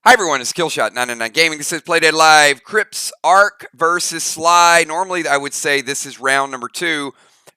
Hi everyone, it's Killshot 99 Gaming. This is Playdead Live. Crypts Arc versus Sly. Normally I would say this is round number 2,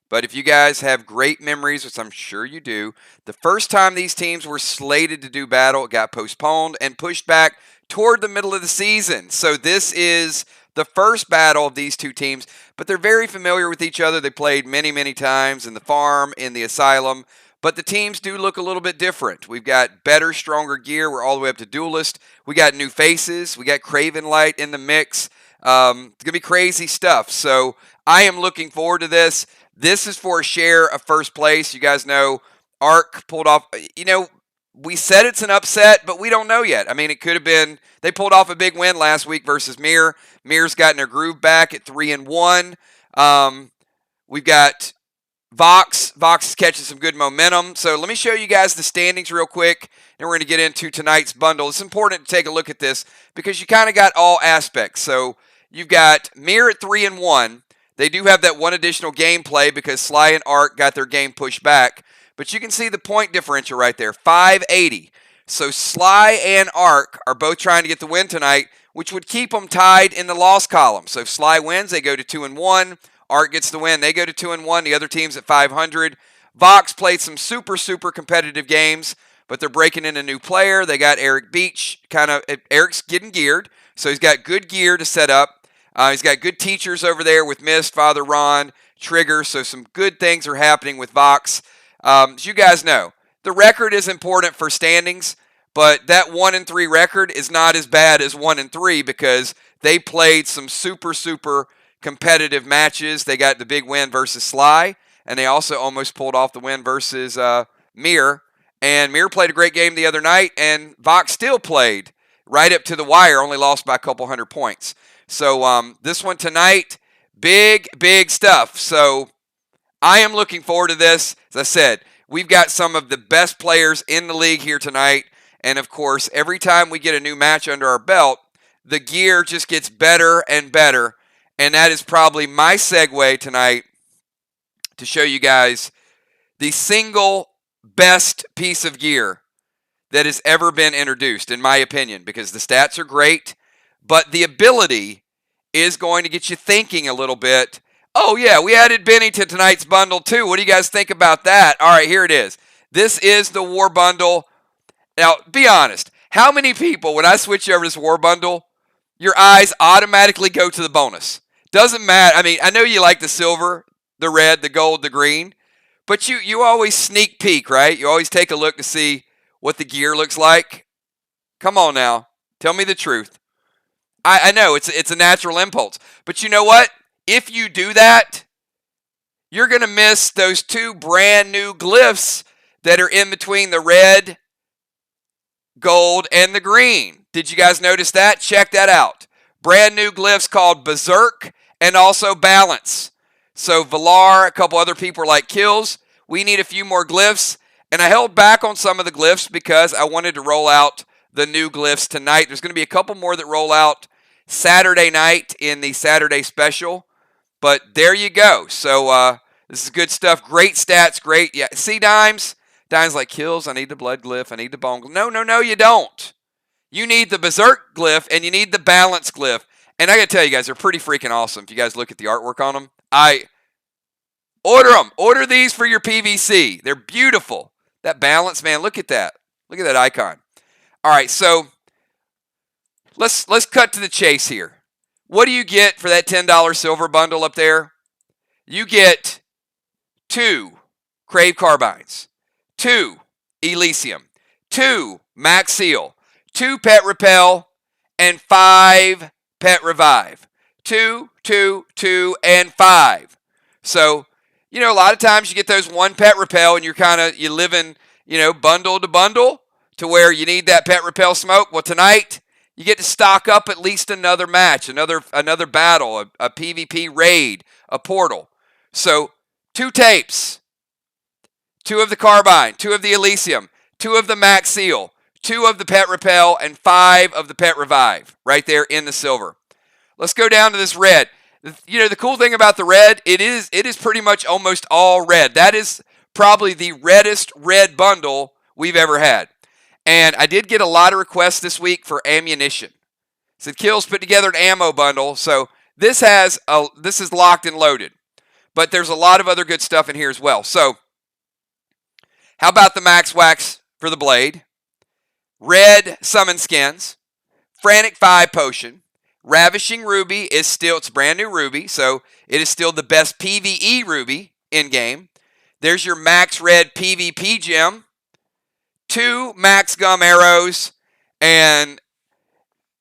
but if you guys have great memories, which I'm sure you do, the first time these teams were slated to do battle, it got postponed and pushed back toward the middle of the season. So this is the first battle of these two teams, but they're very familiar with each other. They played many, many times in the farm, in the asylum. But the teams do look a little bit different. We've got better, stronger gear. We're all the way up to Duelist. We got new faces. We got Craven Light in the mix. It's going to be crazy stuff. So I am looking forward to this. This is for a share of first place. You guys know Arc pulled off, we said it's an upset, but we don't know yet. I mean, it could have been, they pulled off a big win last week versus Mirror. Mirror's gotten their groove back at 3-1. We've got Vox is catching some good momentum. So let me show you guys the standings real quick, and we're going to get into tonight's bundle. It's important to take a look at this because you kind of got all aspects. So you've got Mirror at 3-1. They do have that one additional gameplay because Sly and Arc got their game pushed back. But you can see the point differential right there, 580. So Sly and Arc are both trying to get the win tonight, which would keep them tied in the loss column. So if Sly wins, they go to 2-1. Art gets the win. They go to 2-1. The other team's at 500. Vox played some super competitive games, but they're breaking in a new player. They got Eric Beach. Eric's getting geared, so he's got good gear to set up. He's got good teachers over there with Mist, Father Ron, Trigger, so some good things are happening with Vox. As you guys know, the record is important for standings, but that 1-3 record is not as bad as 1-3 because they played some super competitive matches. They got the big win versus Sly, and they also almost pulled off the win versus Mirror. And Mirror played a great game the other night, and Vox still played right up to the wire, only lost by a couple hundred points. So this one tonight, big stuff. So I am looking forward to this. As I said, we've got some of the best players in the league here tonight, and of course, every time we get a new match under our belt, the gear just gets better and better. And that is probably my segue tonight to show you guys the single best piece of gear that has ever been introduced, in my opinion, because the stats are great, but the ability is going to get you thinking a little bit. Oh, yeah, we added Benny to tonight's bundle, too. What do you guys think about that? All right, here it is. This is the War Bundle. Now, be honest. How many people, when I switch over to this War Bundle, your eyes automatically go to the bonus? Doesn't matter. I mean, I know you like the silver, the red, the gold, the green, but you always sneak peek, right? You always take a look to see what the gear looks like. Come on now. Tell me the truth. I know it's a natural impulse, but you know what? If you do that, you're going to miss those two brand new glyphs that are in between the red, gold, and the green. Did you guys notice that? Check that out. Brand new glyphs called Berserk and also Balance. So Valar, a couple other people are like, Kills, we need a few more glyphs. And I held back on some of the glyphs because I wanted to roll out the new glyphs tonight. There's going to be a couple more that roll out Saturday night in the Saturday special. But there you go. So this is good stuff. Great stats. Great. Yeah. See, Dimes? Dimes like, Kills, I need the blood glyph. I need the bone glyph. No, you don't. You need the Berserk glyph, and you need the Balance glyph. And I got to tell you guys, they're pretty freaking awesome. If you guys look at the artwork on them, order them. Order these for your PVC. They're beautiful. That Balance, man, look at that. Look at that icon. All right, so let's cut to the chase here. What do you get for that $10 silver bundle up there? You get 2 Crave Carbines, 2 Elysium, 2 Max Seal, 2 Pet Repel, and 5 Pet Revive. 2, 2, 2, and 5. So, a lot of times you get those 1 Pet Repel and you're living, bundle to bundle to where you need that Pet Repel smoke. Well, tonight you get to stock up at least another match, another battle, a PvP raid, a portal. So 2 tapes, 2 of the Carbine, 2 of the Elysium, 2 of the Max Seal, 2 of the Pet Repel, and 5 of the Pet Revive right there in the silver. Let's go down to this red. The cool thing about the red, it is pretty much almost all red. That is probably the reddest red bundle we've ever had. And I did get a lot of requests this week for ammunition. Said Kills put together an ammo bundle, so this is locked and loaded. But there's a lot of other good stuff in here as well. So, how about the Max Wax for the blade? Red Summon Skins. Frantic 5 Potion. Ravishing Ruby it's brand new Ruby, so it is still the best PvE Ruby in game. There's your Max Red PvP gem. 2 Max Gum Arrows, and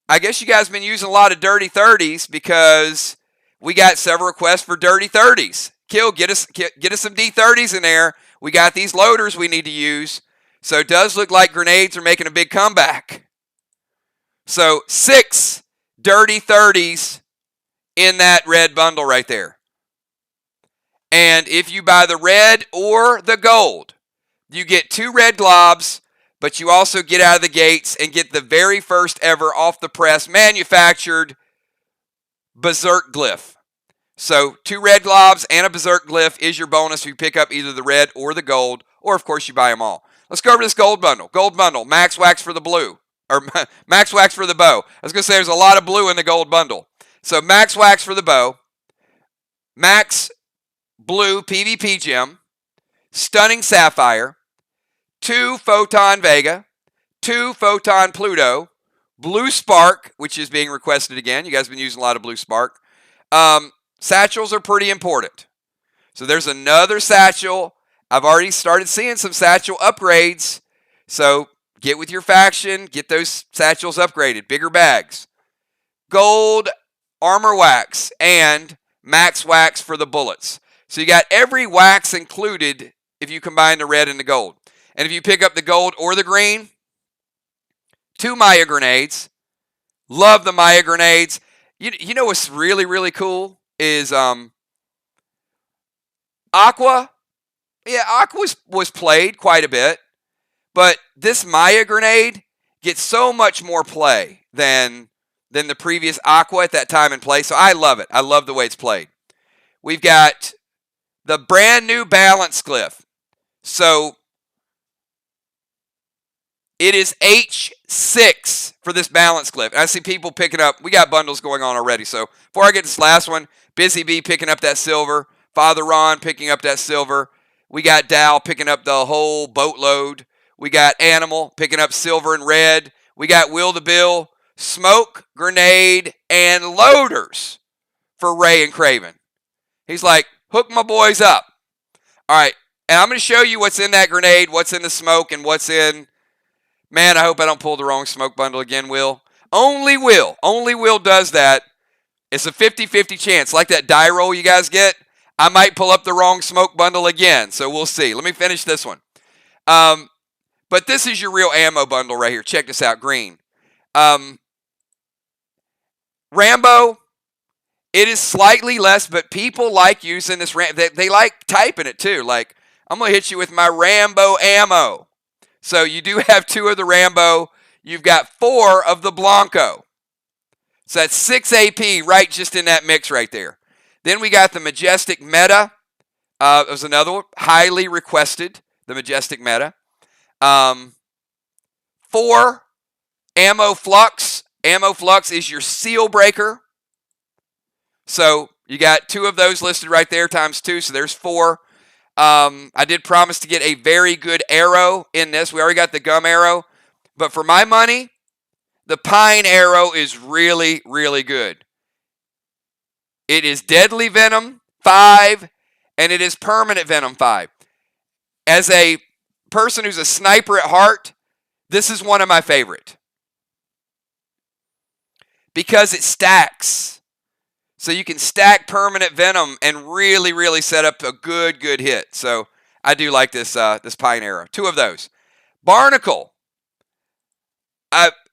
I guess you guys have been using a lot of Dirty 30s because we got several requests for Dirty 30s. Kill, get us some D30s in there. We got these loaders we need to use. So it does look like grenades are making a big comeback. So 6 Dirty 30s in that red bundle right there. And if you buy the red or the gold, you get 2 red globs, but you also get out of the gates and get the very first ever off the press manufactured Berserk Glyph. So 2 red globs and a Berserk Glyph is your bonus if you pick up either the red or the gold, or of course you buy them all. Let's go over this gold bundle. Gold bundle, Max Wax for the blue, or Max Wax for the bow. I was going to say there's a lot of blue in the gold bundle. So Max Wax for the bow, Max Blue PvP gem, Stunning Sapphire, 2 Photon Vega, 2 Photon Pluto, Blue Spark, which is being requested again. You guys have been using a lot of Blue Spark. Satchels are pretty important. So there's another satchel. I've already started seeing some satchel upgrades. So get with your faction, get those satchels upgraded, bigger bags. Gold Armor Wax and Max Wax for the bullets. So you got every wax included if you combine the red and the gold. And if you pick up the gold or the green, 2 Maya grenades. Love the Maya grenades. You know what's really, really cool is Aqua. Yeah, Aqua was played quite a bit. But this Maya grenade gets so much more play than the previous Aqua at that time and play. So I love it. I love the way it's played. We've got the brand new Balance Glyph. So it is H6 for this Balance Glyph. And I see people picking up. We got bundles going on already. So before I get to this last one, Busy Bee picking up that silver. Father Ron picking up that silver. We got Dow picking up the whole boatload. We got Animal picking up silver and red. We got Will the Bill, smoke, grenade, and loaders for Ray and Craven. He's like, hook my boys up. All right, and I'm going to show you what's in that grenade, what's in the smoke, and what's in... Man, I hope I don't pull the wrong smoke bundle again, Will. Only Will does that. It's a 50-50 chance. Like that die roll you guys get, I might pull up the wrong smoke bundle again, so we'll see. Let me finish this one. But this is your real ammo bundle right here. Check this out, green. Rambo, it is slightly less, but people like using this. They like typing it too. Like, I'm going to hit you with my Rambo ammo. So you do have 2 of the Rambo. You've got 4 of the Blanco. So that's 6 AP right just in that mix right there. Then we got the Majestic Meta. It was another one, highly requested, the Majestic Meta. 4 Ammo Flux. Ammo Flux is your seal breaker. So you got 2 of those listed right there times 2, so there's 4. I did promise to get a very good arrow in this. We already got the gum arrow. But for my money, the pine arrow is really, really good. It is deadly venom 5, and it is permanent venom 5. As a person who's a sniper at heart, this is one of my favorite. Because it stacks. So you can stack permanent venom and really, really set up a good hit. So I do like this this pine arrow. 2 of those. Barnacle.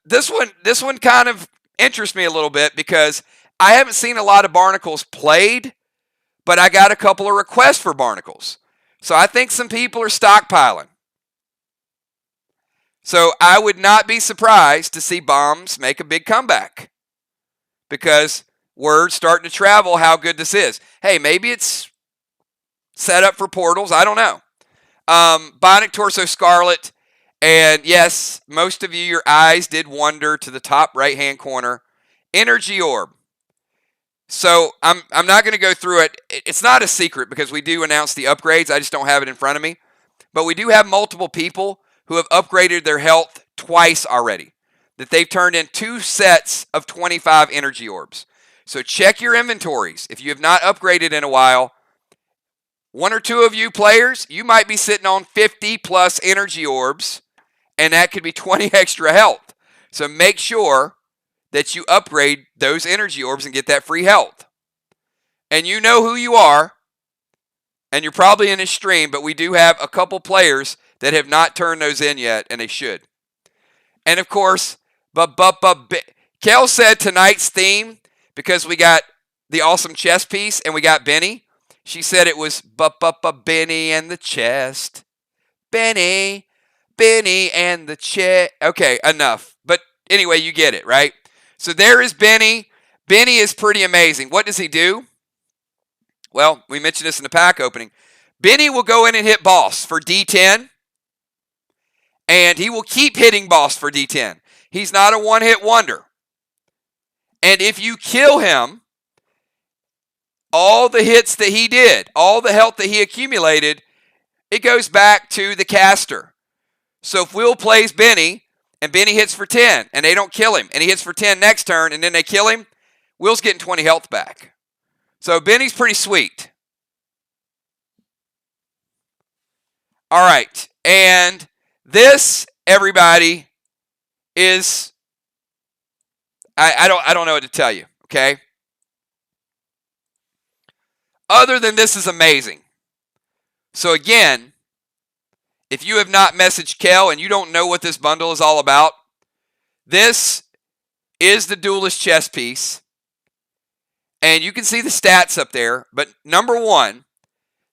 This one kind of interests me a little bit because I haven't seen a lot of barnacles played, but I got a couple of requests for barnacles. So I think some people are stockpiling. So I would not be surprised to see bombs make a big comeback because word's starting to travel how good this is. Hey, maybe it's set up for portals. I don't know. Bionic Torso Scarlet. And yes, most of you, your eyes did wander to the top right-hand corner. Energy orb. So I'm not going to go through it. It's not a secret because we do announce the upgrades. I just don't have it in front of me. But we do have multiple people who have upgraded their health twice already. That they've turned in 2 sets of 25 energy orbs. So check your inventories. If you have not upgraded in a while, 1 or 2 of you players, you might be sitting on 50 plus energy orbs, and that could be 20 extra health. So make sure that you upgrade those energy orbs and get that free health. And you know who you are, and you're probably in this stream, but we do have a couple players that have not turned those in yet, and they should. And of course, Kel said tonight's theme, because we got the awesome chess piece and we got Benny. She said it was Benny and the chest. Benny and the chest. Okay, enough. But anyway, you get it, right? So there is Benny. Benny is pretty amazing. What does he do? Well, we mentioned this in the pack opening. Benny will go in and hit boss for D10. And he will keep hitting boss for D10. He's not a one-hit wonder. And if you kill him, all the hits that he did, all the health that he accumulated, it goes back to the caster. So if Will plays Benny, and Benny hits for 10, and they don't kill him, and he hits for 10 next turn, and then they kill him, Will's getting 20 health back. So Benny's pretty sweet. All right, and this, everybody, is, I don't know what to tell you, okay? Other than this is amazing. So again, if you have not messaged Kel and you don't know what this bundle is all about, this is the Duelist chess piece. And you can see the stats up there. But number 1,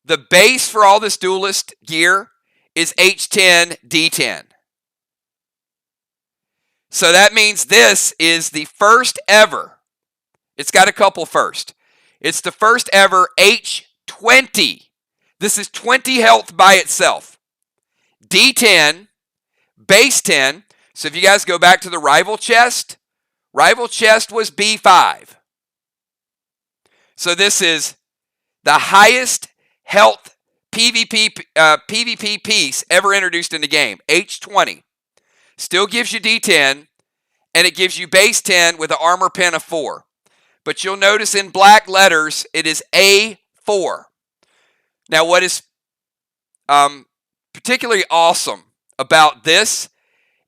the base for all this Duelist gear is H10, D10. So that means this is the first ever. It's got a couple first. It's the first ever H20. This is 20 health by itself. D10, base 10. So if you guys go back to the rival chest was B5. So this is the highest health PvP piece ever introduced in the game. H20. Still gives you D10, and it gives you base 10 with an armor pen of 4. But you'll notice in black letters, it is A4. Now, what is particularly awesome about this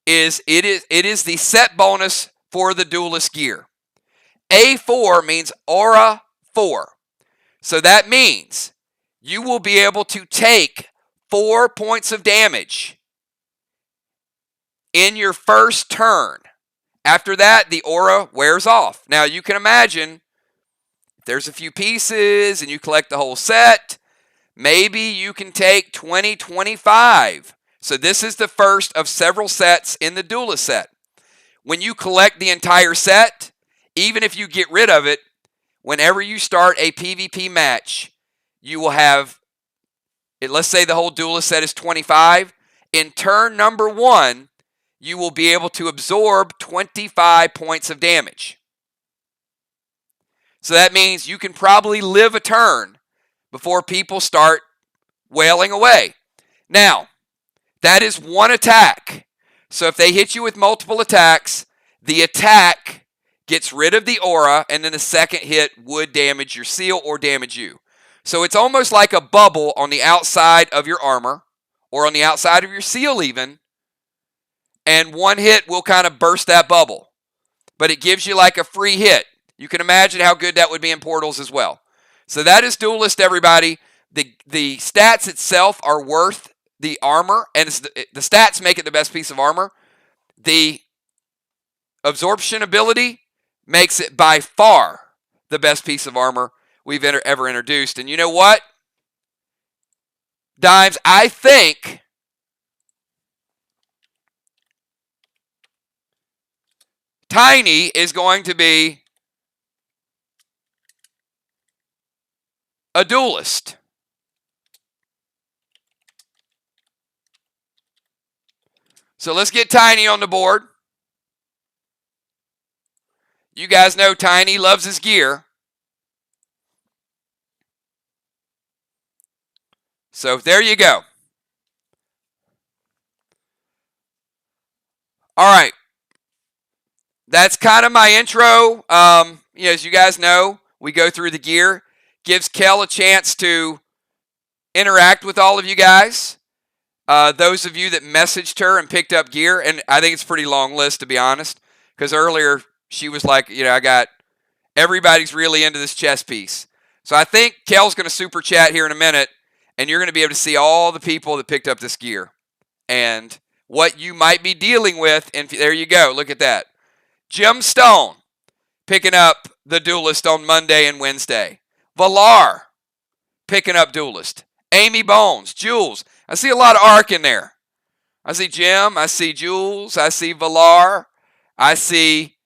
is it is the set bonus for the Duelist gear. A4 means Aura 4. So that means you will be able to take 4 points of damage in your first turn. After that, the aura wears off. Now, you can imagine if there's a few pieces and you collect the whole set, maybe you can take 20, 25. So this is the first of several sets in the Duelist set. When you collect the entire set, even if you get rid of it, whenever you start a PvP match, you will have, let's say the whole Duelist set is 25. In turn number 1, you will be able to absorb 25 points of damage. So that means you can probably live a turn before people start wailing away. Now, that is one attack. So if they hit you with multiple attacks, the attack gets rid of the aura, and then the second hit would damage your seal or damage you. So it's almost like a bubble on the outside of your armor, or on the outside of your seal even, and one hit will kind of burst that bubble. But it gives you like a free hit. You can imagine how good that would be in Portals as well. So that is Duelist, everybody. The stats itself are worth the armor, and the stats make it the best piece of armor. The absorption ability makes it by far the best piece of armor we've ever introduced. And you know what, Dimes, I think Tiny is going to be a Duelist. So let's get Tiny on the board. You guys know Tiny loves his gear. So there you go. All right. That's kind of my intro. As you guys know, we go through the gear. Gives Kel a chance to interact with all of you guys. Those of you that messaged her and picked up gear, and I think it's a pretty long list, to be honest, because earlier she was like, everybody's really into this chess piece. So I think Kel's going to super chat here in a minute, and you're going to be able to see all the people that picked up this gear and what you might be dealing with. And there you go. Look at that. Jim Stone picking up the Duelist on Monday and Wednesday. Valar picking up Duelist. Amy Bones, Jules. I see a lot of Arc in there. I see Jim. I see Jules. I see Valar. I see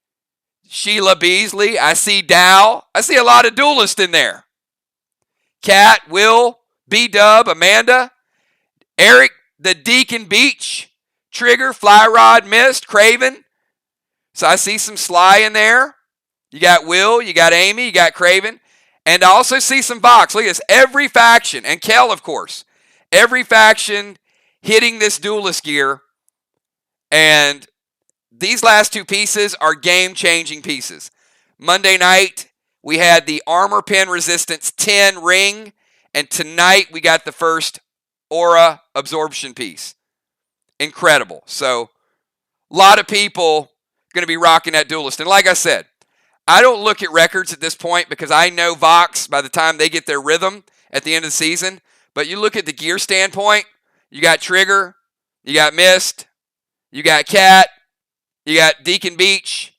Sheila Beasley. I see Dow. I see a lot of Duelist in there. Kat, Will, B-Dub, Amanda, Eric, the Deacon Beach, Trigger, Fly Rod, Mist, Craven. So I see some Sly in there. You got Will, you got Amy, you got Craven. And I also see some Vox. Look at this. Every faction, and Kel, of course, every faction hitting this Duelist gear. And these last two pieces are game-changing pieces. Monday night, we had the Armor Pen Resistance 10 ring. And tonight, we got the first Aura Absorption piece. Incredible. So, a lot of people going to be rocking that Duelist. And like I said, I don't look at records at this point because I know Vox, by the time they get their rhythm at the end of the season. But you look at the gear standpoint, you got Trigger, you got Mist, you got Cat, you got Deacon Beach.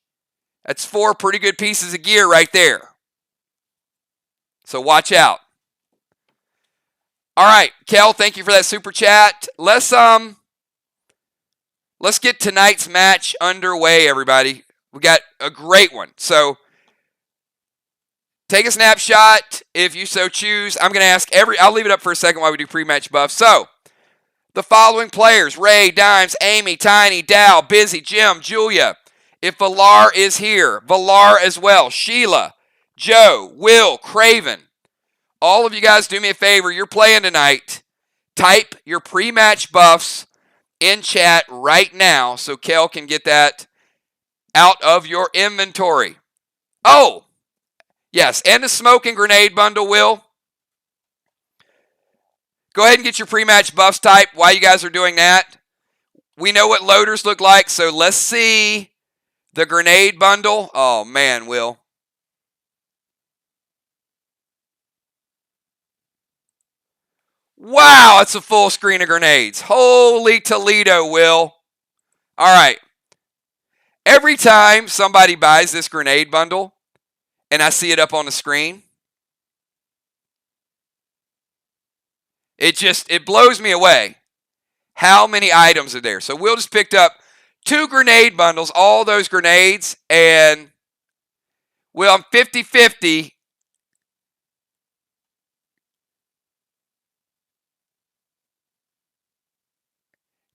That's 4 pretty good pieces of gear right there. So watch out. All right, Kel, thank you for that super chat. Let's get tonight's match underway, everybody. We got a great one. So take a snapshot if you so choose. I'm going to ask I'll leave it up for a second while we do pre-match buff. So the following players: Ray, Dimes, Amy, Tiny, Dow, Busy, Jim, Julia. If Valar is here, Valar as well. Sheila, Joe, Will, Craven. All of you guys, do me a favor. You're playing tonight. Type your pre-match buffs in chat right now so Kel can get that out of your inventory. Oh, yes, and the smoke and grenade bundle, Will. Go ahead and get your pre-match buffs typed while you guys are doing that. We know what loaders look like, so let's see the grenade bundle. Oh, man, Will. Wow, it's a full screen of grenades. Holy Toledo, Will. All right. Every time somebody buys this grenade bundle and I see it up on the screen, it blows me away how many items are there. So Will just picked up 2 grenade bundles, all those grenades, and Will, I'm 50-50.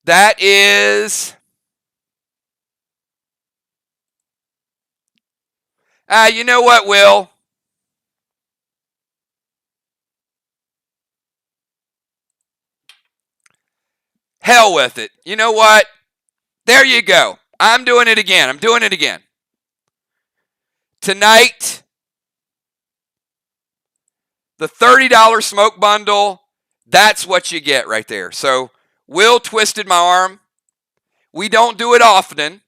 That is... you know what, Will? Hell with it. You know what? There you go. I'm doing it again. Tonight, the $30 smoke bundle, that's what you get right there. So, Will twisted my arm. We don't do it often.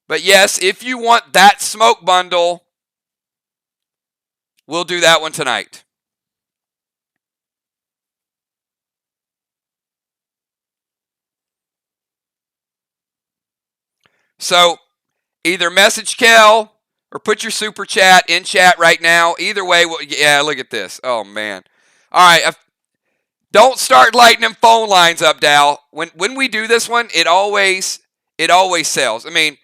But yes, if you want that smoke bundle, we'll do that one tonight. So, either message Kel or put your super chat in chat right now. Either way, yeah, look at this. Oh, man. All right. Don't start lighting them phone lines up, Dal. When we do this one, it always sells. I mean,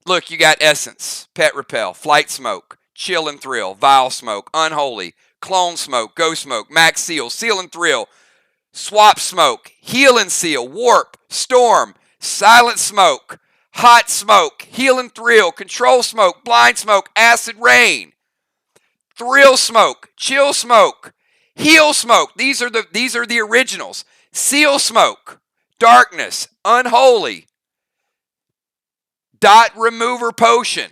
look, you got Essence, Pet Repel, Flight Smoke, Chill and Thrill, Vile Smoke, Unholy, Clone Smoke, Ghost Smoke, Max Seal, Seal and Thrill, Swap Smoke, Heal and Seal, Warp, Storm, Silent Smoke, Hot Smoke, Heal and Thrill, Control Smoke, Blind Smoke, Acid Rain, Thrill Smoke, Chill Smoke, Heal Smoke. These are the originals. Seal Smoke, Darkness, Unholy, Dot Remover Potion,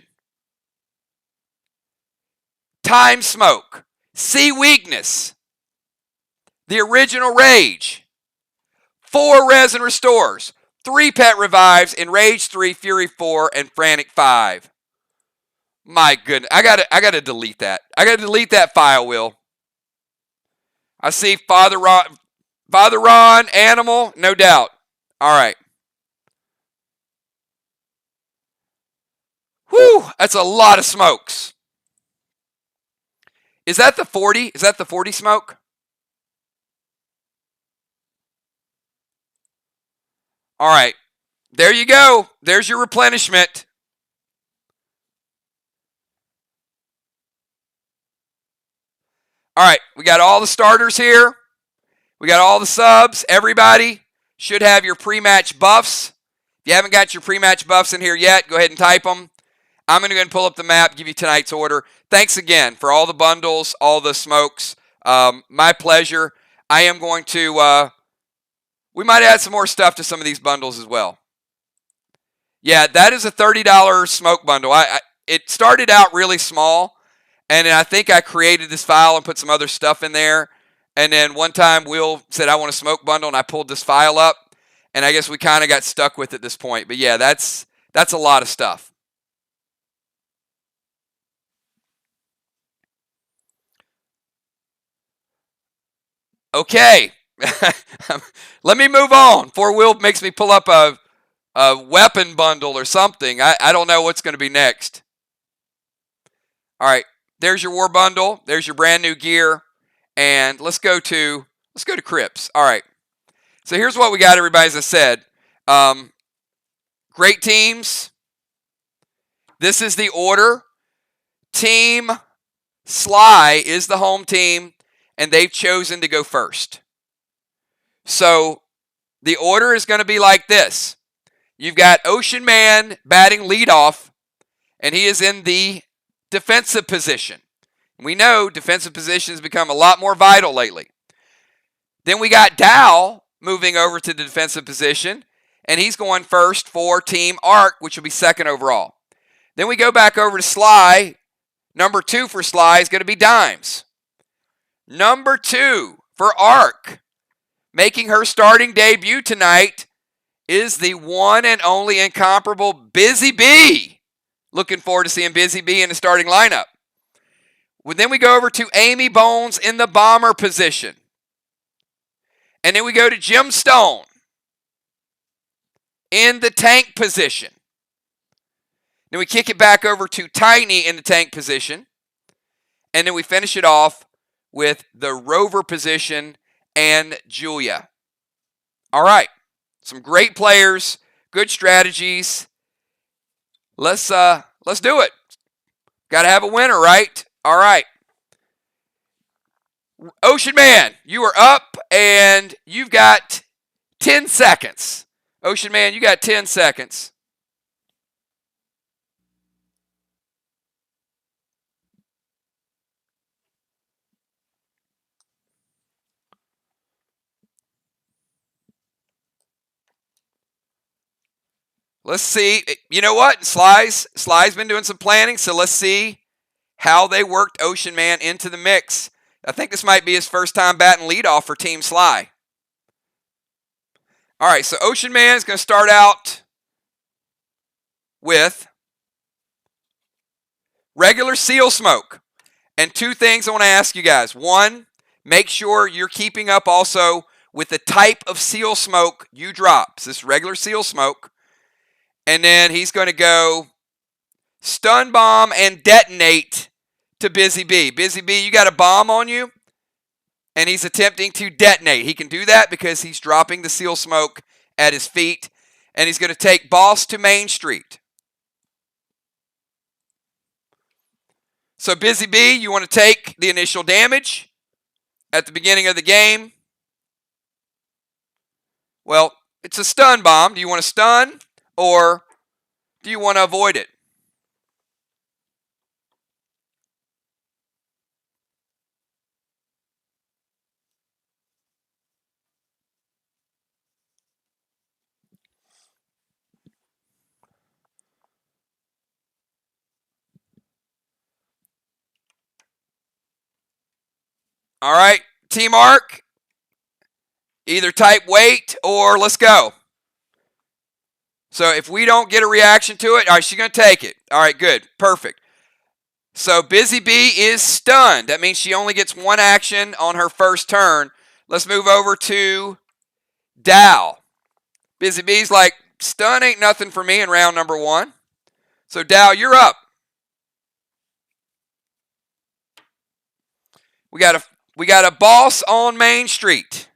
Time Smoke, See Weakness, the original Rage, 4 Resin Restores, 3 Pet Revives, Enrage 3, Fury 4, and Frantic 5. My goodness, I gotta delete that. I gotta delete that file, Will. I see Father Ron, Animal, no doubt. All right. Whew, that's a lot of smokes. Is that the 40? Is that the 40 smoke? All right. There you go. There's your replenishment. All right. We got all the starters here. We got all the subs. Everybody should have your pre-match buffs. If you haven't got your pre-match buffs in here yet, go ahead and type them. I'm going to go ahead and pull up the map, give you tonight's order. Thanks again for all the bundles, all the smokes. My pleasure. I am going to, we might add some more stuff to some of these bundles as well. Yeah, that is a $30 smoke bundle. It started out really small, and then I think I created this file and put some other stuff in there. And then one time Will said, I want a smoke bundle, and I pulled this file up, and I guess we kind of got stuck with it at this point. But yeah, that's a lot of stuff. Okay, let me move on before Will makes me pull up a weapon bundle or something. I don't know what's going to be next. All right, there's your war bundle. There's your brand new gear, and let's go to Crypts. All right, so here's what we got, everybody. As I said, great teams. This is the order. Team Sly is the home team, and they've chosen to go first. So the order is going to be like this. You've got Ocean Man batting leadoff, and he is in the defensive position. We know defensive positions become a lot more vital lately. Then we got Dow moving over to the defensive position, and he's going first for Team Arc, which will be second overall. Then we go back over to Sly. Number 2 for Sly is going to be Dimes. Number 2 for Arc, making her starting debut tonight, is the one and only incomparable Busy Bee. Looking forward to seeing Busy Bee in the starting lineup. Well, then we go over to Amy Bones in the bomber position. And then we go to Jim Stone in the tank position. Then we kick it back over to Tiny in the tank position. And then we finish it off with the rover position and Julia. All right. Some great players, good strategies. Let's do it. Got to have a winner, right? All right. Ocean Man, you are up, and you've got 10 seconds. Ocean Man, you got 10 seconds. Let's see. You know what? Sly's been doing some planning, so let's see how they worked Ocean Man into the mix. I think this might be his first time batting leadoff for Team Sly. All right, so Ocean Man is going to start out with regular seal smoke. And 2 things I want to ask you guys. 1, make sure you're keeping up also with the type of seal smoke you drop. So this regular seal smoke. And then he's going to go stun bomb and detonate to Busy Bee. Busy Bee, you got a bomb on you, and he's attempting to detonate. He can do that because he's dropping the seal smoke at his feet, and he's going to take Boss to Main Street. So Busy Bee, you want to take the initial damage at the beginning of the game. Well, it's a stun bomb. Do you want to stun or do you want to avoid it? All right, Team Arc, either type wait or let's go. So if we don't get a reaction to it, all right, she's going to take it. All right, good. Perfect. So Busy Bee is stunned. That means she only gets one action on her first turn. Let's move over to Dow. Busy Bee's like, stun ain't nothing for me in round number 1. So Dow, you're up. We got a boss on Main Street.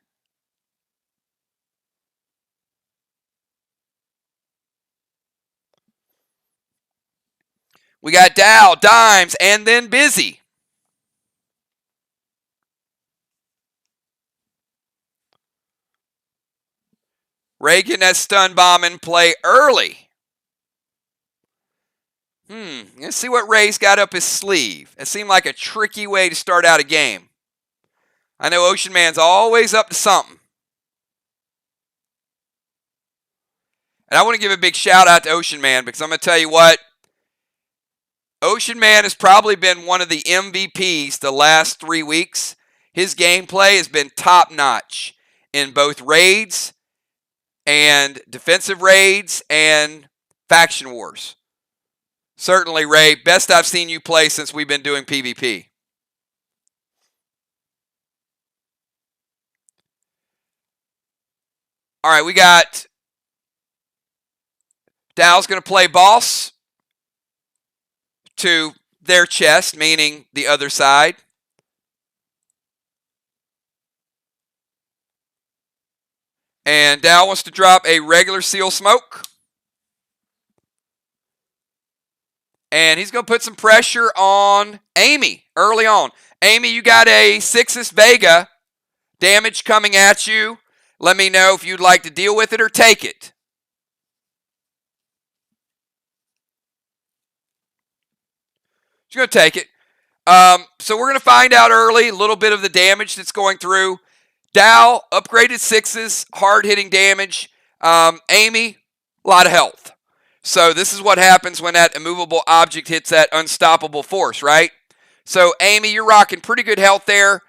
We got Dow, Dimes, and then Busy. Reagan has stun bomb in play early. Let's see what Ray's got up his sleeve. It seemed like a tricky way to start out a game. I know Ocean Man's always up to something. And I want to give a big shout out to Ocean Man because I'm going to tell you what, Ocean Man has probably been one of the MVPs the last 3 weeks. His gameplay has been top notch in both raids and defensive raids and faction wars. Certainly, Ray, best I've seen you play since we've been doing PvP. All right, we got Dow's going to play boss to their chest, meaning the other side. And Dow wants to drop a regular seal smoke. And he's going to put some pressure on Amy early on. Amy, you got a Sixus Vega damage coming at you. Let me know if you'd like to deal with it or take it. She's going to take it. So we're going to find out early a little bit of the damage that's going through. Dow, upgraded sixes, hard-hitting damage. Amy, a lot of health. So this is what happens when that immovable object hits that unstoppable force, right? So Amy, you're rocking pretty good health there.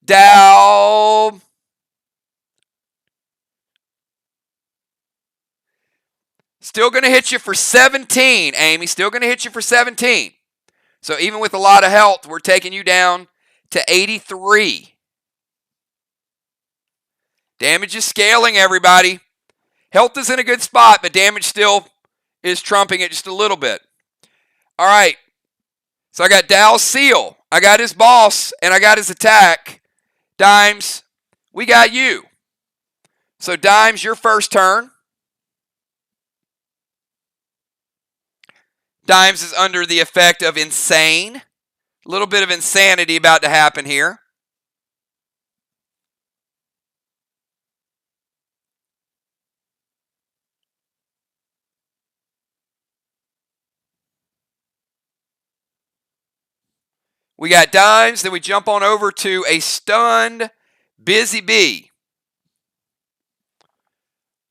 Dow, still going to hit you for 17, Amy. Still going to hit you for 17. So even with a lot of health, we're taking you down to 83. Damage is scaling, everybody. Health is in a good spot, but damage still is trumping it just a little bit. All right. So I got Dow's seal. I got his boss, and I got his attack. Dimes, we got you. So Dimes, your first turn. Dimes is under the effect of insane. A little bit of insanity about to happen here. We got Dimes, then we jump on over to a stunned Busy Bee.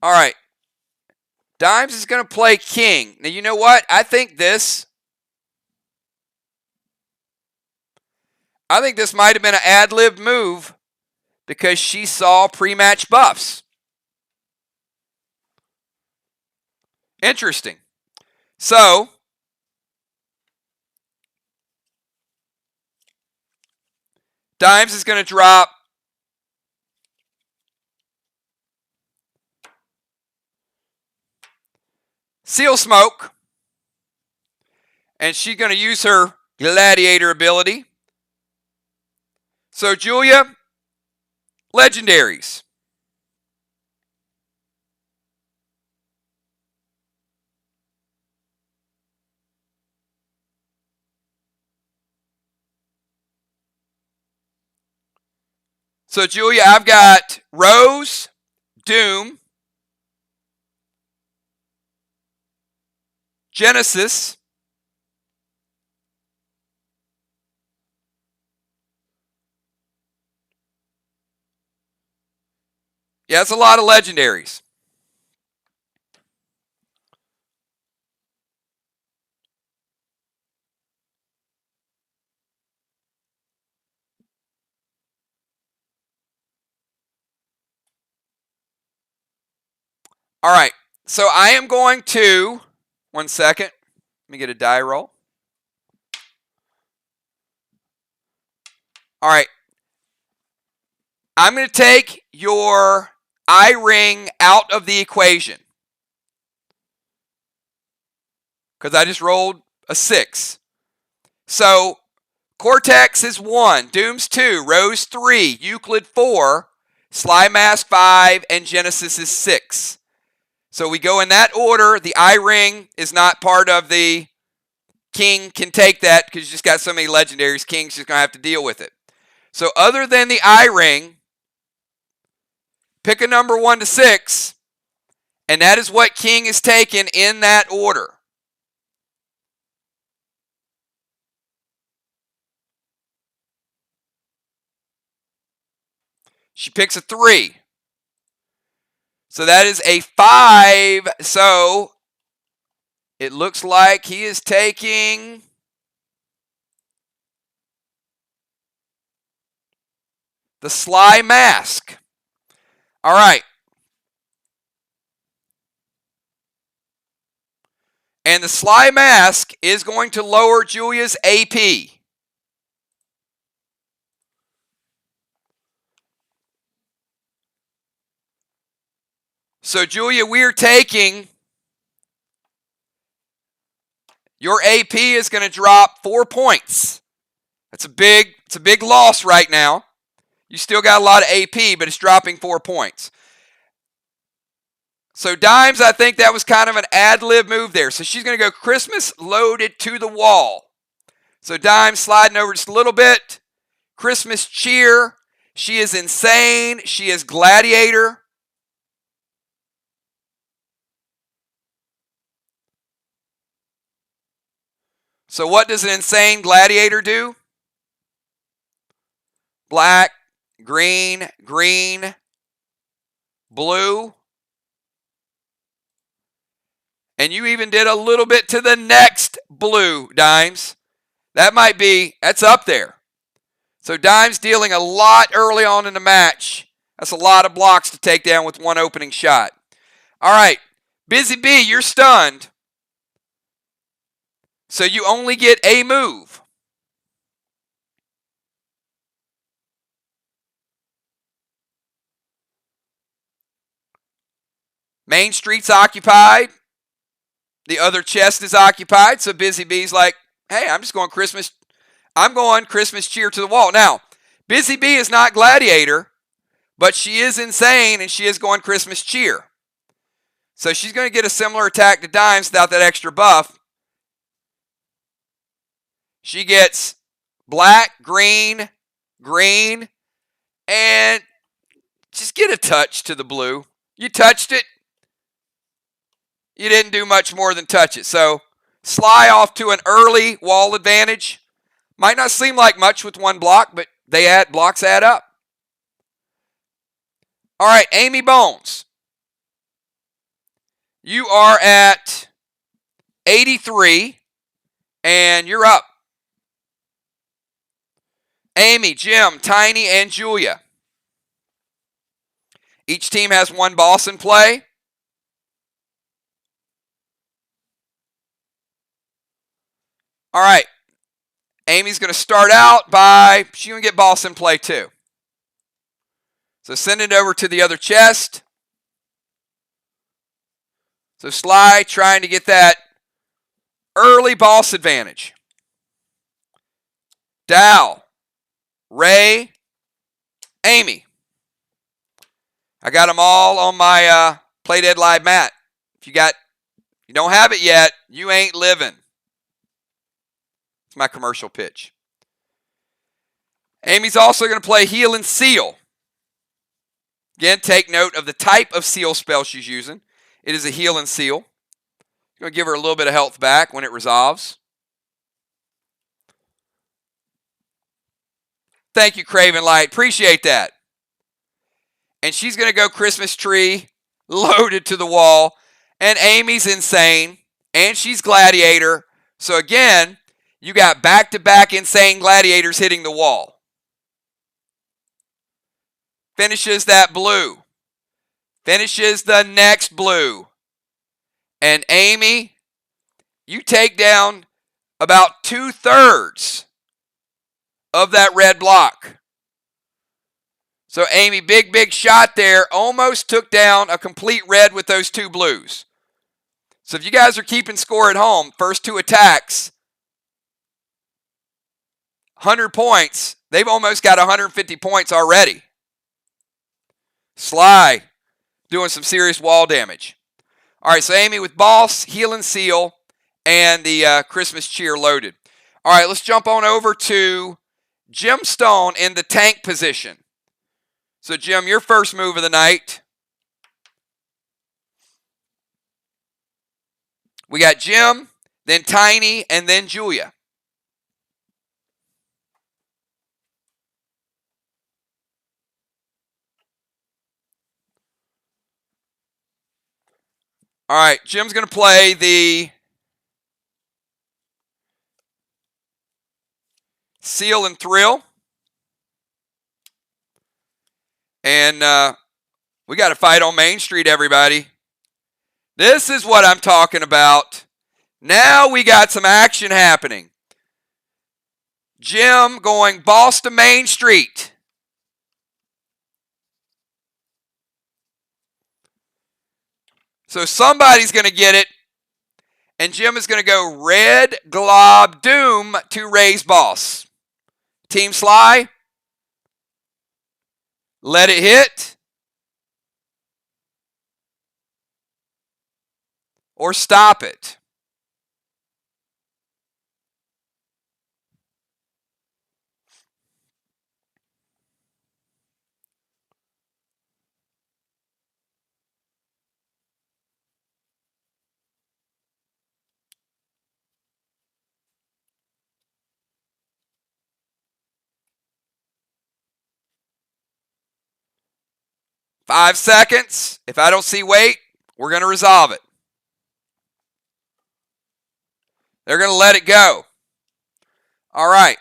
All right. Dimes is going to play King. Now, you know what? I think this might have been an ad-libbed move because she saw pre-match buffs. Interesting. So, Dimes is going to drop Seal Smoke, and she's going to use her Gladiator ability. So, Julia, legendaries. So, Julia, I've got Rose, Doom, Genesis. Yeah, it's a lot of legendaries. All right, so I am going to, 1 second, let me get a die roll. All right, I'm going to take your eye ring out of the equation because I just rolled a 6. So Cortex is 1, Dooms 2, Rose 3, Euclid 4, Sly Mask 5, and Genesis is 6. So we go in that order. The eye ring is not part of the King can take that because you just got so many legendaries. King's just going to have to deal with it. So other than the eye ring, pick a number 1 to 6, and that is what King is taken in that order. She picks a 3. So that is a 5. So it looks like he is taking the Sly Mask. All right. And the Sly Mask is going to lower Julia's AP. So, Julia, we're taking your AP is going to drop 4 points. It's a big loss right now. You still got a lot of AP, but it's dropping 4 points. So, Dimes, I think that was kind of an ad-lib move there. So, she's going to go Christmas loaded to the wall. So, Dimes sliding over just a little bit. Christmas cheer. She is insane. She is gladiator. So what does an insane gladiator do? Black, green, green, blue. And you even did a little bit to the next blue, Dimes. That's up there. So Dimes dealing a lot early on in the match. That's a lot of blocks to take down with one opening shot. All right, Busy Bee, you're stunned. So you only get a move. Main Street's occupied. The other chest is occupied. So Busy Bee's like, hey, I'm going Christmas cheer to the wall. Now, Busy Bee is not gladiator, but she is insane and she is going Christmas cheer. So she's going to get a similar attack to Dimes without that extra buff. She gets black, green, green, and just get a touch to the blue. You touched it. You didn't do much more than touch it. So Sly off to an early wall advantage. Might not seem like much with one block, but blocks add up. All right, Amy Bones. You are at 83, and you're up. Amy, Jim, Tiny, and Julia. Each team has one boss in play. All right. Amy's going to start out she's going to get boss in play too. So send it over to the other chest. So Sly trying to get that early boss advantage. Dow, Ray, Amy. I got them all on my Play Dead Live mat. If you don't have it yet, you ain't living. It's my commercial pitch. Amy's also going to play Heal and Seal. Again, take note of the type of seal spell she's using. It is a Heal and Seal. Going to give her a little bit of health back when it resolves. Thank you, Craven Light. Appreciate that. And she's going to go Christmas tree loaded to the wall. And Amy's insane. And she's Gladiator. So again, you got back-to-back insane Gladiators hitting the wall. Finishes that blue. Finishes the next blue. And Amy, you take down about 2/3 of that red block. So Amy, big shot there. Almost took down a complete red with those 2 blues. So if you guys are keeping score at home, first 2 attacks, 100 points. They've almost got 150 points already. Sly doing some serious wall damage. All right, so Amy with Boss, Heal and Seal, and the Christmas Cheer loaded. All right, let's jump on over to Gemstone in the tank position. So, Jim, your first move of the night. We got Jim, then Tiny, and then Julia. All right, Jim's going to play the Seal and Thrill. And we got to fight on Main Street, everybody. This is what I'm talking about. Now we got some action happening. Jim going Boss to Main Street. So somebody's going to get it. And Jim is going to go Red Glob Doom to raise Boss. Team Sly. Let it hit. Or stop it. Five seconds. If I don't see wait, we're going to resolve it. They're going to let it go. All right.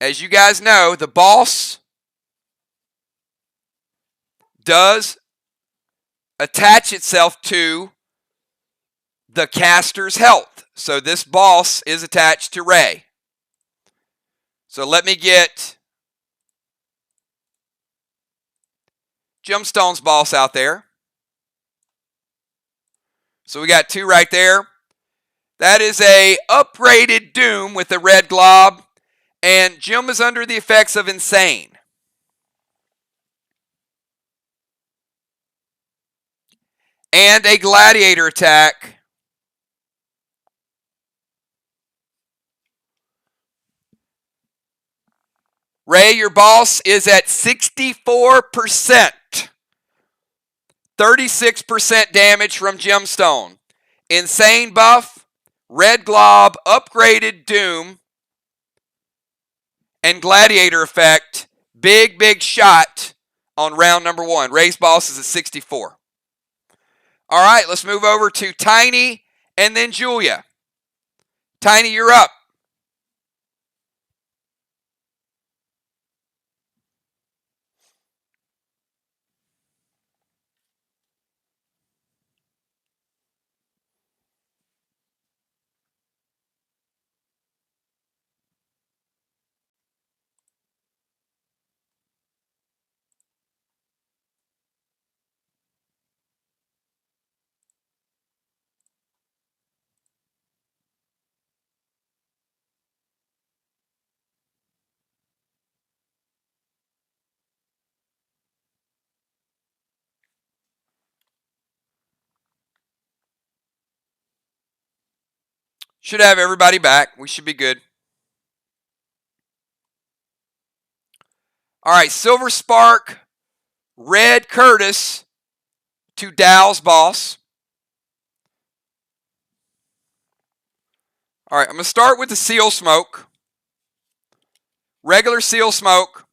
As you guys know, the Boss does attach itself to the caster's health. So this Boss is attached to Ray. So let me get Gemstone's Boss out there. So we got 2 right there. That is a upgraded Doom with a red glob. And Jim is under the effects of Insane. And a Gladiator attack. Ray, your Boss is at 64%. 36% damage from Gemstone. Insane buff, red glob, upgraded Doom, and Gladiator effect. Big shot on round number 1. Ray's Boss is at 64. All right, let's move over to Tiny and then Julia. Tiny, you're up. Should have everybody back. We should be good. All right, Silver Spark, Red Curtis to Dow's Boss. All right, I'm going to start with the seal smoke. Regular seal smoke.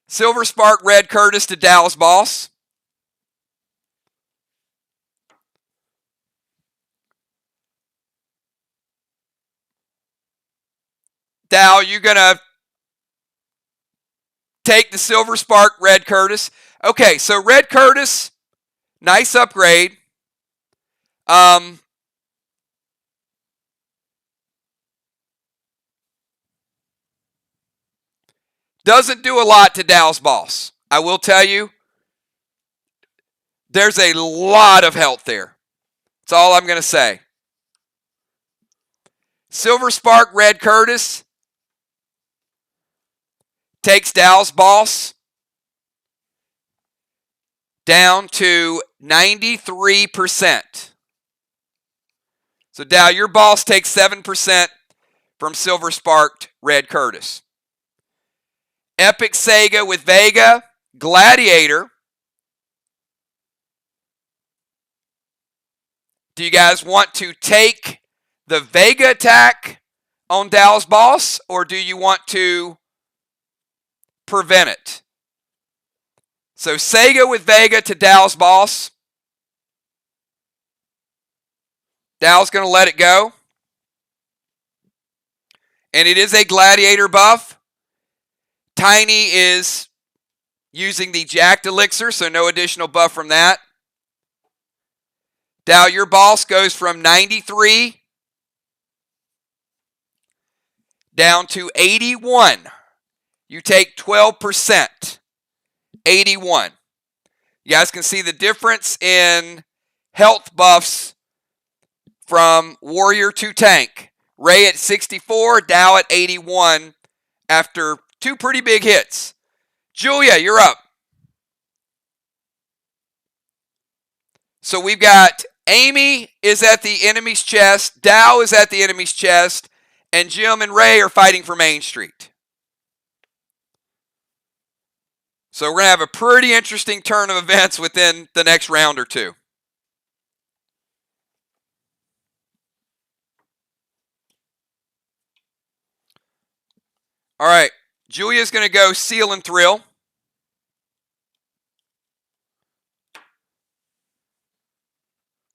Silver Spark Red Curtis to Dallas Boss. Dal, you going to take the Silver Spark Red Curtis. Okay, so Red Curtis, nice upgrade. Doesn't do a lot to Dallas Boss. I will tell you, there's a lot of health there. That's all I'm going to say. Silver Spark Red Curtis takes Dallas Boss down to 93%. So Dal, your boss takes 7% from Silver Sparked Red Curtis. Epic Sega with Vega, Gladiator. Do you guys want to take the Vega attack on Dallas Boss, or do you want to prevent it? So Sega with Vega to Dallas Boss. Dal's going to let it go. And it is a Gladiator buff. Tiny is using the Jacked Elixir, so no additional buff from that. Dal, your boss goes from 93 down to 81. You take 12%. 81. You guys can see the difference in health buffs from Warrior to Tank. Ray at 64, Dal at 81 after two pretty big hits. Julia, you're up. So we've got Amy is at the enemy's chest, Dal is at the enemy's chest, and Jim and Ray are fighting for Main Street. So we're going to have a pretty interesting turn of events within the next round or two. All right, Julia's going to go Seal and Thrill.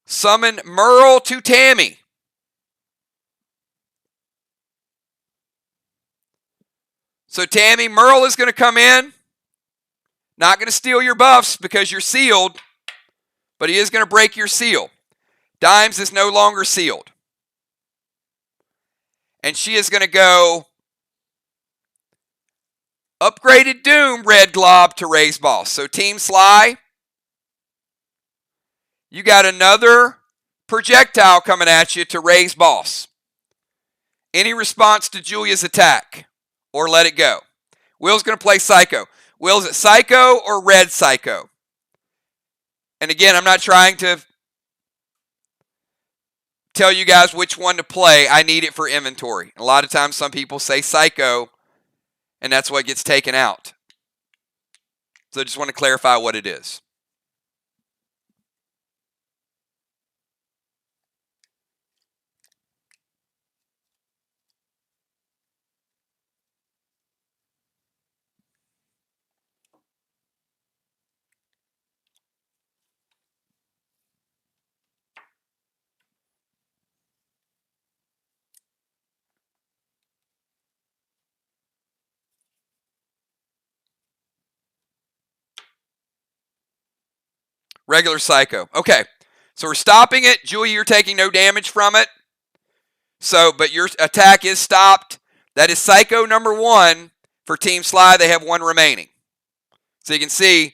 Summon Merle to Tammy. So Tammy, Merle is going to come in. Not going to steal your buffs because you're sealed, but he is going to break your seal. Dimes is no longer sealed. And she is going to go Upgraded Doom Red Glob to Ray's Boss. So Team Sly, you got another projectile coming at you to Ray's Boss. Any response to Julia's attack? Or let it go? Will's going to play Psycho. Will, is it Psycho or Red Psycho? And again, I'm not trying to tell you guys which one to play. I need it for inventory. A lot of times some people say Psycho, and that's what gets taken out. So I just want to clarify what it is. Regular Psycho. Okay, so we're stopping it. Julia, you're taking no damage from it. So, but your attack is stopped. That is Psycho number 1 for Team Sly. They have 1 remaining. So you can see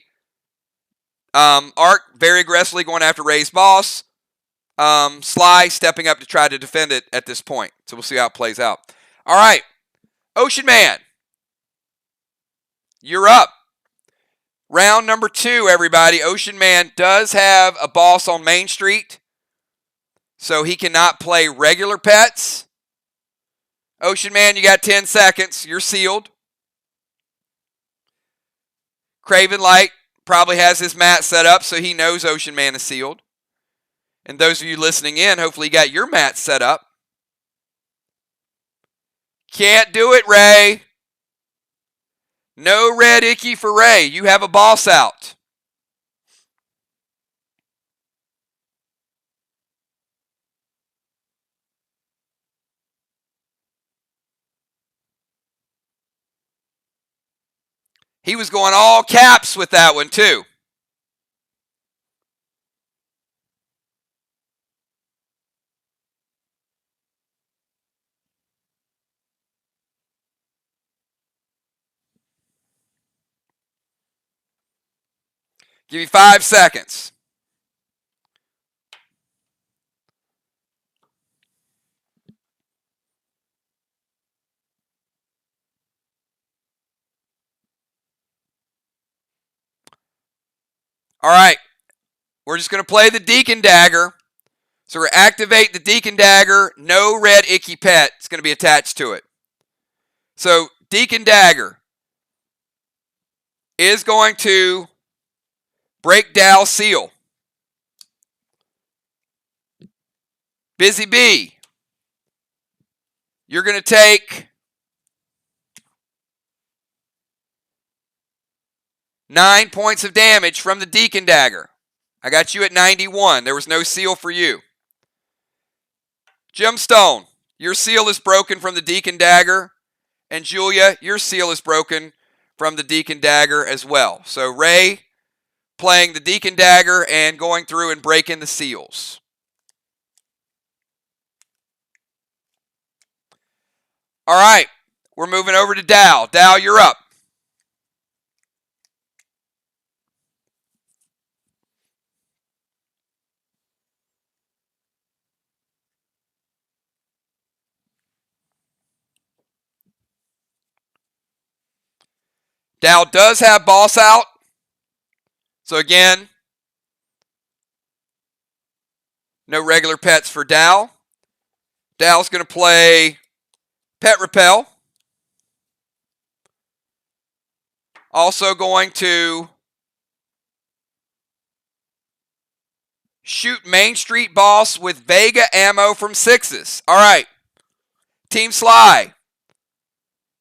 Ark very aggressively going after Ray's Boss. Sly stepping up to try to defend it at this point. So we'll see how it plays out. All right, Ocean Man, you're up. Round number 2, everybody. Ocean Man does have a boss on Main Street, so he cannot play regular pets. Ocean Man, you got 10 seconds. You're sealed. Craven Light probably has his mat set up, so he knows Ocean Man is sealed. And those of you listening in, hopefully you got your mat set up. Can't do it, Ray. No red icky for Ray. You have a boss out. He was going all caps with that one, too. Give you 5 seconds. All right. We're just going to play the Deacon Dagger. So we're activate the Deacon Dagger. No red icky pet is going to be attached to it. So Deacon Dagger is going to break Dow's seal. Busy Bee, you're going to take 9 points of damage from the Deacon Dagger. I got you at 91. There was no seal for you. Gemstone, your seal is broken from the Deacon Dagger. And Julia, your seal is broken from the Deacon Dagger as well. So Ray playing the Deacon Dagger and going through and breaking the seals. All right, we're moving over to Dow. Dow, you're up. Dow does have boss out. So again, no regular pets for Dow. Dow's going to play Pet Repel. Also going to shoot Main Street Boss with Vega ammo from 6s. All right. Team Sly,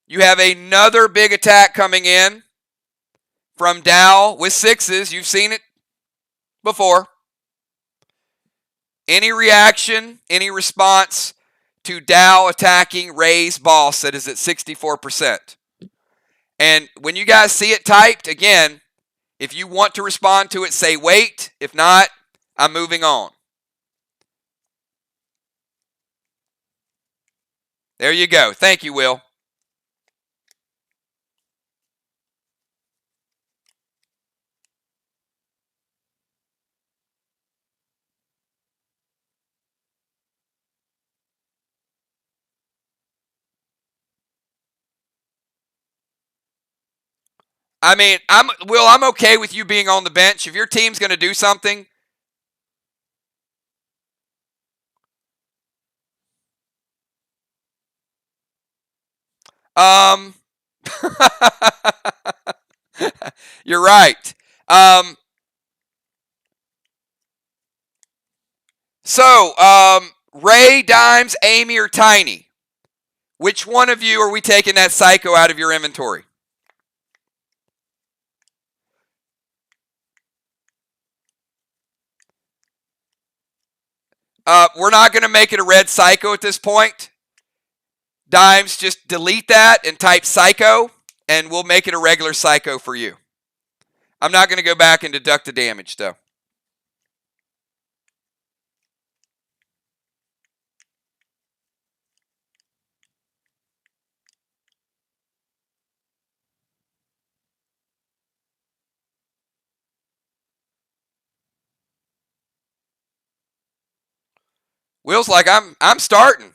you have another big attack coming in from Dow with 6s. You've seen it before. Any reaction, any response to Dow attacking Ray's boss that is at 64%? And when you guys see it typed, again, if you want to respond to it, say wait. If not, I'm moving on. There you go. Thank you, Will. I mean, I'm okay with you being on the bench. If your team's going to do something, you're right. Ray, Dimes, Amy, or Tiny, which one of you are we taking that Psycho out of your inventory? We're not going to make it a red Psycho at this point. Dimes, just delete that and type Psycho, and we'll make it a regular Psycho for you. I'm not going to go back and deduct the damage, though. Will's like, I'm starting.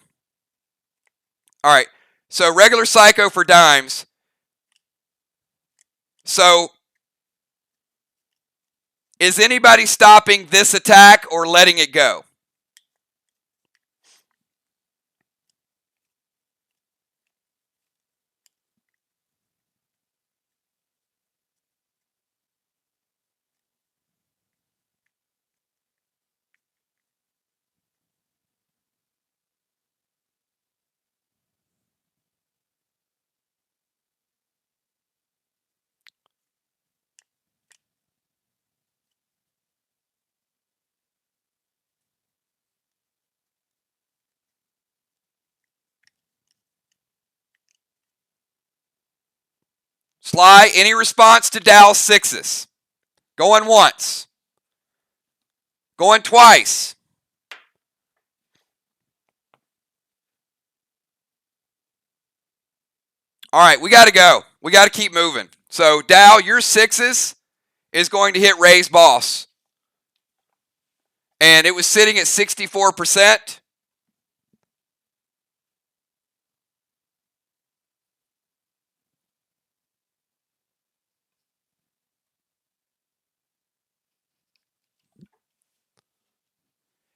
All right. So regular Psycho for Dimes. So is anybody stopping this attack or letting it go? Sly, any response to Dow's sixes? Going once. Going twice. All right, we got to go. We got to keep moving. So, Dow, your sixes is going to hit Ray's boss. And it was sitting at 64%.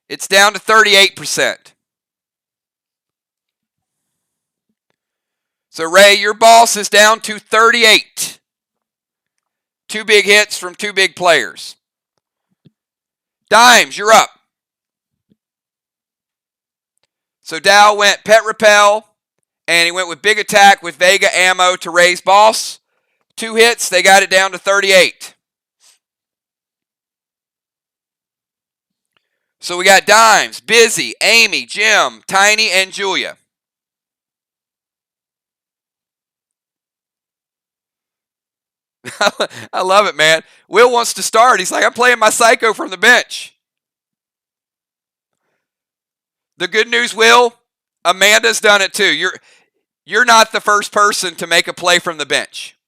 It's down to 38%. So, Ray, your boss is down to 38. 2 big hits from 2 big players. Dimes, you're up. So, Dow went Pet Repel, and he went with Big Attack with Vega Ammo to Ray's boss. 2 hits, they got it down to 38. So we got Dimes, Busy, Amy, Jim, Tiny, and Julia. I love it, man. Will wants to start. He's like, I'm playing my Psycho from the bench. The good news, Will, Amanda's done it too. You're not the first person to make a play from the bench.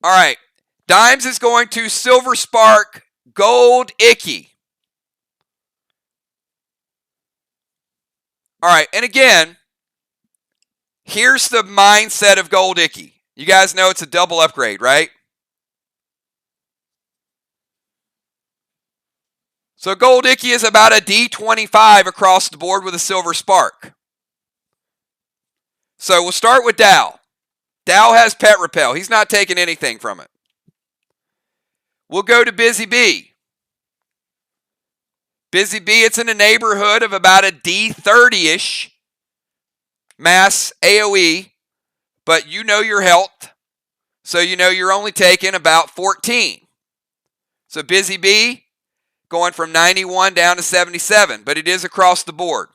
All right. Dimes is going to Silver Spark, Gold Icky. All right. And again, here's the mindset of Gold Icky. You guys know it's a double upgrade, right? So Gold Icky is about a D25 across the board with a Silver Spark. So we'll start with Dow. Dow has Pet Repel. He's not taking anything from it. We'll go to Busy Bee. Busy Bee, it's in the neighborhood of about a D30-ish mass AoE, but you know your health, so you know you're only taking about 14. So Busy Bee going from 91 down to 77, but it is across the board.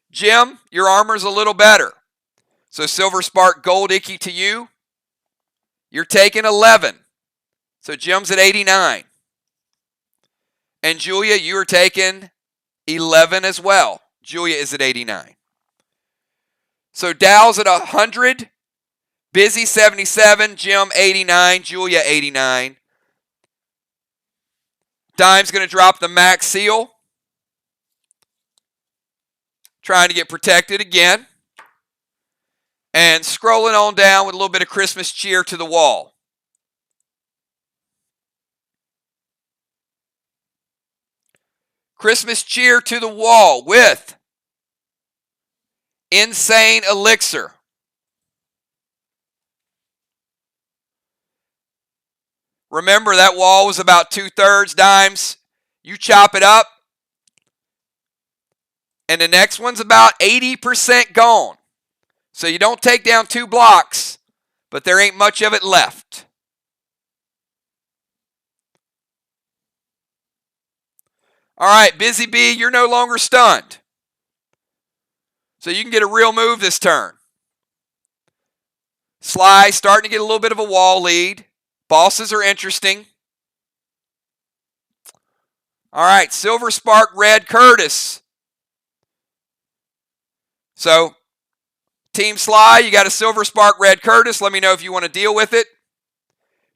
Jim, your armor's a little better. So Silver Spark Gold Icky to you. You're taking 11. So Jim's at 89. And Julia, you are taking 11 as well. Julia is at 89. So Dow's at 100. Busy 77. Jim 89. Julia 89. Dime's going to drop the max seal. Trying to get protected again. And scrolling on down with a little bit of Christmas cheer to the wall. Christmas cheer to the wall with Insane Elixir. Remember, that wall was about 2/3 Dimes. You chop it up. And the next one's about 80% gone. So you don't take down 2 blocks, but there ain't much of it left. All right, Busy Bee, you're no longer stunned. So you can get a real move this turn. Sly starting to get a little bit of a wall lead. Bosses are interesting. All right, Silver Spark, Red Curtis. So, Team Sly, you got a Silver Spark, Red Curtis. Let me know if you want to deal with it.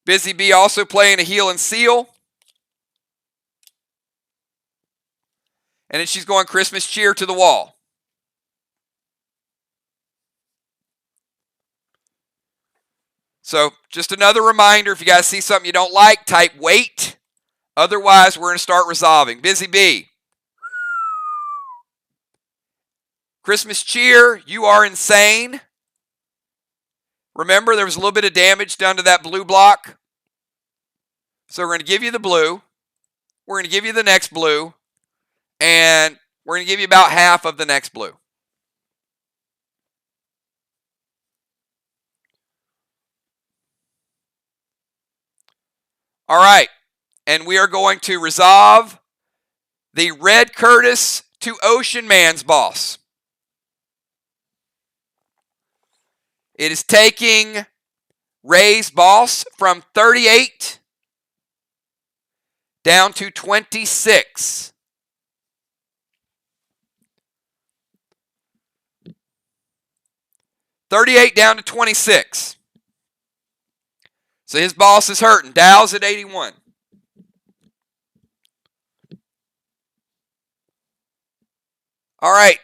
Busy Bee also playing a Heal and Seal. And then she's going Christmas cheer to the wall. So, just another reminder, if you guys see something you don't like, type wait. Otherwise, we're going to start resolving. Busy Bee. Christmas cheer, you are insane. Remember, there was a little bit of damage done to that blue block. So we're going to give you the blue. We're going to give you the next blue. And we're going to give you about half of the next blue. All right. And we are going to resolve the Red Curtis to Ocean Man's boss. It is taking Ray's boss from 38 down to 26. $38 down to 26. So his boss is hurting. Dow's at 81. All right.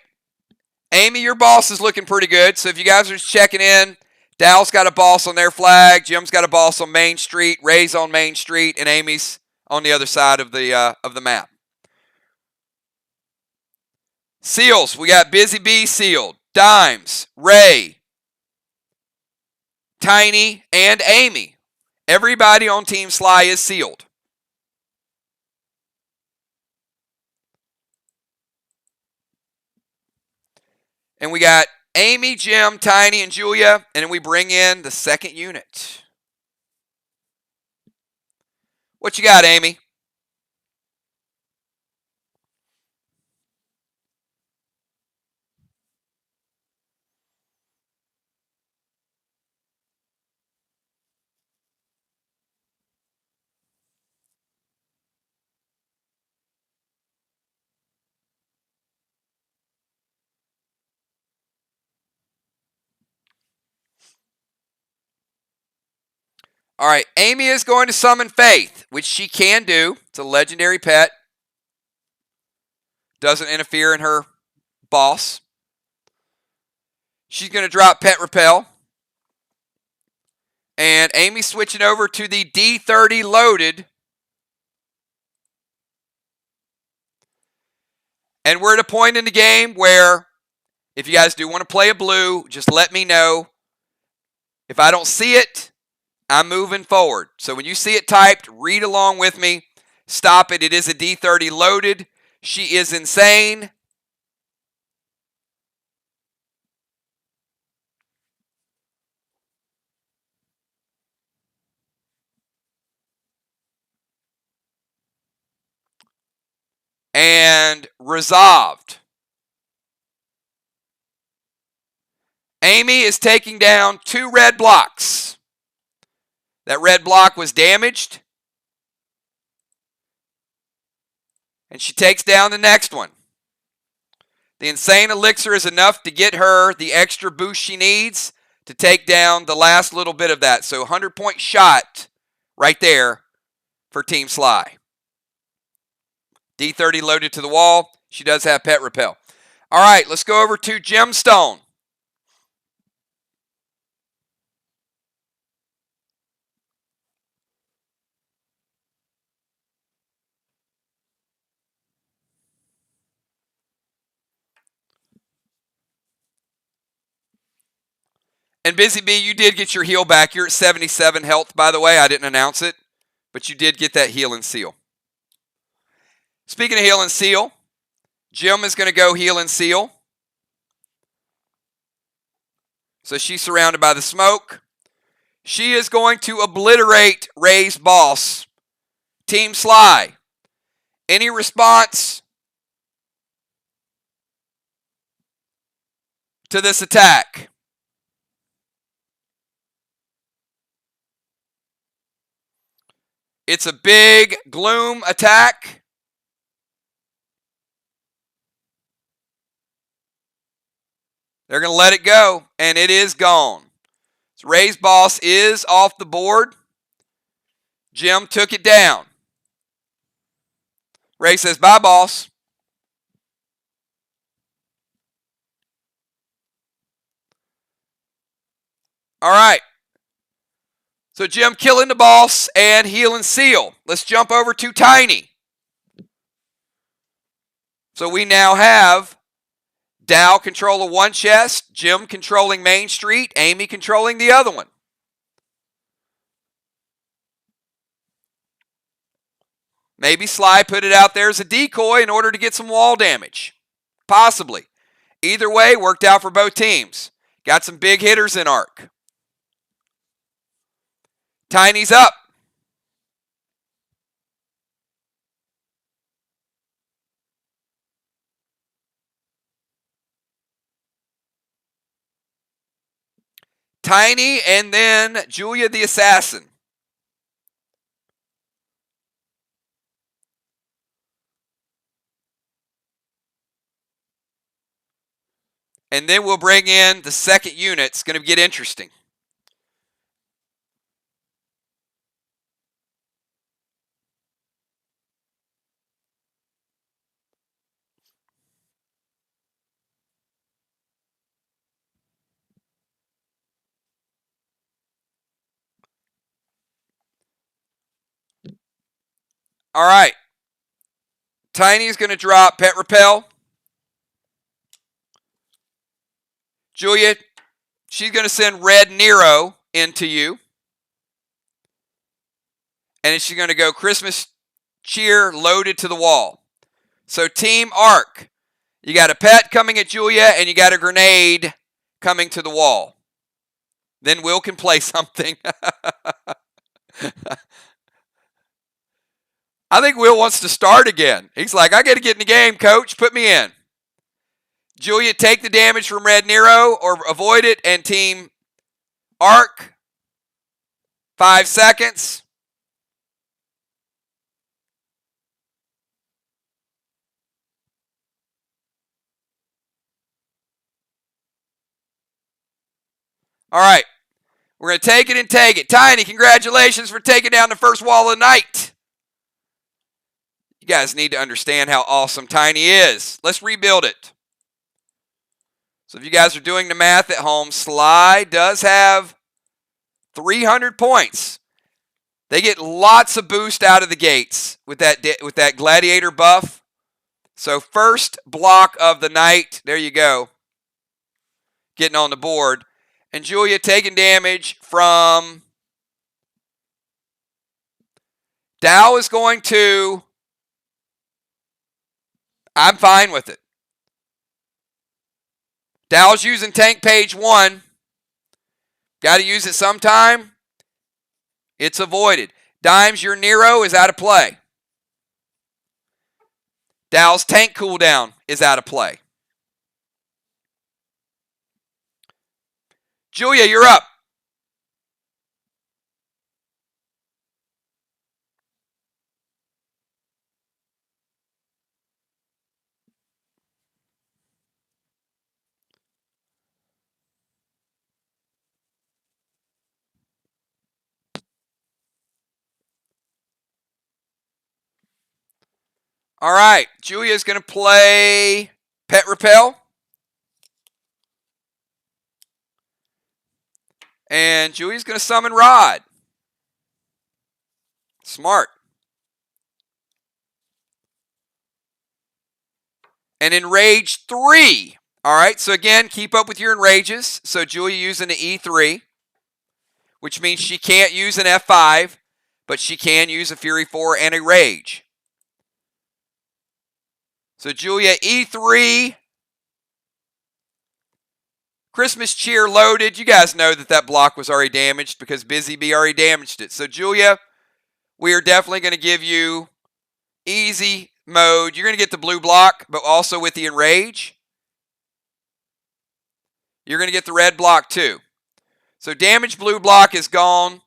Amy, your boss is looking pretty good. So if you guys are just checking in, Dow's got a boss on their flag. Jim's got a boss on Main Street. Ray's on Main Street. And Amy's on the other side of the map. Seals. We got Busy Bee sealed. Dimes. Ray. Tiny. And Amy. Everybody on Team Sly is sealed. And we got Amy, Jim, Tiny, and Julia. And then we bring in the second unit. What you got, Amy? All right, Amy is going to summon Faith, which she can do. It's a legendary pet. Doesn't interfere in her boss. She's going to drop Pet Repel. And Amy's switching over to the D30 loaded. And we're at a point in the game where if you guys do want to play a blue, just let me know. If I don't see it, I'm moving forward. So when you see it typed, read along with me. Stop it. It is a D30 loaded. She is insane. And resolved. Amy is taking down 2 red blocks. That red block was damaged. And she takes down the next one. The insane elixir is enough to get her the extra boost she needs to take down the last little bit of that. So 100-point shot right there for Team Sly. D30 loaded to the wall. She does have Pet Repel. All right, let's go over to Gemstone. And Busy Bee, you did get your heal back. You're at 77 health, by the way. I didn't announce it, but you did get that heal and seal. Speaking of heal and seal, Jim is going to go heal and seal. So she's surrounded by the smoke. She is going to obliterate Ray's boss, Team Sly. Any response to this attack? It's a big gloom attack. They're going to let it go, and it is gone. So Ray's boss is off the board. Jim took it down. Ray says, bye, boss. All right. So Jim killing the boss and heal and seal. Let's jump over to Tiny. So we now have Dow controlling one chest, Jim controlling Main Street, Amy controlling the other one. Maybe Sly put it out there as a decoy in order to get some wall damage. Possibly. Either way, worked out for both teams. Got some big hitters in Arc. Tiny's up. Tiny, and then Julia the Assassin. And then we'll bring in the second unit. It's going to get interesting. All right. Tiny's going to drop Pet Repel. Julia, she's going to send Red Nero into you. And then she's going to go Christmas Cheer loaded to the wall. So Team Arc, you got a pet coming at Julia, and you got a grenade coming to the wall. Then Will can play something. I think Will wants to start again. He's like, I got to get in the game, coach. Put me in. Julia, take the damage from Red Nero or avoid it. And Team Arc, 5 seconds. All right. We're going to take it and take it. Tiny, congratulations for taking down the first wall of the night. You guys need to understand how awesome Tiny is. Let's rebuild it. So if you guys are doing the math at home, Sly does have 300 points. They get lots of boost out of the gates with that gladiator buff. So first block of the night, there you go. Getting on the board. And Julia taking damage from Dow is going to, I'm fine with it. Dow's using tank page 1. Got to use it sometime. It's avoided. Dimes, your Nero is out of play. Dow's tank cooldown is out of play. Julia, you're up. All right, Julia's going to play Pet Repel. And Julia's going to summon Rod. Smart. And Enrage 3. All right, so again, keep up with your Enrages. So Julia using an E3, which means she can't use an F5, but she can use a Fury 4 and a Rage. So Julia, E3. Christmas Cheer loaded. You guys know that block was already damaged because Busy Bee already damaged it. So Julia, we are definitely going to give you easy mode. You're going to get the blue block, but also with the Enrage. You're going to get the red block too. So damage blue block is gone,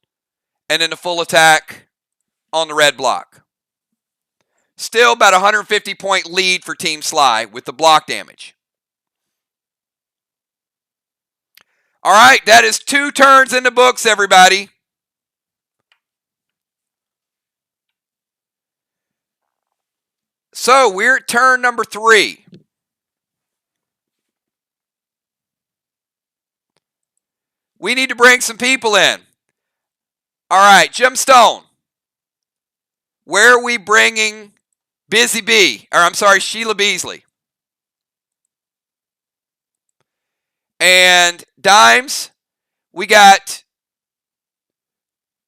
and then the full attack on the red block. Still about a 150 point lead for Team Sly with the block damage. All right, that is 2 turns in the books, everybody. So we're at turn number 3. We need to bring some people in. All right, Gemstone. Where are we bringing Busy Bee? Or I'm sorry, Sheila Beasley. And Dimes, we got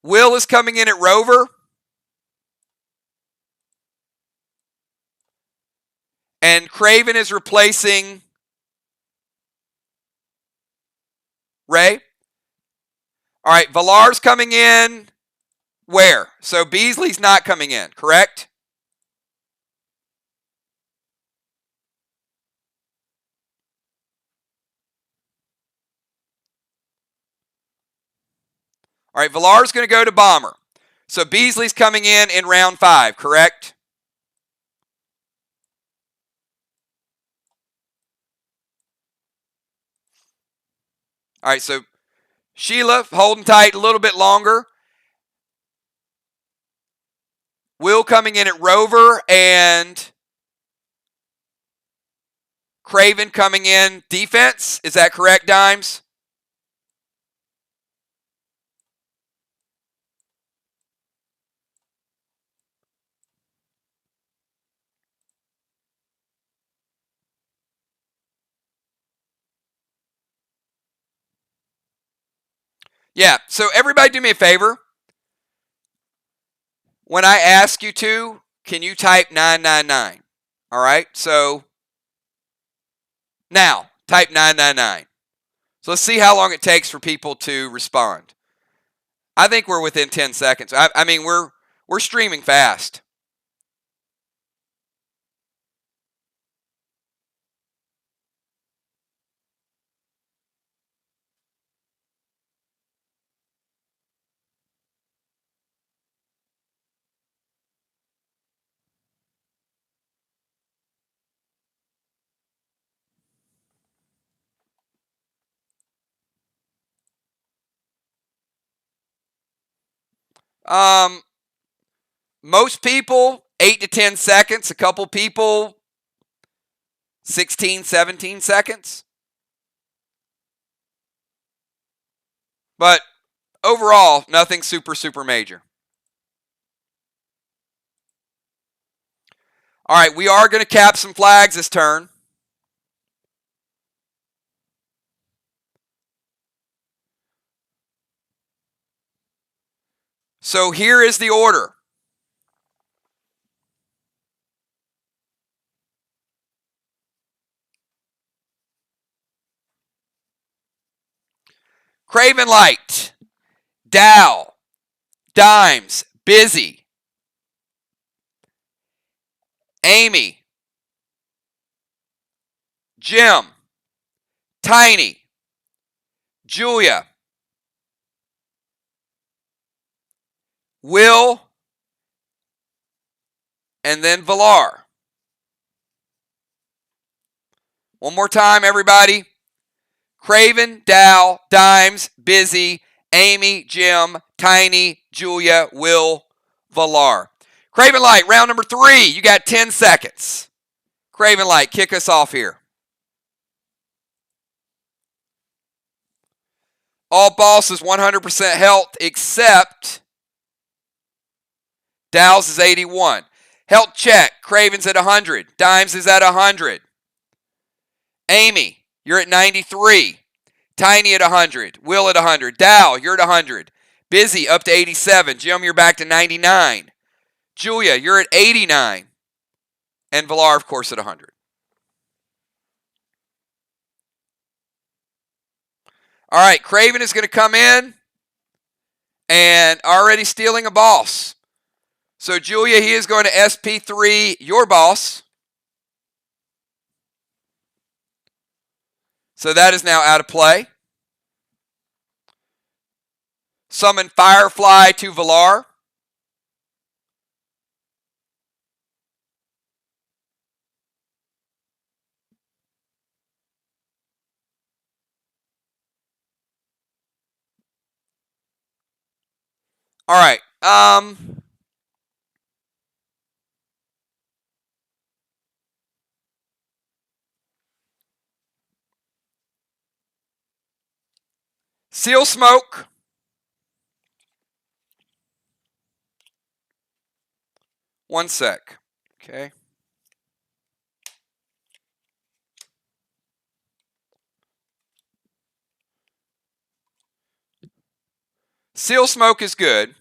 Will is coming in at Rover. And Craven is replacing Ray. All right, Valar's coming in where? So Beasley's not coming in, correct? All right, Villar's going to go to Bomber. So Beasley's coming in round 5, correct? All right, so Sheila holding tight a little bit longer. Will coming in at Rover, and Craven coming in defense. Is that correct, Dimes? Yeah, so everybody do me a favor. When I ask you to, can you type 999? All right, so now type 999. So let's see how long it takes for people to respond. I think we're within 10 seconds. I mean, we're streaming fast. Most people 8 to 10 seconds. A couple people 16, 17 seconds. But overall, nothing super major. All right, we are going to cap some flags this turn. So here is the order. Craven Light, Dow, Dimes, Busy, Amy, Jim, Tiny, Julia, Will, and then Villar. One more time, everybody. Craven, Dow, Dimes, Busy, Amy, Jim, Tiny, Julia, Will, Villar. Craven Light, round number 3. You got 10 seconds. Craven Light, kick us off here. All bosses 100% health except Dow's is 81. Health check. Craven's at 100. Dimes is at 100. Amy, you're at 93. Tiny at 100. Will at 100. Dow, you're at 100. Busy up to 87. Jim, you're back to 99. Julia, you're at 89. And Villar, of course, at 100. All right, Craven is going to come in and already stealing a boss. So, Julia, he is going to SP3 your boss. So that is now out of play. Summon Firefly to Villar. All right. Seal Smoke. One sec. Okay. Seal Smoke is good.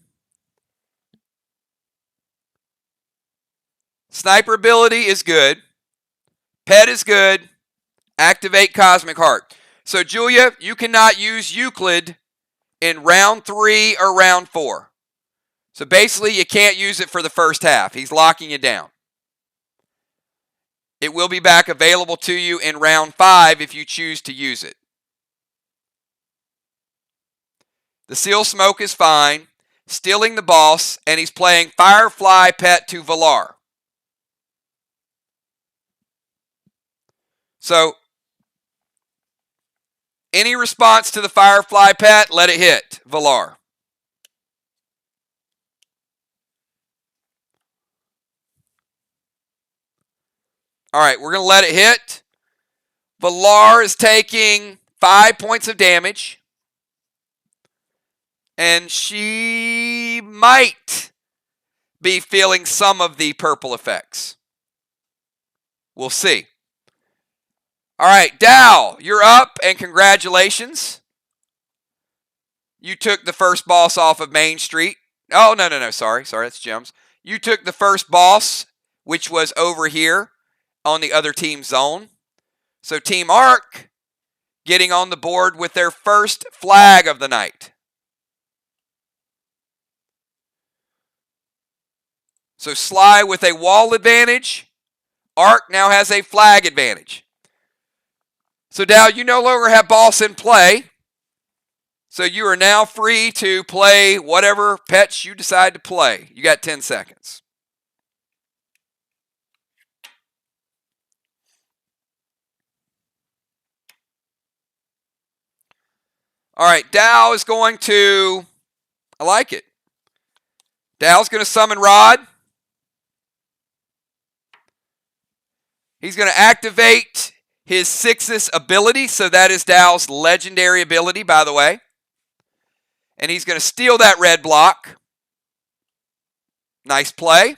Sniper ability is good. Pet is good. Activate Cosmic Heart. So, Julia, you cannot use Euclid in round 3 or round 4. So, basically, you can't use it for the first half. He's locking you down. It will be back available to you in round 5 if you choose to use it. The seal smoke is fine. Stealing the boss, and he's playing Firefly Pet to Valar. So, any response to the Firefly Pet, let it hit, Valar. All right, we're going to let it hit. Valar is taking 5 points of damage. And she might be feeling some of the purple effects. We'll see. All right, Dow, you're up, and congratulations. You took the first boss off of Main Street. Oh, no, sorry, that's Gems. You took the first boss, which was over here on the other team's zone. So Team Arc getting on the board with their first flag of the night. So Sly with a wall advantage. Arc now has a flag advantage. So Dow, you no longer have boss in play. So you are now free to play whatever pets you decide to play. You got 10 seconds. All right, Dow is going to, I like it. Dow's going to summon Rod. He's going to activate his Sixus ability. So that is Dow's legendary ability, by the way. And he's going to steal that red block. Nice play.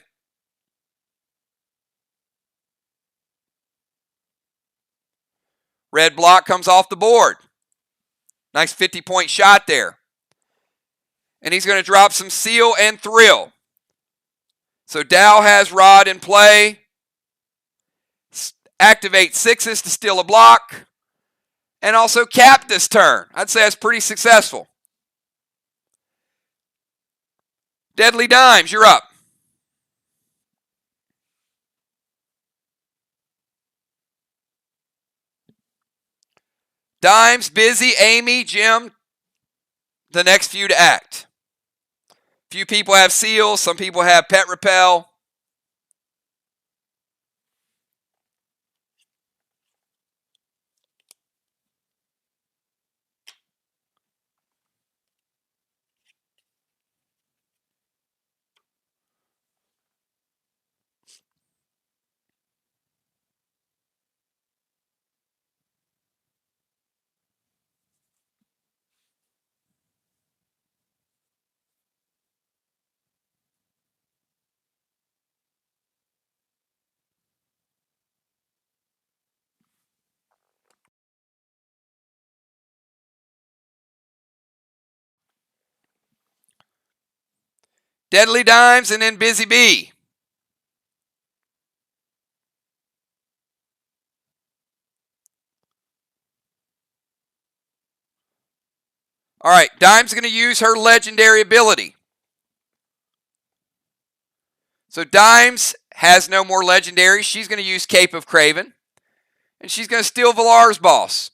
Red block comes off the board. Nice 50-point shot there. And he's going to drop some Seal and Thrill. So Dow has Rod in play. Activate Sixus to steal a block. And also cap this turn. I'd say that's pretty successful. Deadly Dimes, you're up. Dimes, Busy, Amy, Jim, the next few to act. Few people have Seals, some people have Pet Repel. Deadly Dimes and then Busy Bee. All right, Dime's going to use her legendary ability. So Dimes has no more legendary. She's going to use Cape of Craven. And she's going to steal Valar's boss.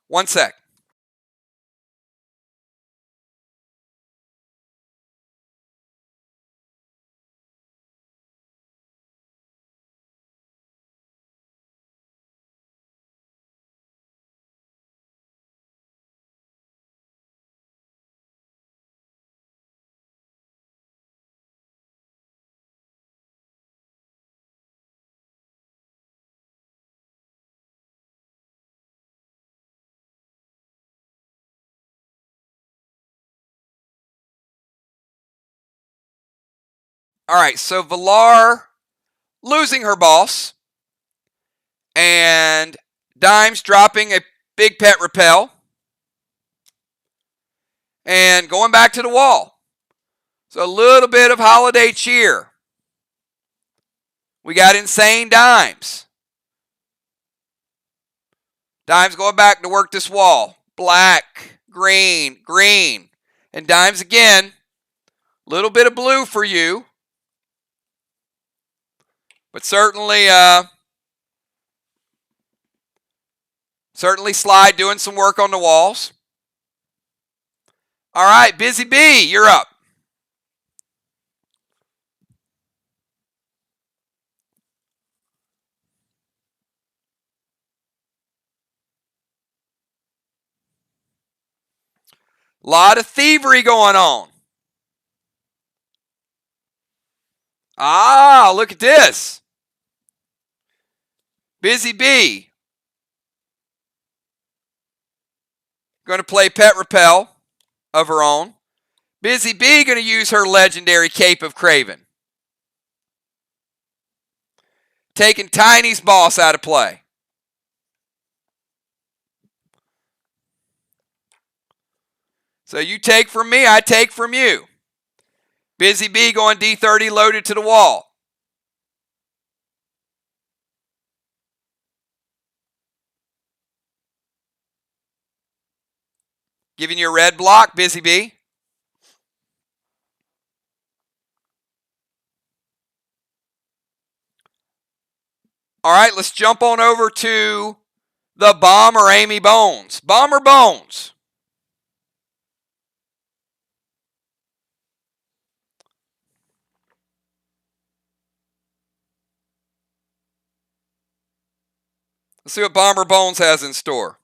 One sec. All right, so Valar losing her boss. And Dimes dropping a big Pet Repel. And going back to the wall. So a little bit of holiday cheer. We got Insane Dimes. Dimes going back to work this wall. Black, green, green. And Dimes again. Little bit of blue for you. But certainly, certainly Sly doing some work on the walls. All right, Busy Bee, you're up. A lot of thievery going on. Ah, look at this. Busy Bee. Going to play Pet Repel of her own. Busy Bee going to use her legendary Cape of Craven. Taking Tiny's boss out of play. So you take from me, I take from you. Busy Bee going D30 loaded to the wall. Giving you a red block, Busy Bee. All right, let's jump on over to the Bomber Amy Bones. Bomber Bones. Let's see what Bomber Bones has in store.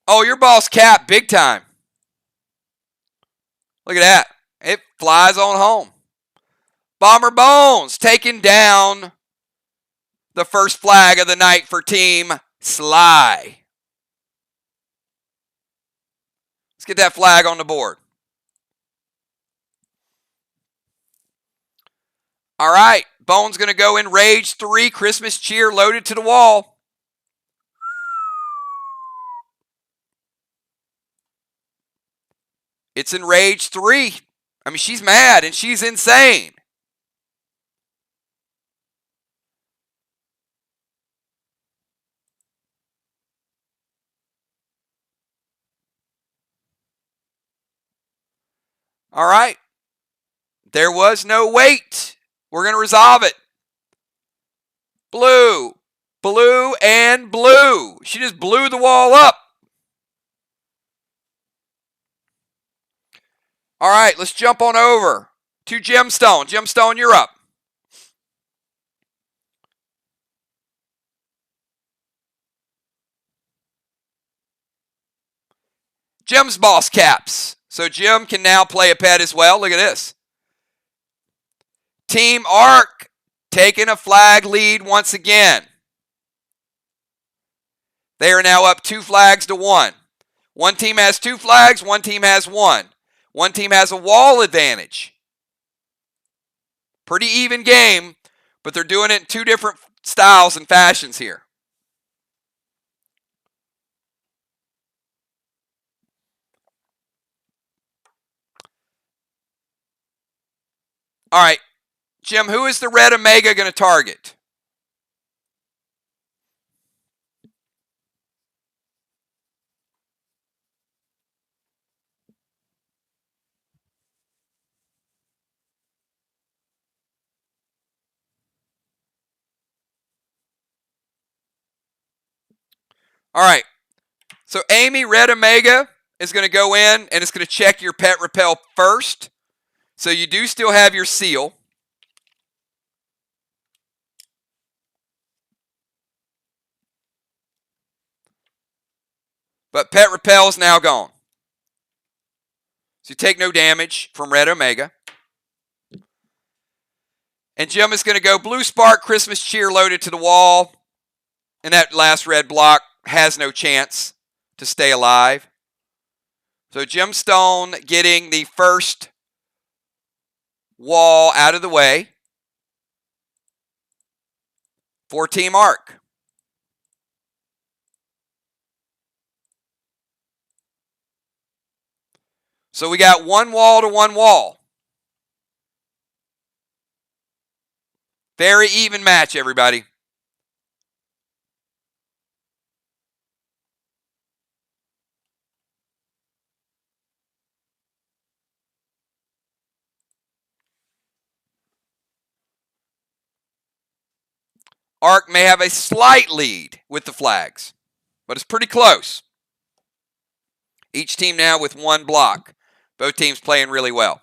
Oh, your boss Cap, big time. Look at that. It flies on home. Bomber Bones taking down the first flag of the night for Team Sly. Let's get that flag on the board. All right. Bones going to go in Rage 3. Christmas Cheer loaded to the wall. It's in Rage 3. I mean, she's mad and she's insane. All right. There was no wait. We're going to resolve it. Blue, blue, and blue. She just blew the wall up. All right, let's jump on over to Gemstone. Gemstone, you're up. Jim's boss caps. So Jim can now play a pet as well. Look at this. Team Arc taking a flag lead once again. They are now up 2 flags to 1. One team has 2 flags, one team has 1. One team has a wall advantage. Pretty even game, but they're doing it in 2 different styles and fashions here. All right, Jim, who is the red Omega going to target? All right, so Amy, red Omega, is going to go in and it's going to check your pet repel first. So you do still have your seal. But pet repel is now gone. So you take no damage from red Omega. And Jim is going to go Blue Spark, Christmas Cheer loaded to the wall. And that last red block has no chance to stay alive. So Gemstone getting the first wall out of the way. for Team Arc. So we got 1 wall to 1 wall. Very even match, everybody. Arc may have a slight lead with the flags, but it's pretty close. Each team now with 1 block. Both teams playing really well.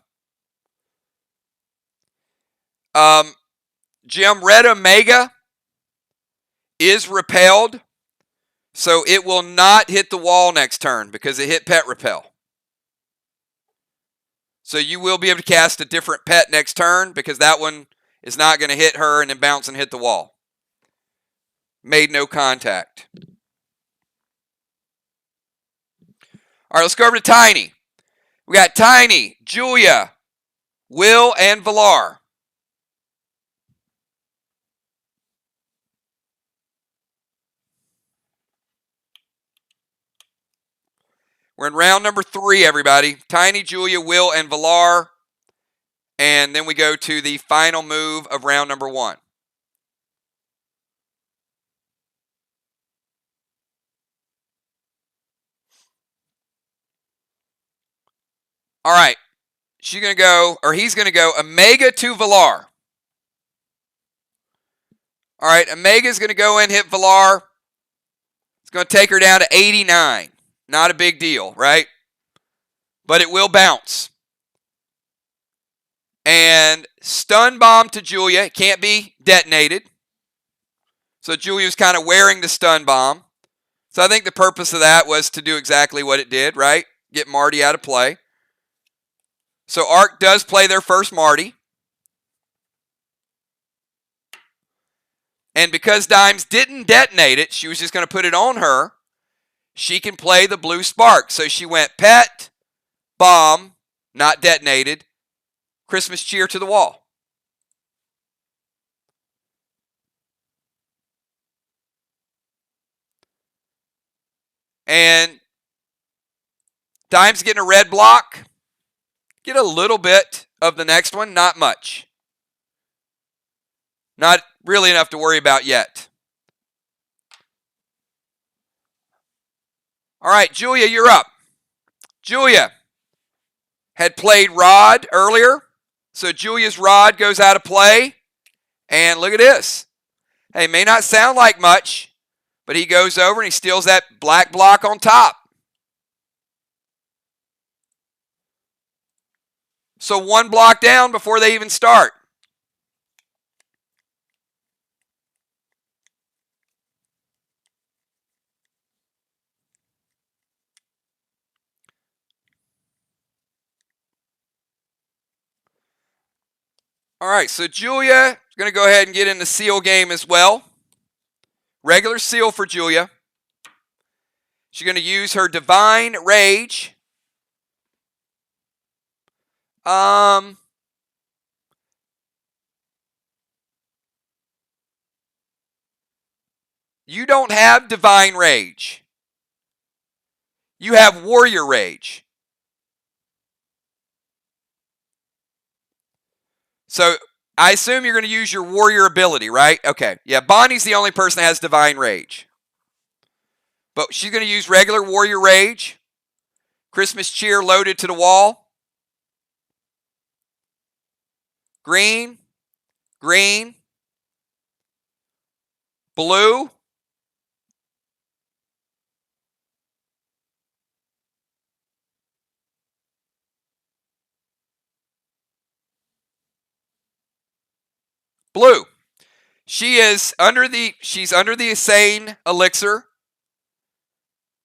Jim, Red Omega is repelled, so it will not hit the wall next turn because it hit pet repel. So you will be able to cast a different pet next turn because that one is not going to hit her and then bounce and hit the wall. Made no contact. All right, let's go over to Tiny. We got Tiny, Julia, Will, and Villar. We're in round number 3, everybody. Tiny, Julia, Will, and Villar. And then we go to the final move of round number 1. All right. She's going to go, or he's going to go Omega to Villar. All right, Omega's going to go in, hit Villar. It's going to take her down to 89. Not a big deal, right? But it will bounce. And stun bomb to Julia. It can't be detonated. So Julia's kind of wearing the stun bomb. So I think the purpose of that was to do exactly what it did, right? Get Marty out of play. So Arc does play their first Marty. And because Dimes didn't detonate it, she was just going to put it on her. She can play the blue spark. So she went pet, bomb, not detonated, Christmas cheer to the wall. And Dimes getting a red block. Get a little bit of the next one, not much. Not really enough to worry about yet. All right, Julia, you're up. Julia had played Rod earlier. So Julia's Rod goes out of play. And look at this. Hey, may not sound like much, but he goes over and he steals that black block on top. So 1 block down before they even start. All right, so Julia is going to go ahead and get in the seal game as well. Regular seal for Julia. She's going to use her Divine Rage. You don't have Divine Rage. You have Warrior Rage. So I assume you're going to use your Warrior ability, right? Okay. Yeah, Bonnie's the only person that has Divine Rage. But she's going to use regular Warrior Rage. Christmas cheer loaded to the wall. Green. Green. Blue. Blue. She's under the Insane Elixir.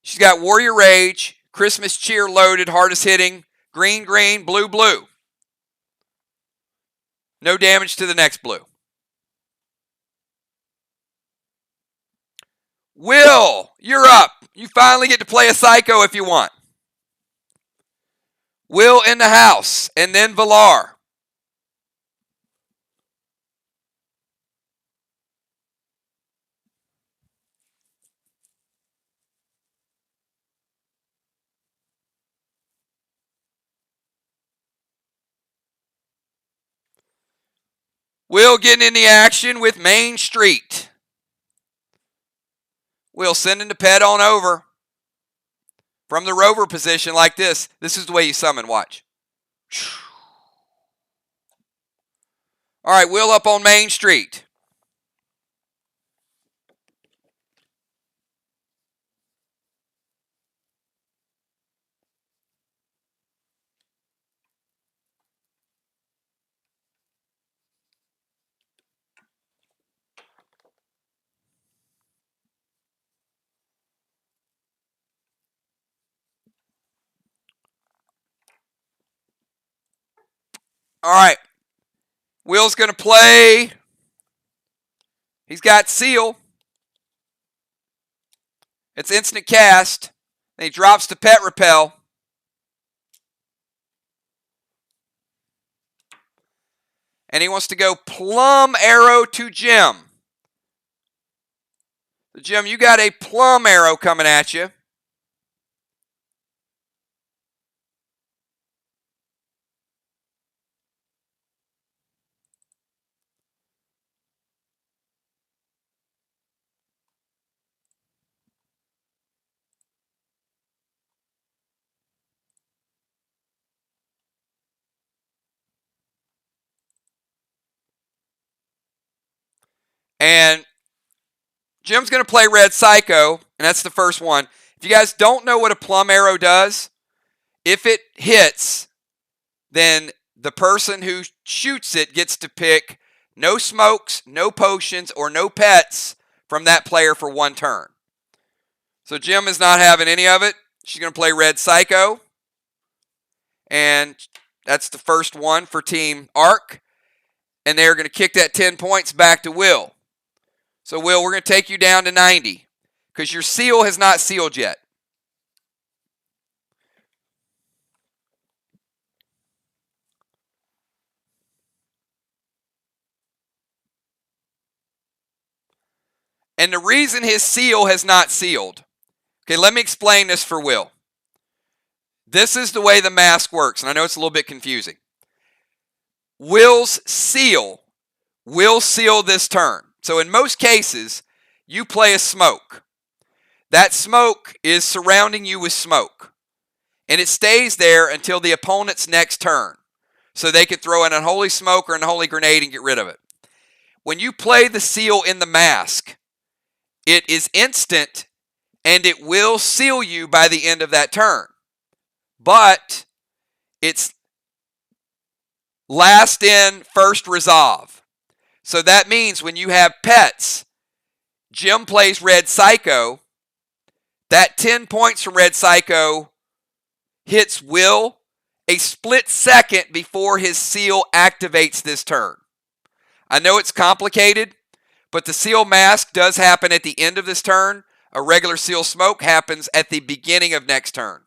She's got Warrior Rage, Christmas cheer loaded, hardest hitting, green, green, blue, blue. No damage to the next blue. Will, you're up. You finally get to play a Psycho if you want. Will in the house, and then Villar. Will getting in the action with Main Street. Will sending the pet on over. From the rover position like this. This is the way you summon, watch. All right, Will up on Main Street. All right. Will's going to play. He's got Seal. It's instant cast. Then he drops the Pet Repel. And he wants to go Plum Arrow to Jim. So Jim, you got a Plum Arrow coming at you. And Jim's going to play Red Psycho, and that's the first one. If you guys don't know what a Plum Arrow does, if it hits, then the person who shoots it gets to pick no smokes, no potions, or no pets from that player for one turn. So Jim is not having any of it. She's going to play Red Psycho. And that's the first one for Team Arc. And they're going to kick that 10 points back to Will. So Will, we're going to take you down to 90 because your seal has not sealed yet. And the reason his seal has not sealed, okay, let me explain this for Will. This is the way the mask works, and I know it's a little bit confusing. Will's seal will seal this turn. So in most cases, you play a smoke. That smoke is surrounding you with smoke. And it stays there until the opponent's next turn. So they can throw an unholy smoke or an unholy grenade and get rid of it. When you play the seal in the mask, it is instant and it will seal you by the end of that turn. But it's last in, first resolve. So that means when you have pets, Jim plays Red Psycho, that 10 points from Red Psycho hits Will a split second before his seal activates this turn. I know it's complicated, but the seal mask does happen at the end of this turn. A regular seal smoke happens at the beginning of next turn.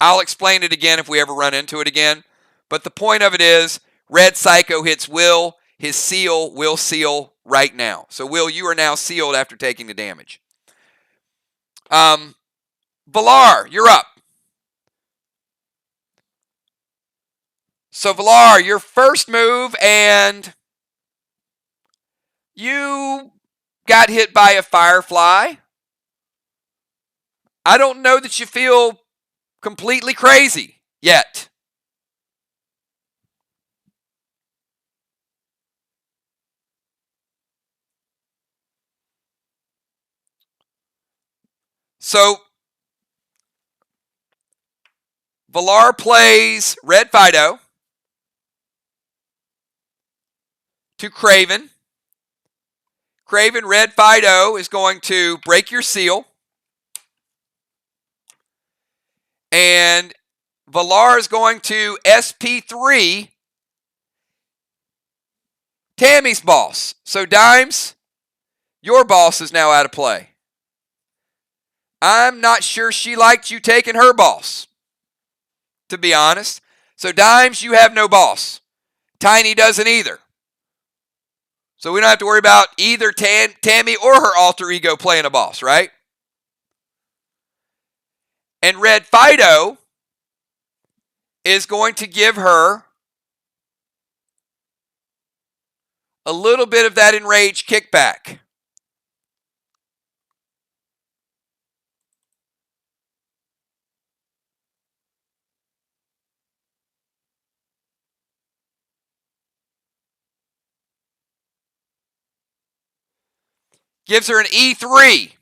I'll explain it again if we ever run into it again. But the point of it is, Red Psycho hits Will. His seal will seal right now. So, Will, you are now sealed after taking the damage. Valar, you're up. So, Valar, your first move, and you got hit by a firefly. I don't know that you feel completely crazy yet. So, Valar plays Red Fido to Craven. Craven, Red Fido is going to break your seal. And Valar is going to SP3 Tammy's boss. So, Dimes, your boss is now out of play. I'm not sure she liked you taking her boss, to be honest. So, Dimes, you have no boss. Tiny doesn't either. So, we don't have to worry about either Tammy or her alter ego playing a boss, right? And Red Fido is going to give her a little bit of that enraged kickback. Gives her an E3.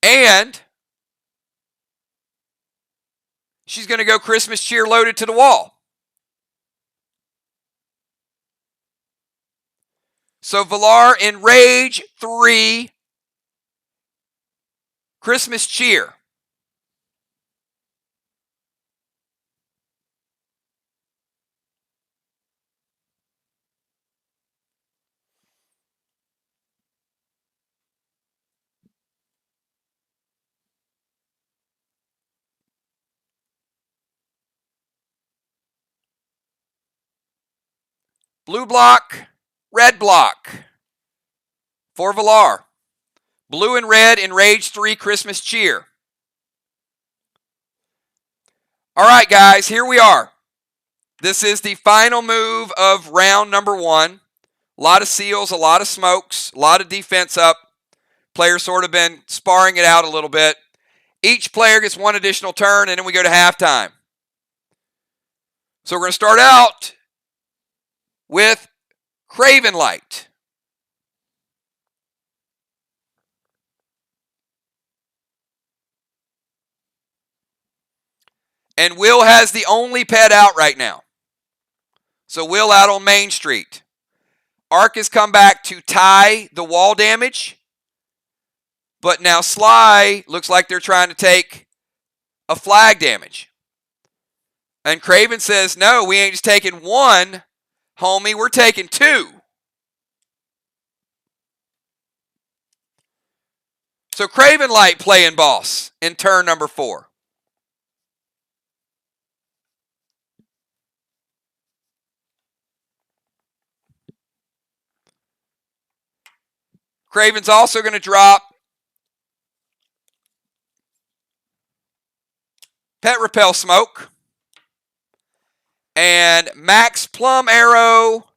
And she's going to go Christmas cheer loaded to the wall. So Villar enrage 3. Christmas cheer. Blue block, red block for Villar. Blue and red, enrage 3, Christmas cheer. All right, guys, here we are. This is the final move of round number 1. A lot of seals, a lot of smokes, a lot of defense up. Players sort of been sparring it out a little bit. Each player gets 1 additional turn, and then we go to halftime. So we're going to start out with Craven Light. And Will has the only pet out right now. So Will out on Main Street. Ark has come back to tie the wall damage. But now Sly looks like they're trying to take a flag damage. And Craven says, no, we ain't just taking 1, homie. We're taking 2. So Craven Light playing boss in turn number 4. Craven's also going to drop Pet Repel Smoke and Max Plum Arrow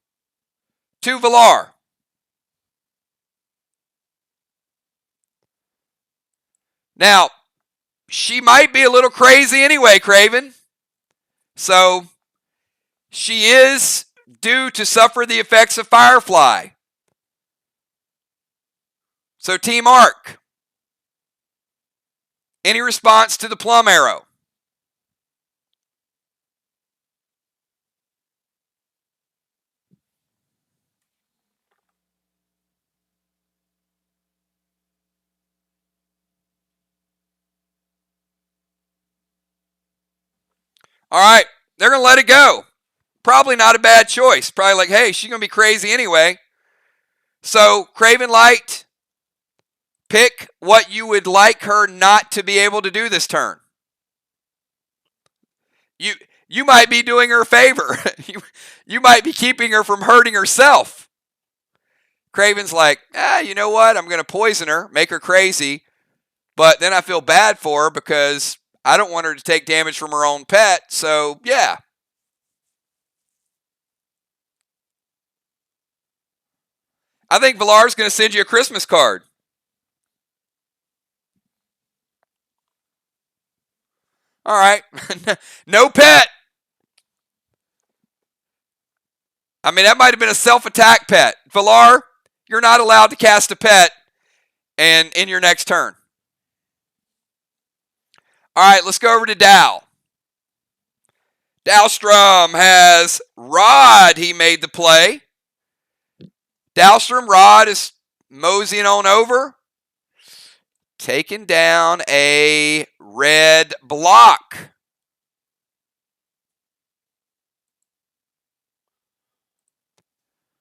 to Villar. Now, she might be a little crazy anyway, Craven. So, she is due to suffer the effects of Firefly. So, Team Ark, any response to the Plum Arrow? All right, they're going to let it go. Probably not a bad choice. Probably like, hey, she's going to be crazy anyway. So, Craven Light, pick what you would like her not to be able to do this turn. You might be doing her a favor. you might be keeping her from hurting herself. Craven's like, you know what? I'm going to poison her, make her crazy. But then I feel bad for her because I don't want her to take damage from her own pet. So, yeah. I think Villar's going to send you a Christmas card. All right. No pet. I mean, that might have been a self-attack pet. Villar, you're not allowed to cast a pet and in your next turn. All right, let's go over to Dow. Dowstrom has Rod. He made the play. Dowstrom, Rod is moseying on over. Taking down a red block.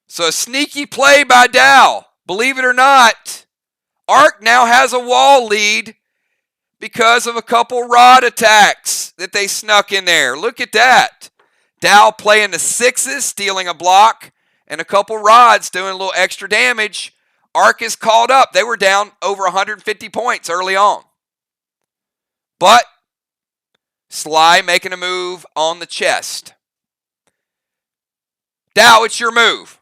So a sneaky play by Dow. Believe it or not, Ark now has a wall lead because of a couple rod attacks that they snuck in there. Look at that. Dow playing the 6s, stealing a block, and a couple rods doing a little extra damage. Ark is called up. They were down over 150 points early on. But Sly making a move on the chest. Dow, it's your move.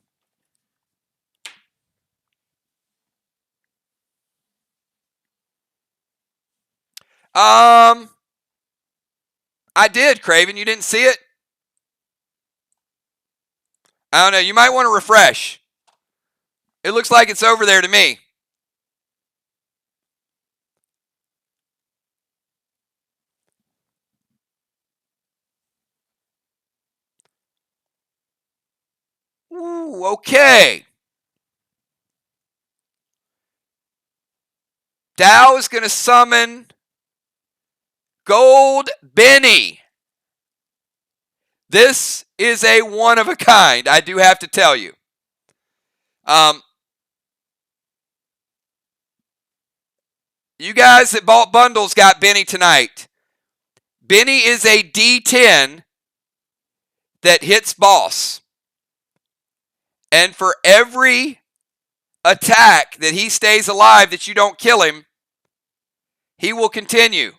I did, Craven. You didn't see it? I don't know. You might want to refresh. It looks like it's over there to me. Ooh, okay. Dow is going to summon Gold Benny. This is a one of a kind, I do have to tell you. You guys that bought bundles got Benny tonight. Benny is a D10 that hits boss. And for every attack that he stays alive that you don't kill him, he will continue.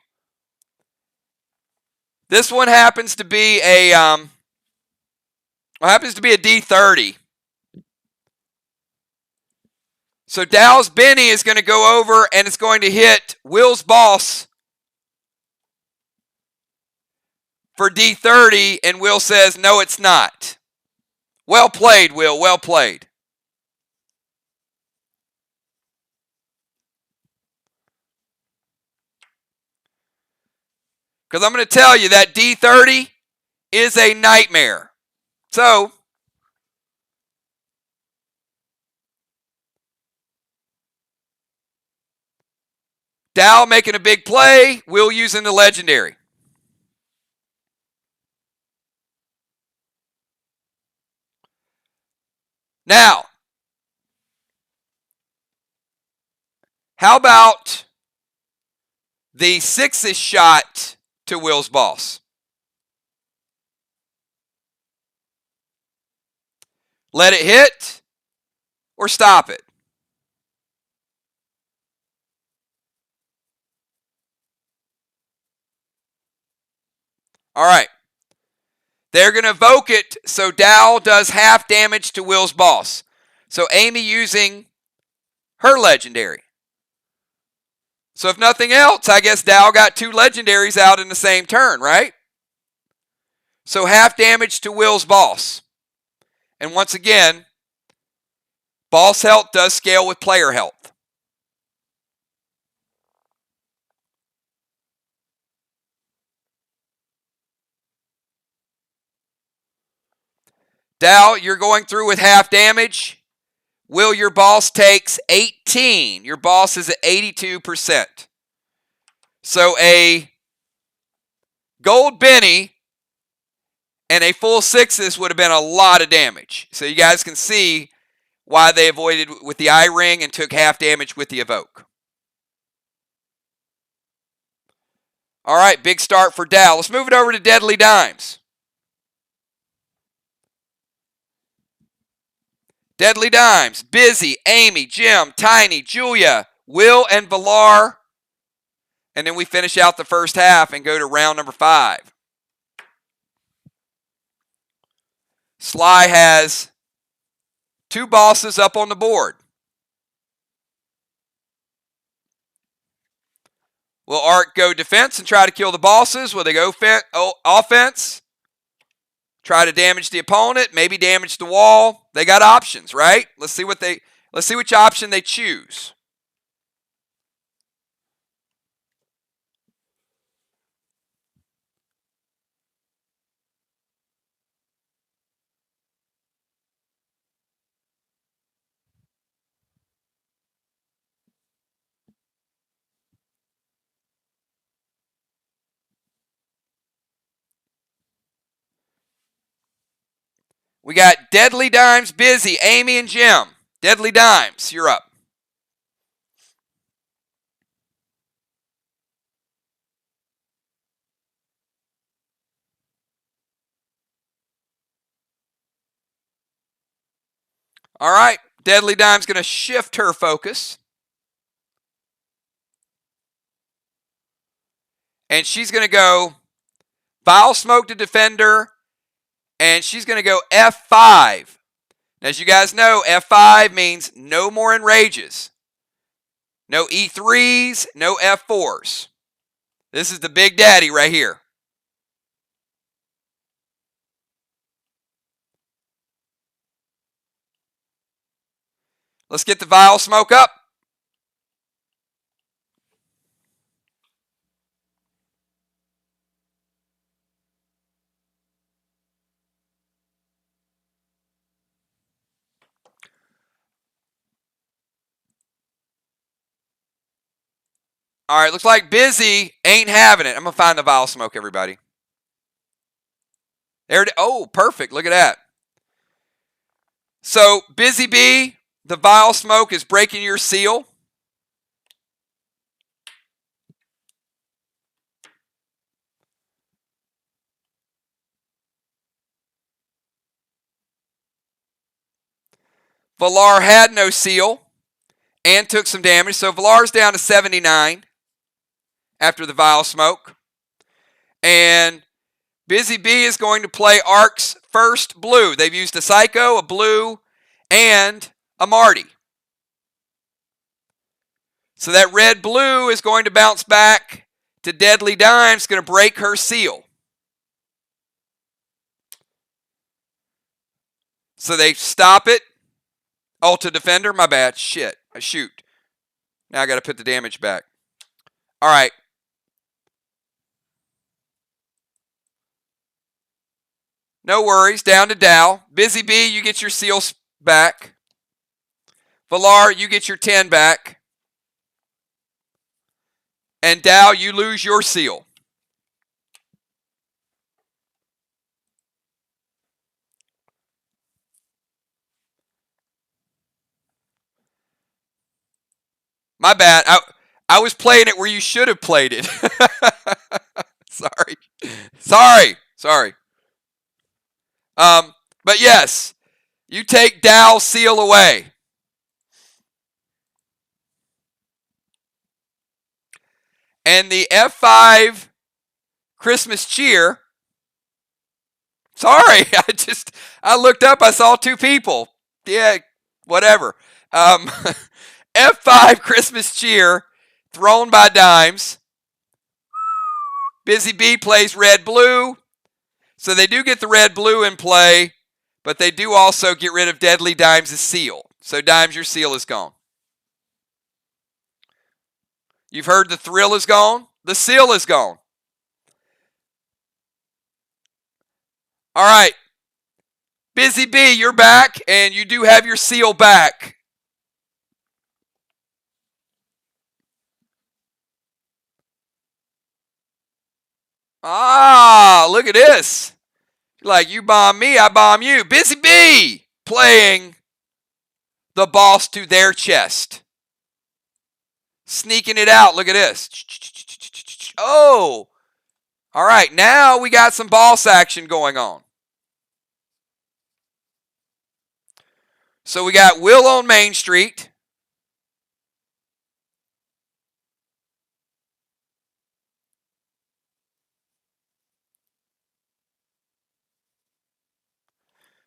This one happens to be a D30. So Dow's Benny is going to go over and it's going to hit Will's boss for D30, and Will says, no, it's not. Well played, Will. Well played. Because I'm going to tell you that D30 is a nightmare. So, Dow making a big play, Will using the legendary. Now, how about the 6-ish shot to Will's boss? Let it hit or stop it. All right. They're going to evoke it so Dow does half damage to Will's boss. So Amy using her legendary. So if nothing else, I guess Dow got 2 legendaries out in the same turn, right? So half damage to Will's boss. And once again, boss health does scale with player health. Dow, you're going through with half damage. Will, your boss takes 18. Your boss is at 82%. So a Gold Benny and a full 6s would have been a lot of damage. So you guys can see why they avoided with the eye ring and took half damage with the evoke. All right, big start for Dow. Let's move it over to Deadly Dimes. Deadly Dimes, Busy, Amy, Jim, Tiny, Julia, Will, and Villar. And then we finish out the first half and go to round number 5. Sly has 2 bosses up on the board. Will Ark go defense and try to kill the bosses? Will they go offense? Try to damage the opponent, maybe damage the wall. They got options, right? Let's see which option they choose. We got Deadly Dimes, Busy, Amy, and Jim. Deadly Dimes, you're up. All right, Deadly Dime's going to shift her focus. And she's going to go Vile Smoke to Defender And she's going to go F5. As you guys know, F5 means no more enrages. No E3s, no F4s. This is the big daddy right here. Let's get the vial smoke up. All right, looks like Busy ain't having it. I'm going to find the vial smoke, everybody. There it is. Oh, perfect. Look at that. So, Busy Bee, the vial smoke is breaking your seal. Valar had no seal and took some damage. So, Valar's down to 79 after the vial smoke. And Busy Bee is going to play Ark's first blue. They've used a Psycho, a blue, and a Marty. So that red-blue is going to bounce back to Deadly Dimes. It's going to break her seal. So they stop it. Ulta Defender, my bad. Shit. I shoot. Now I got to put the damage back. All right. No worries. Down to Dow. Busy Bee, you get your seals back. Valar, you get your 10 back. And Dow, you lose your seal. My bad. I was playing it where you should have played it. Sorry. But yes, you take Dow's seal away. And the F5 Christmas cheer. Sorry, I looked up, I saw two people. Yeah, whatever. F5 Christmas cheer thrown by Dimes. Busy Bee plays red-blue. So they do get the red-blue in play, but they do also get rid of Deadly Dimes' seal. So Dimes, your seal is gone. You've heard the thrill is gone. The seal is gone. All right. Busy Bee, you're back, and you do have your seal back. Ah, look at this. Like, you bomb me, I bomb you. Busy Bee playing the boss to their chest. Sneaking it out. Look at this. Oh. All right, now we got some boss action going on. So we got Will on Main Street.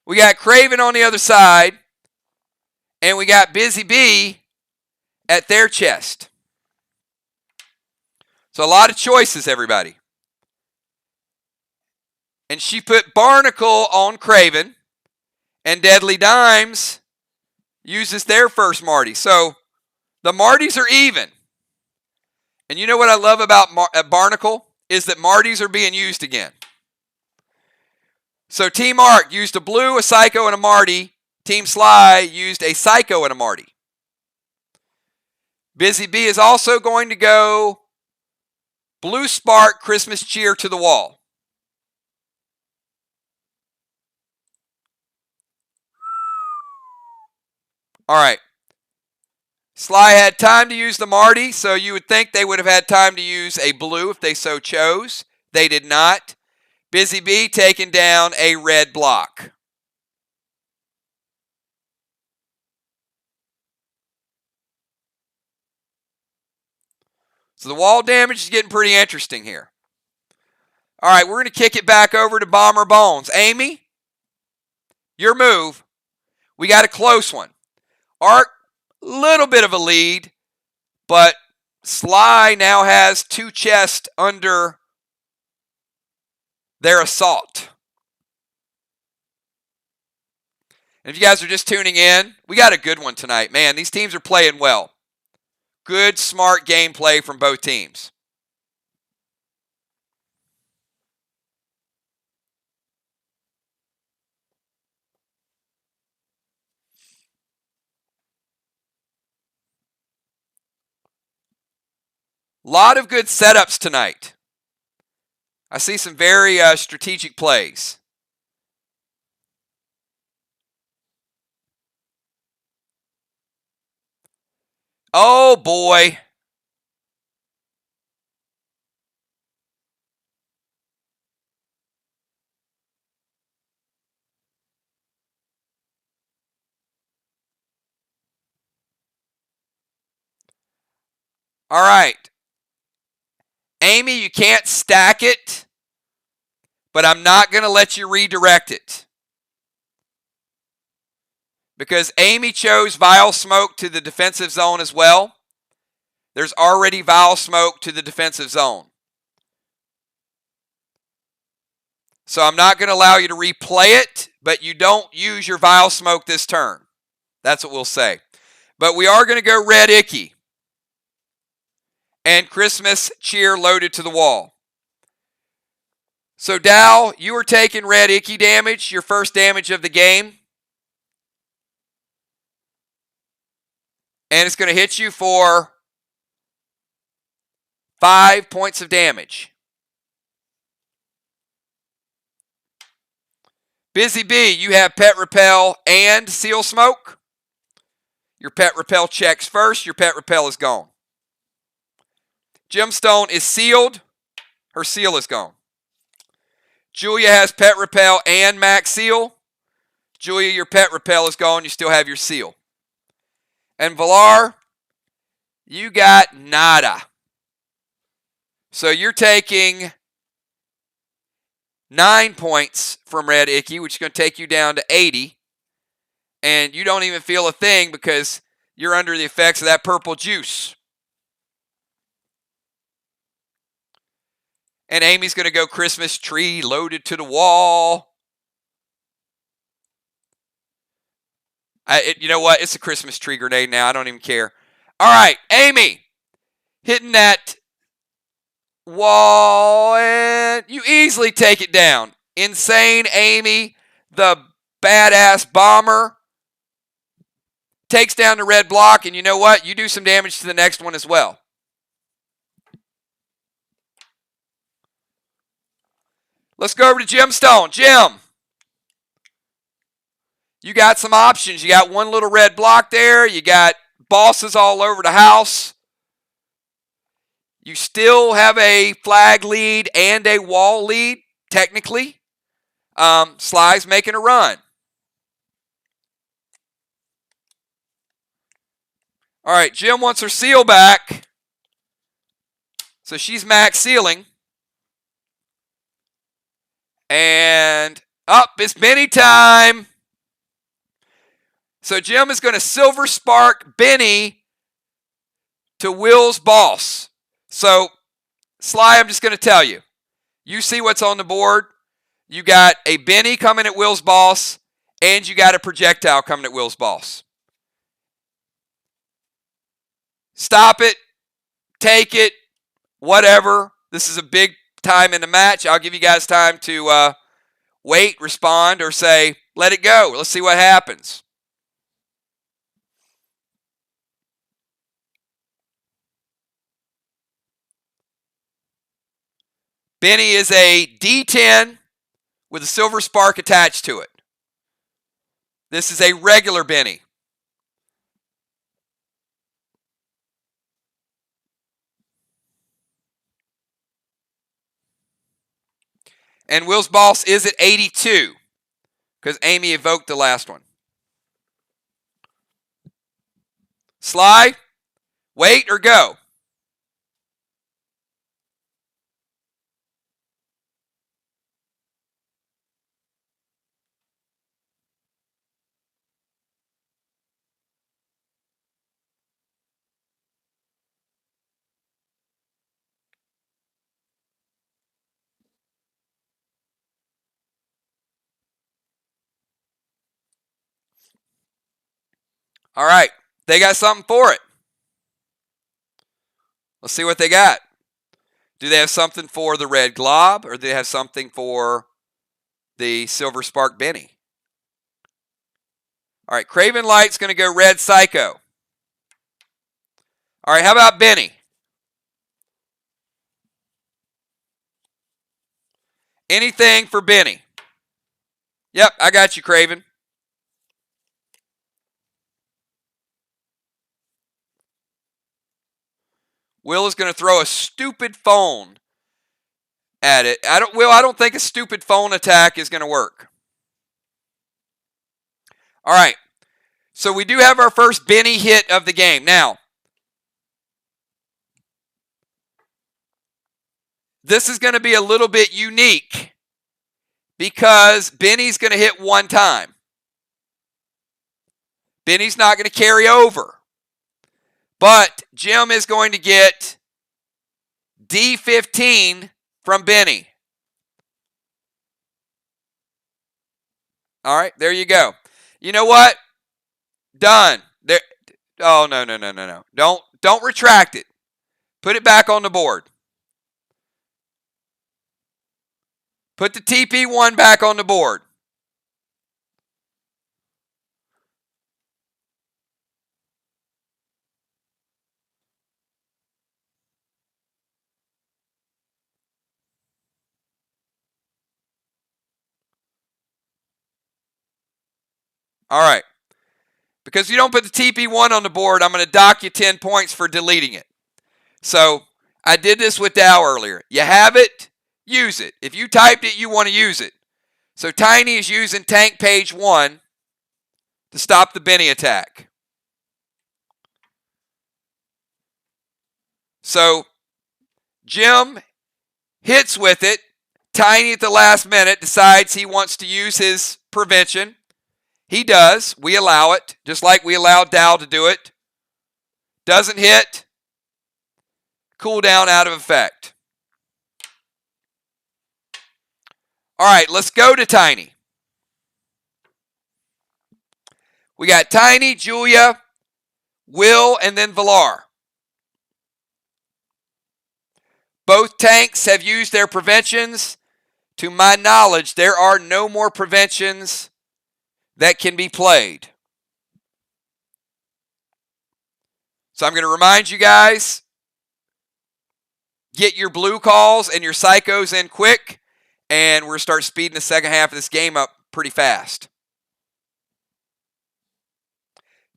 We got Craven on the other side. And we got Busy Bee at their chest. So a lot of choices, everybody. And she put Barnacle on Craven. And Deadly Dimes uses their first Marty. So the Martys are even. And you know what I love about Barnacle? Is that Martys are being used again. So Team Arc used a blue, a Psycho, and a Marty. Team Sly used a Psycho and a Marty. Busy Bee is also going to go Blue Spark, Christmas Cheer to the wall. All right. Sly had time to use the Marty, so you would think they would have had time to use a blue if they so chose. They did not. Busy Bee taking down a red block. So the wall damage is getting pretty interesting here. All right, we're going to kick it back over to Bomber Bones. Amy, Your move. We got a close one. Ark, little bit of a lead, but Sly now has 2 chests under their assault. And if you guys are just tuning in, we got a good one tonight. Man, these teams are playing well. Good, smart gameplay from both teams. A lot of good setups tonight. I see some very strategic plays. Oh, boy. All right. Amy, you can't stack it, but I'm not going to let you redirect it. Because Amy chose Vile Smoke to the defensive zone as well. There's already Vile Smoke to the defensive zone. So I'm not going to allow you to replay it, but you don't use your Vile Smoke this turn. That's what we'll say. But we are going to go Red Icky. And Christmas Cheer loaded to the wall. So Dow, you are taking Red Icky damage, your first damage of the game. And it's going to hit you for 5 points of damage. Busy Bee, you have Pet Repel and Seal Smoke. Your Pet Repel checks first. Your Pet Repel is gone. Gemstone is sealed. Her seal is gone. Julia has Pet Repel and Max Seal. Julia, your Pet Repel is gone. You still have your seal. And Valar, you got nada. So you're taking 9 points from Red Icky, which is going to take you down to 80. And you don't even feel a thing because you're under the effects of that purple juice. And Amy's going to go Christmas Tree loaded to the wall. You know what? It's a Christmas tree grenade now. I don't even care. All right, Amy. Hitting that wall, and you easily take it down. Insane Amy, the badass bomber, takes down the red block, and you know what? You do some damage to the next one as well. Let's go over to Gemstone. Jim, you got some options. You got one little red block there. You got bosses all over the house. You still have a flag lead and a wall lead, technically. Sly's making a run. All right, Jim wants her seal back. So she's max sealing. And up, it's Benny time. So Jim is going to Silver Spark Benny to Will's boss. So, Sly, I'm just going to tell you. You see what's on the board. You got a Benny coming at Will's boss, and you got a projectile coming at Will's boss. Stop it. Take it. Whatever. This is a big time in the match. I'll give you guys time to wait, respond, or say, let it go. Let's see what happens. Benny is a D10 with a silver spark attached to it. This is a regular Benny. And Will's boss is at 82 because Amy evoked the last one. Sly, wait or go? All right. They got something for it. Let's see what they got. Do they have something for the red glob, or do they have something for the silver spark Benny? All right, Craven Light's going to go red psycho. All right, how about Benny? Anything for Benny? Yep, I got you, Craven. Will is going to throw a stupid phone at it. I don't think a stupid phone attack is going to work. All right. So we do have our first Benny hit of the game. Now, this is going to be a little bit unique because Benny's going to hit one time. Benny's not going to carry over. But Jim is going to get D15 from Benny. All right, there you go. You know what? Done. There. Oh, no. Don't retract it. Put it back on the board. Put the TP1 back on the board. All right. Because you don't put the TP1 on the board, I'm going to dock you 10 points for deleting it. So I did this with Dow earlier. You have it, use it. If you typed it, you want to use it. So Tiny is using tank page 1 to stop the Benny attack. So Jim hits with it. Tiny at the last minute decides he wants to use his prevention. He does. We allow it, just like we allowed Dow to do it. Doesn't hit. Cooldown out of effect. All right, let's go to Tiny. We got Tiny, Julia, Will, and then Villar. Both tanks have used their preventions. To my knowledge, there are no more preventions that can be played. So I'm going to remind you guys, get your blue calls and your psychos in quick, and we're going to start speeding the second half of this game up pretty fast.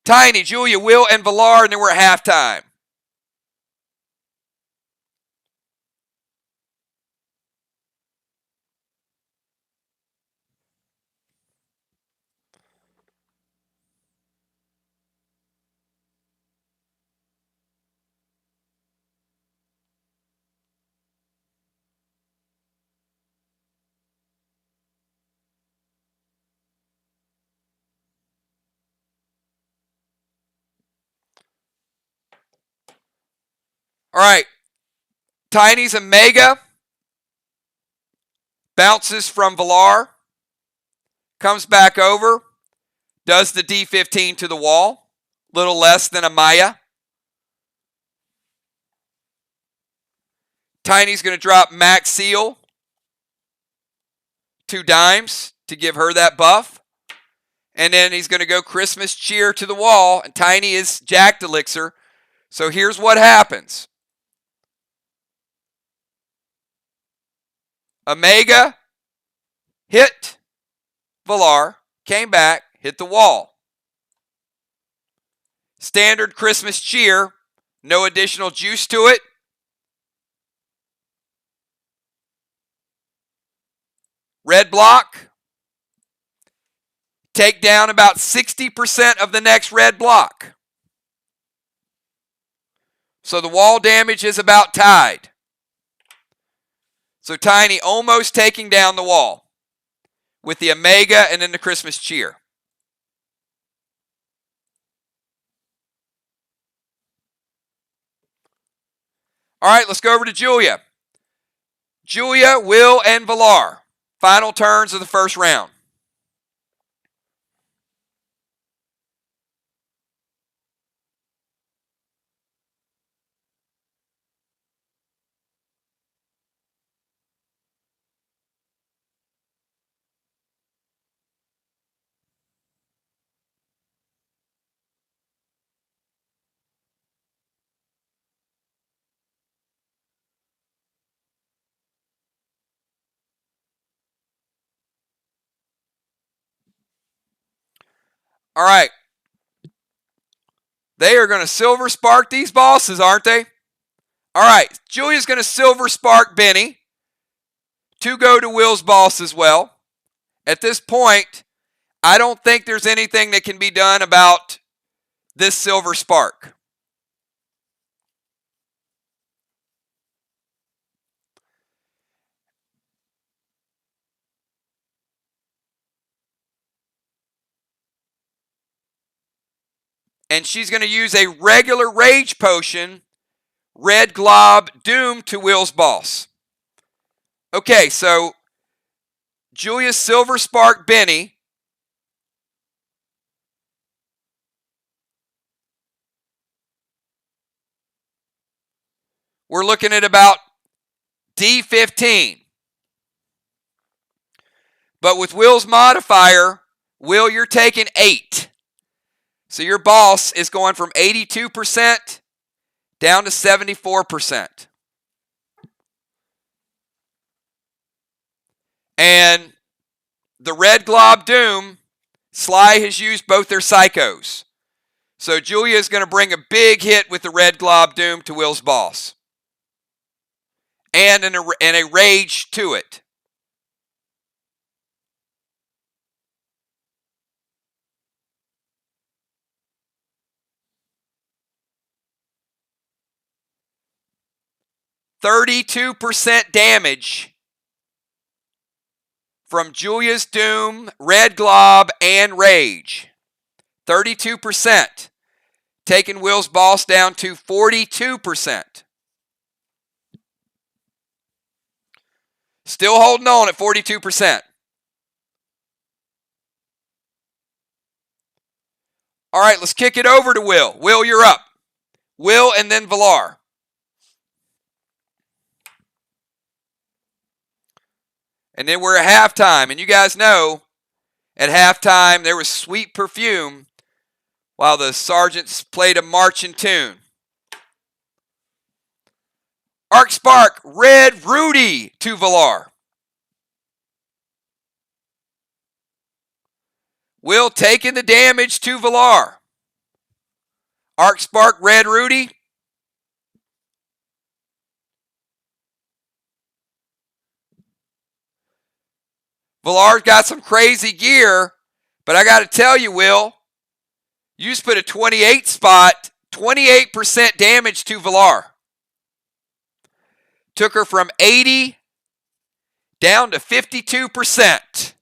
Tiny, Julia, Will, and Villar, and then we're at halftime. All right. Tiny's a mega. Bounces from Villar. Comes back over. Does the D15 to the wall. Little less than a Maya. Tiny's going to drop Max Seal. 2 dimes to give her that buff. And then he's going to go Christmas Cheer to the wall. And Tiny is Jacked Elixir. So here's what happens. Omega hit Villar, came back, hit the wall. Standard Christmas Cheer, no additional juice to it. Red block. Take down about 60% of the next red block. So the wall damage is about tied. So Tiny almost taking down the wall with the Omega and then the Christmas Cheer. All right, let's go over to Julia. Julia, Will, and Villar. Final turns of the first round. All right. They are going to Silver Spark these bosses, aren't they? All right. Julia's going to Silver Spark Benny. 2 go to Will's boss as well. At this point, I don't think there's anything that can be done about this Silver Spark. And she's going to use a regular Rage Potion, Red Glob Doom to Will's boss. Okay, so Julia's Silver Spark Benny. We're looking at about D15. But with Will's modifier, Will, you're taking 8. So your boss is going from 82% down to 74%. And the Red Glob Doom, Sly has used both their psychos. So Julia is going to bring a big hit with the Red Glob Doom to Will's boss. And a rage to it. %32 damage from Julia's Doom, Red Glob, and Rage. 32%. Taking Will's boss down to 42%. Still holding on at 42%. All right, let's kick it over to Will. Will, you're up. Will and then Villar. And then we're at halftime. And you guys know, at halftime, there was Sweet Perfume while the sergeants played a marching tune. Arc Spark, Red Rudy to Villar. Will taking the damage to Villar. Arc Spark, Red Rudy. Villar's got some crazy gear, but I got to tell you, Will, you just put a 28 spot, 28% damage to Villar. Took her from 80 down to 52%.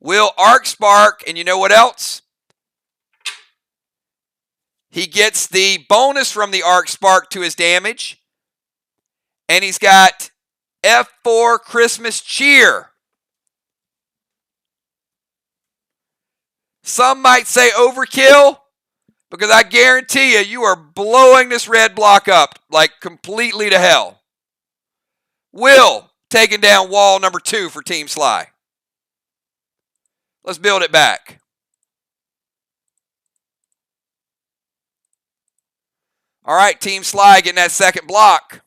Will Arc Spark, and you know what else? He gets the bonus from the Arc Spark to his damage. And he's got F4 Christmas Cheer. Some might say overkill, because I guarantee you are blowing this red block up like completely to hell. Will taking down wall number 2 for Team Sly. Let's build it back. All right, Team Sly getting that second block.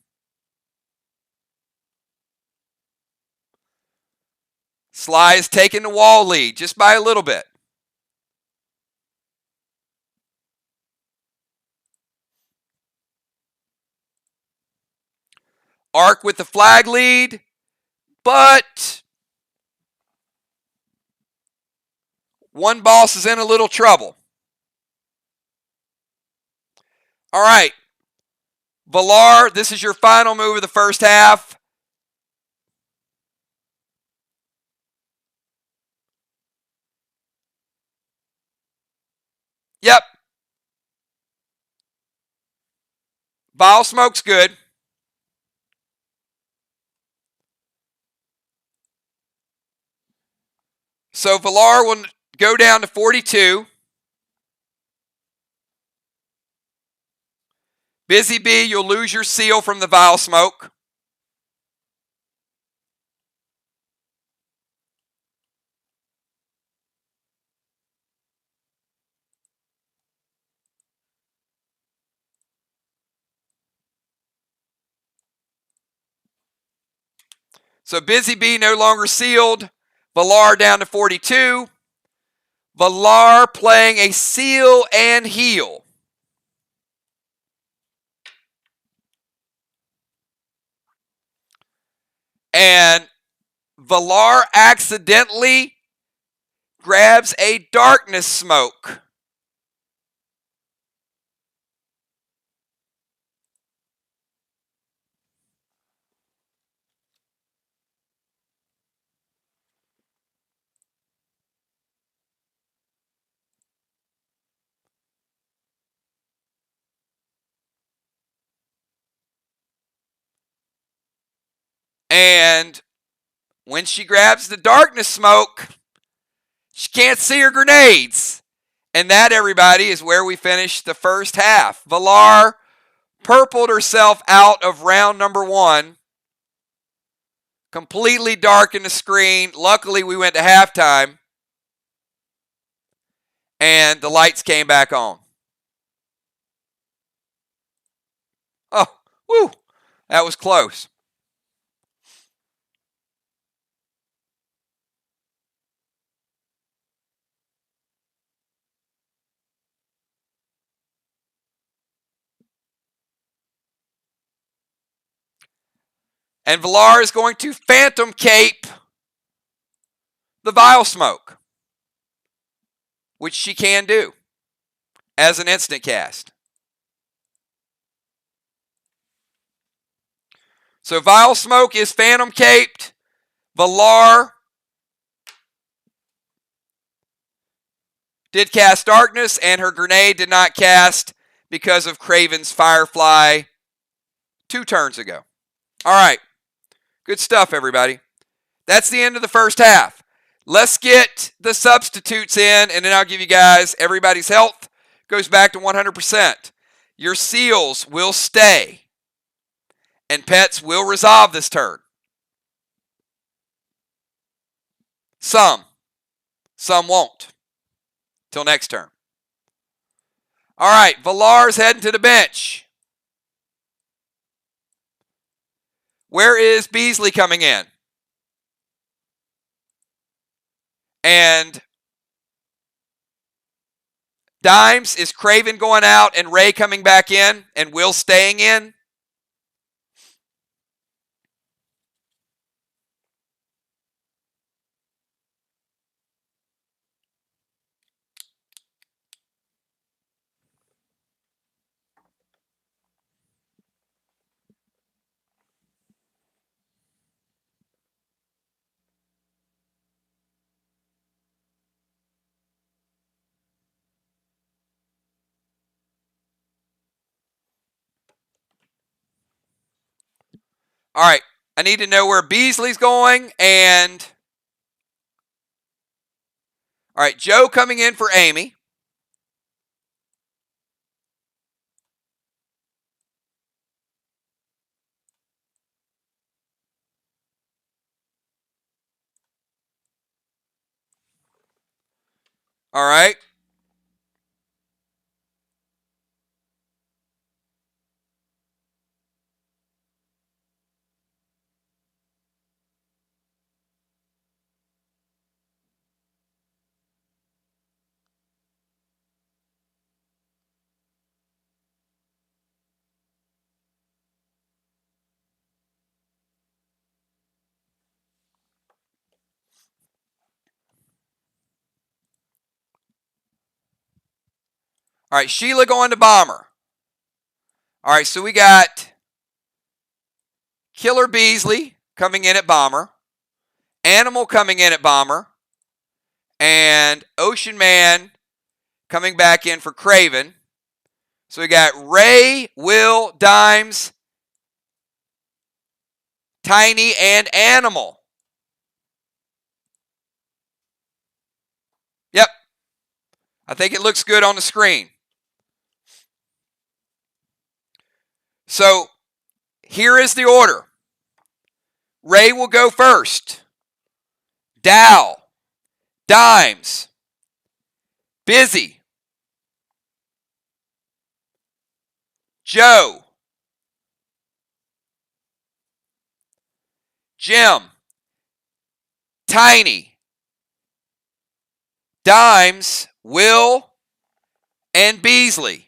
Sly is taking the wall lead just by a little bit. Arc with the flag lead, but one boss is in a little trouble. All right, Villar, this is your final move of the first half. Yep. Bile Smoke's good. So Villar will go down to 42. Busy Bee, you'll lose your seal from the Vile Smoke. So Busy Bee no longer sealed. Villar down to 42. Valar playing a seal and heel. And Valar accidentally grabs a darkness smoke. And when she grabs the darkness smoke, she can't see her grenades. And that, everybody, is where we finish the first half. Valar purpled herself out of round number 1. Completely darkened the screen. Luckily, we went to halftime. And the lights came back on. Oh, woo! That was close. And Valar is going to Phantom Cape the Vile Smoke, which she can do as an instant cast. So Vile Smoke is Phantom Caped. Valar did cast Darkness, and her grenade did not cast because of Craven's Firefly 2 turns ago. All right. Good stuff, everybody. That's the end of the first half. Let's get the substitutes in, and then I'll give you guys everybody's health goes back to 100%. Your seals will stay, and pets will resolve this turn. Some won't. Till next turn. All right, Valar's heading to the bench. Where is Beasley coming in? And Dimes, is Craven going out and Ray coming back in and Will staying in? All right, I need to know where Beasley's going, and all right, Joe coming in for Amy. All right. All right, Sheila going to Bomber. All right, so we got Killer Beasley coming in at Bomber, Animal coming in at Bomber, and Ocean Man coming back in for Craven. So we got Ray, Will, Dimes, Tiny, and Animal. Yep. I think it looks good on the screen. So here is the order. Ray will go first. Dow, Dimes, Busy, Joe, Jim, Tiny, Dimes, Will, and Beasley.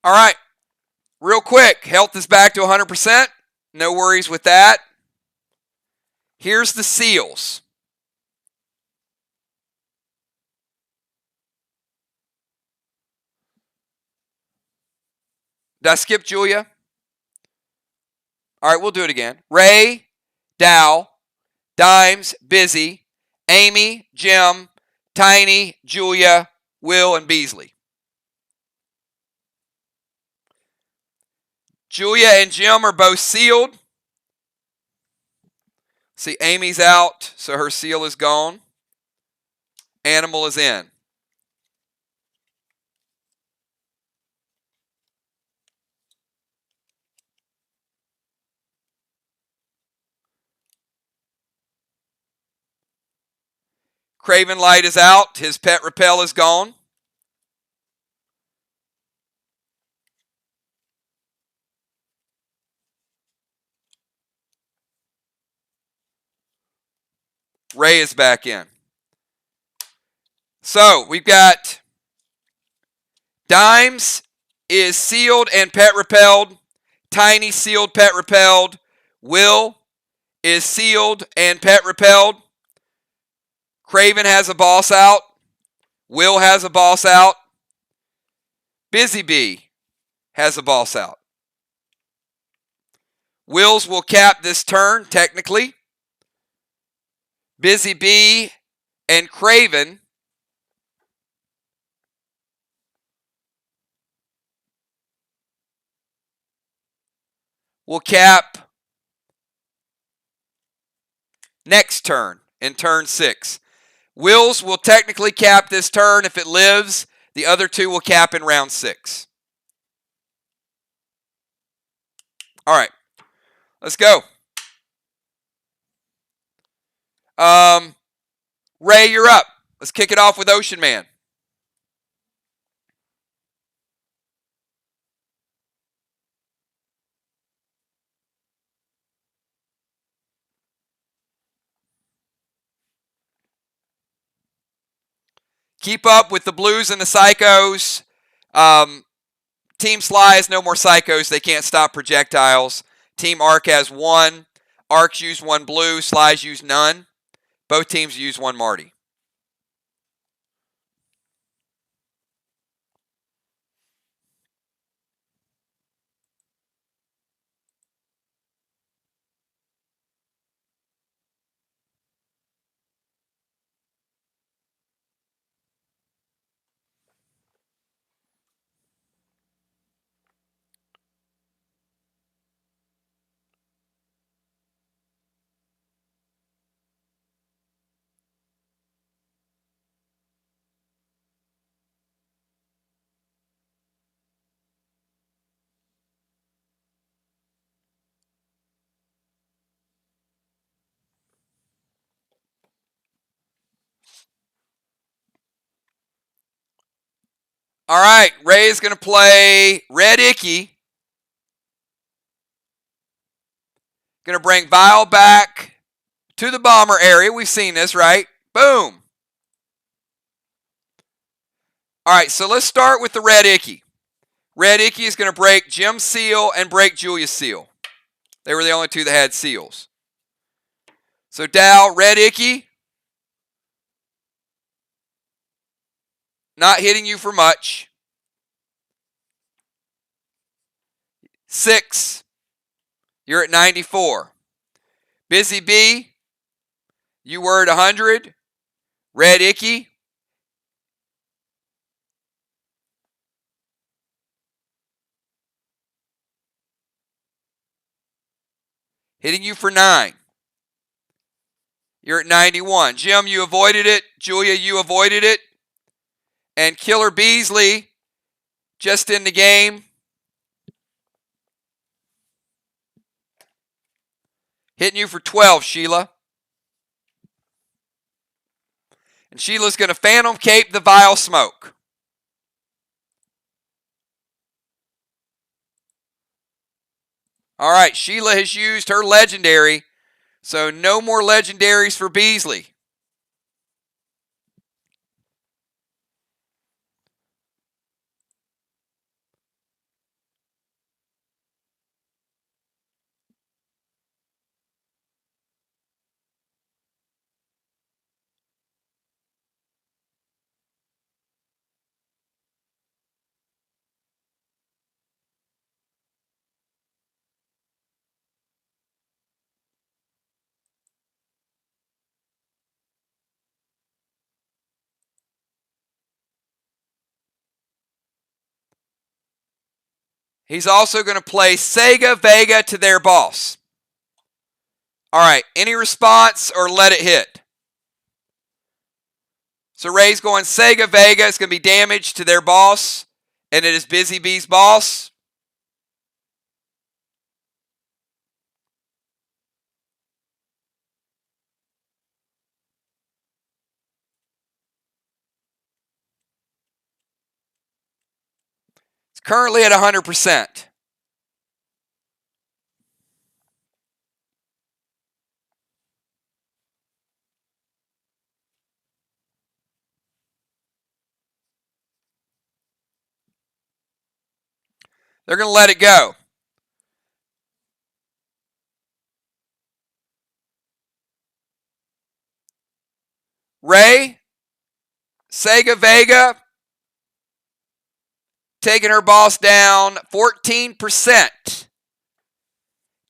All right, real quick, health is back to 100%. No worries with that. Here's the seals. Did I skip Julia? All right, we'll do it again. Ray, Dow, Dimes, Busy, Amy, Jim, Tiny, Julia, Will, and Beasley. Julia and Jim are both sealed. See, Amy's out, so her seal is gone. Animal is in. Craven Light is out. His pet repel is gone. Ray is back in. So we've got Dimes is sealed and pet repelled. Tiny sealed, pet repelled. Will is sealed and pet repelled. Craven has a boss out. Will has a boss out. Busy Bee has a boss out. Will's will cap this turn, technically. Busy Bee and Craven will cap next turn in turn 6. Will's will technically cap this turn if it lives. The other two will cap in round 6. All right, let's go. Ray, you're up. Let's kick it off with Ocean Man. Keep up with the Blues and the Psychos. Team Sly has no more Psychos. They can't stop projectiles. Team Arc has 1. Arc's used 1 blue. Sly's used none. Both teams use 1 Marty. All right, Ray's going to play Red Icky. Going to bring Vile back to the bomber area. We've seen this, right? Boom. All right, so let's start with the Red Icky. Red Icky is going to break Jim's seal and break Julia's seal. They were the only two that had seals. So Dow, Red Icky. Not hitting you for much. 6. You're at 94. Busy Bee, you were at 100. Red Icky. Hitting you for 9. You're at 91. Jim, you avoided it. Julia, you avoided it. And Killer Beasley, just in the game. Hitting you for 12, Sheila. And Sheila's going to Phantom Cape the Vile Smoke. All right, Sheila has used her legendary, so no more legendaries for Beasley. He's also going to play Sega Vega to their boss. All right, any response or let it hit? So Ray's going Sega Vega. It's going to be damage to their boss, and it is Busy Bee's boss. It's currently at 100%. They're going to let it go. Ray, Sega Vega, taking her boss down 14%.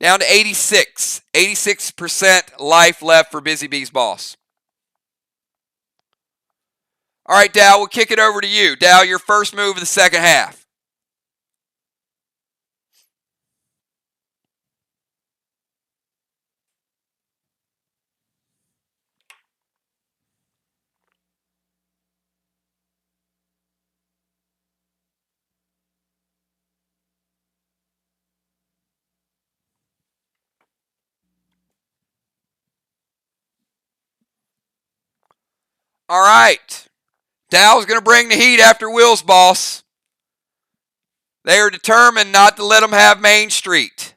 Down to 86. 86% life left for Busy Bee's boss. All right, Dow, we'll kick it over to you. Dow, your first move of the second half. All right. Dow's going to bring the heat after Will's boss. They are determined not to let them have Main Street.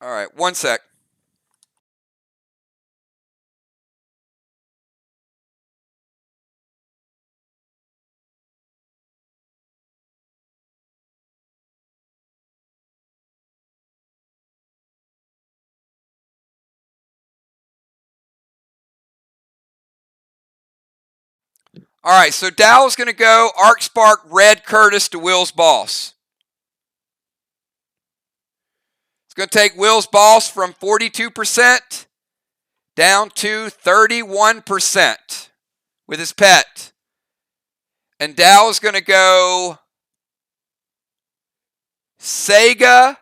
All right, one sec. All right, so Dow's going to go Arc Spark Red Curtis to Will's boss. It's going to take Will's boss from 42% down to 31% with his pet. And Dow is going to go Sega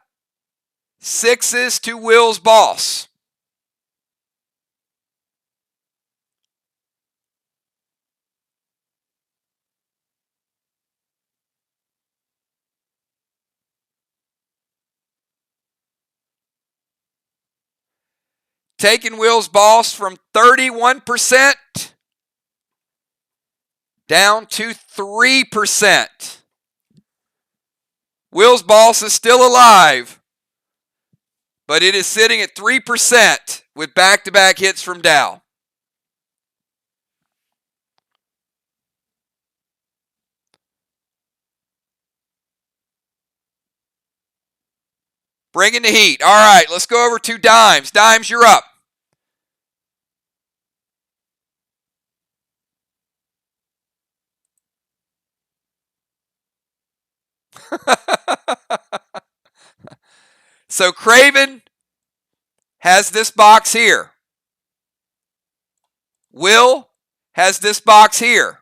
sixes to Will's boss. Taking Will's boss from 31% down to 3%. Will's boss is still alive, but it is sitting at 3% with back-to-back hits from Dow. Bringing the heat. All right, let's go over to Dimes. Dimes, you're up. So Craven has this box here. Will has this box here.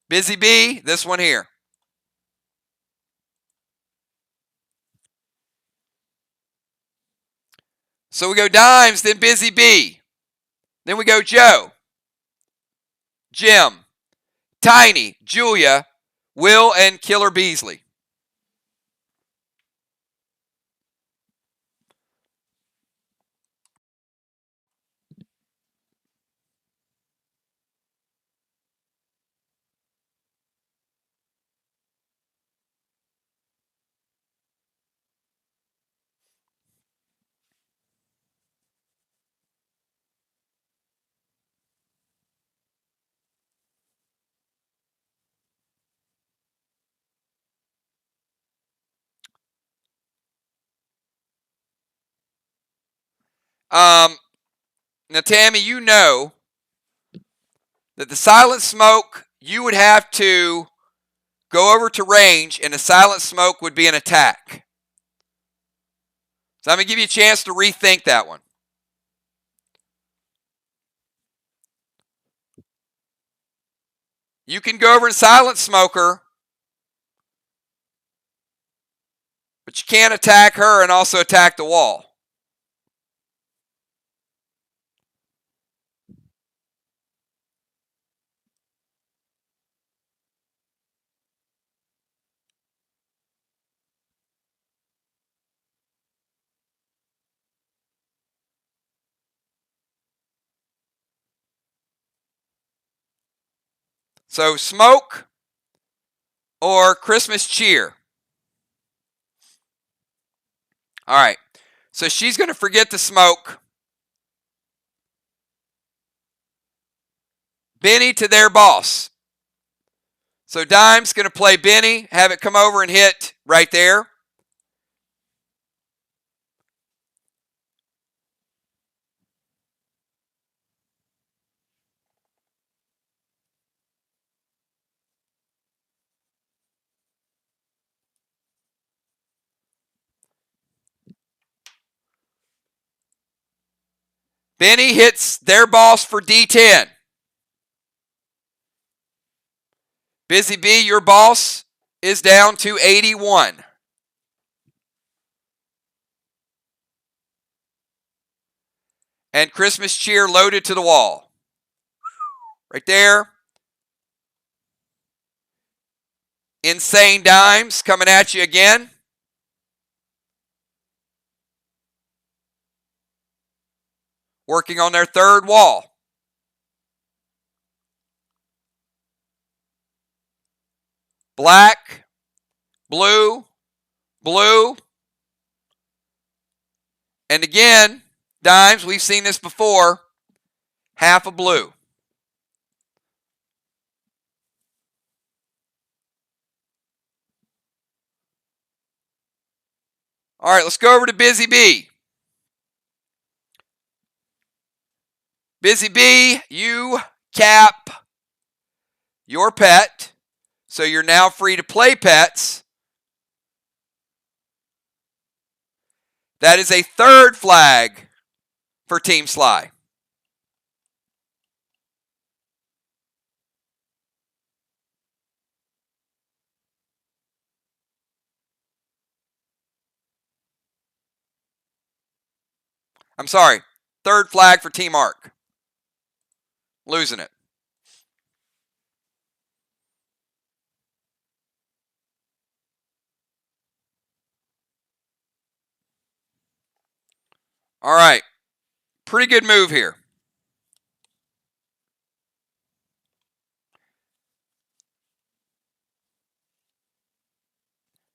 Busy Bee, this one here. So we go Dimes, then Busy Bee. Then we go Joe, Jim, Tiny, Julia, Will, and Killer Beasley. Now, Tammy, you know that the silent smoke, you would have to go over to range, and the silent smoke would be an attack. So I'm going to give you a chance to rethink that one. You can go over and silent smoker, but you can't attack her and also attack the wall. So smoke or Christmas cheer. All right. So she's going to forget the smoke. Benny to their boss. So Dime's going to play Benny, have it come over and hit right there. Benny hits their boss for D10. Busy Bee, your boss is down to 81. And Christmas cheer loaded to the wall. Right there. Insane Dimes coming at you again. Working on their third wall. Black, blue, blue. And again, Dimes, we've seen this before, half a blue. All right, let's go over to Busy Bee. Busy Bee, you cap your pet, so you're now free to play pets. That is a third flag for Team Sly. I'm sorry, third flag for Team Arc. Losing it. All right, pretty good move here.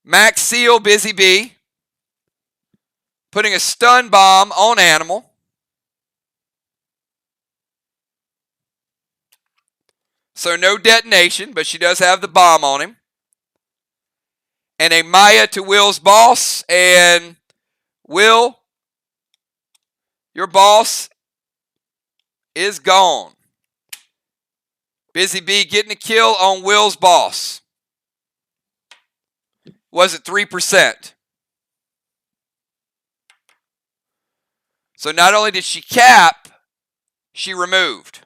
Max Seal, Busy Bee, putting a stun bomb on Animal. So no detonation, but she does have the bomb on him. And a Maya to Will's boss. And Will, your boss is gone. Busy Bee getting a kill on Will's boss. Was it 3%? So not only did she cap, she removed.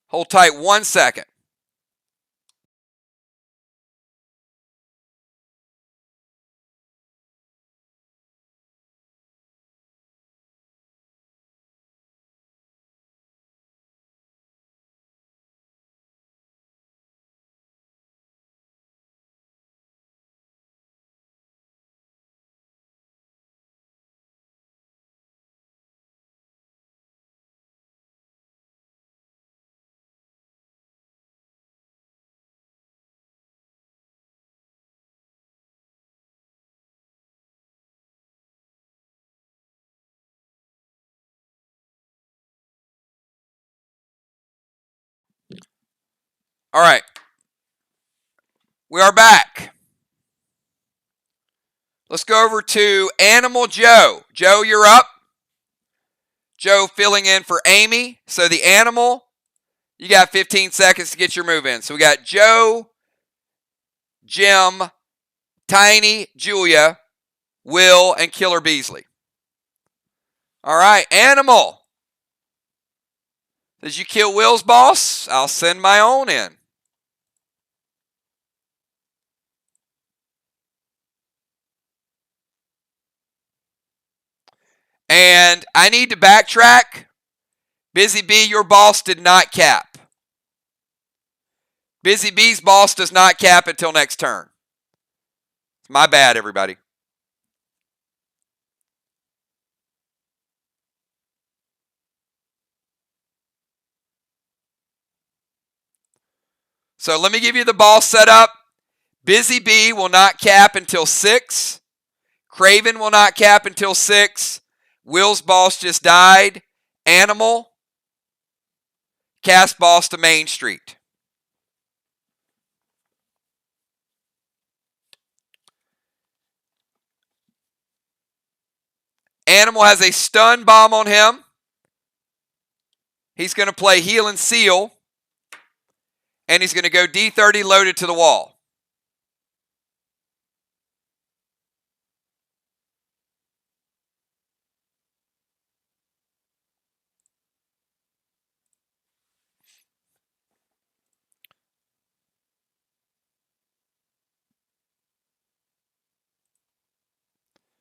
Hold tight 1 second. All right. We are back. Let's go over to Animal Joe. Joe, you're up. Joe filling in for Amy. So the animal, you got 15 seconds to get your move in. So we got Joe, Jim, Tiny, Julia, Will, and Killer Beasley. All right, Animal. Did you kill Will's boss? I'll send my own in. And I need to backtrack. Busy Bee, your boss did not cap. Busy Bee's boss does not cap until next turn. It's my bad, everybody. So let me give you the boss setup. Busy Bee will not cap until 6. Craven will not cap until 6. Will's boss just died. Animal, cast boss to Main Street. Animal has a stun bomb on him. He's going to play Heal and Seal. And he's going to go D30 loaded to the wall.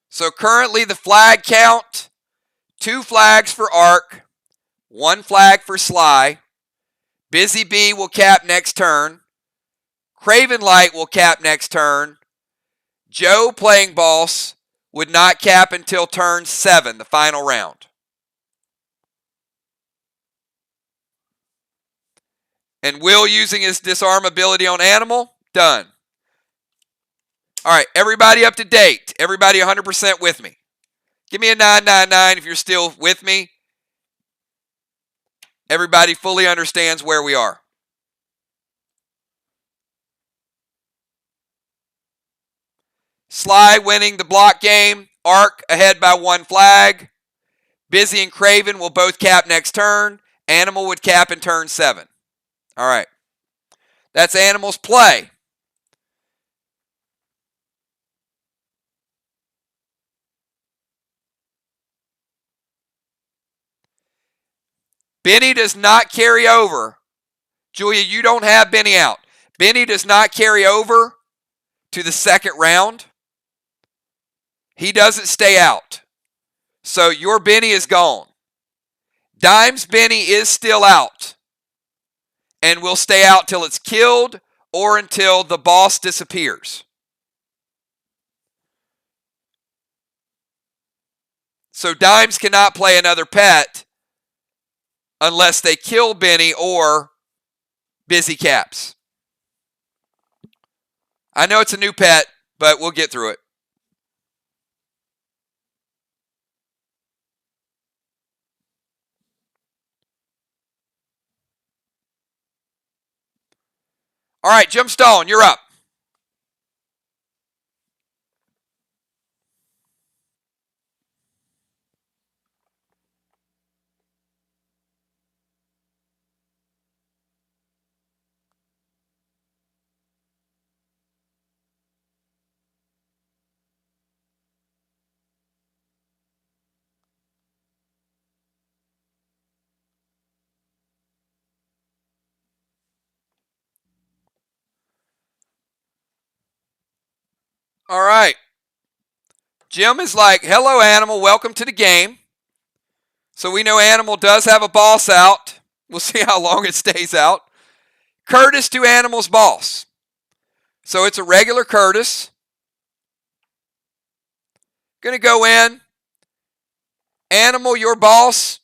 So currently the flag count, 2 flags for Ark, 1 flag for Sly. Busy Bee will cap next turn. Craven Light will cap next turn. Joe, playing boss, would not cap until turn 7, the final round. And Will using his disarm ability on Animal, done. All right, everybody up to date. Everybody 100% with me. Give me a 999 if you're still with me. Everybody fully understands where we are. Sly winning the block game. Ark ahead by 1 flag. Busy and Craven will both cap next turn. Animal would cap in turn 7. All right. That's Animal's play. Benny does not carry over. Julia, you don't have Benny out. Benny does not carry over to the second round. He doesn't stay out. So your Benny is gone. Dime's Benny is still out and will stay out till it's killed or until the boss disappears. So Dimes cannot play another pet unless they kill Benny or Busy caps. I know it's a new pet, but we'll get through it. All right, Gemstone, you're up. All right. Jim is like, hello, Animal. Welcome to the game. So we know Animal does have a boss out. We'll see how long it stays out. Curtis to Animal's boss. So it's a regular Curtis. Going to go in. Animal, your boss.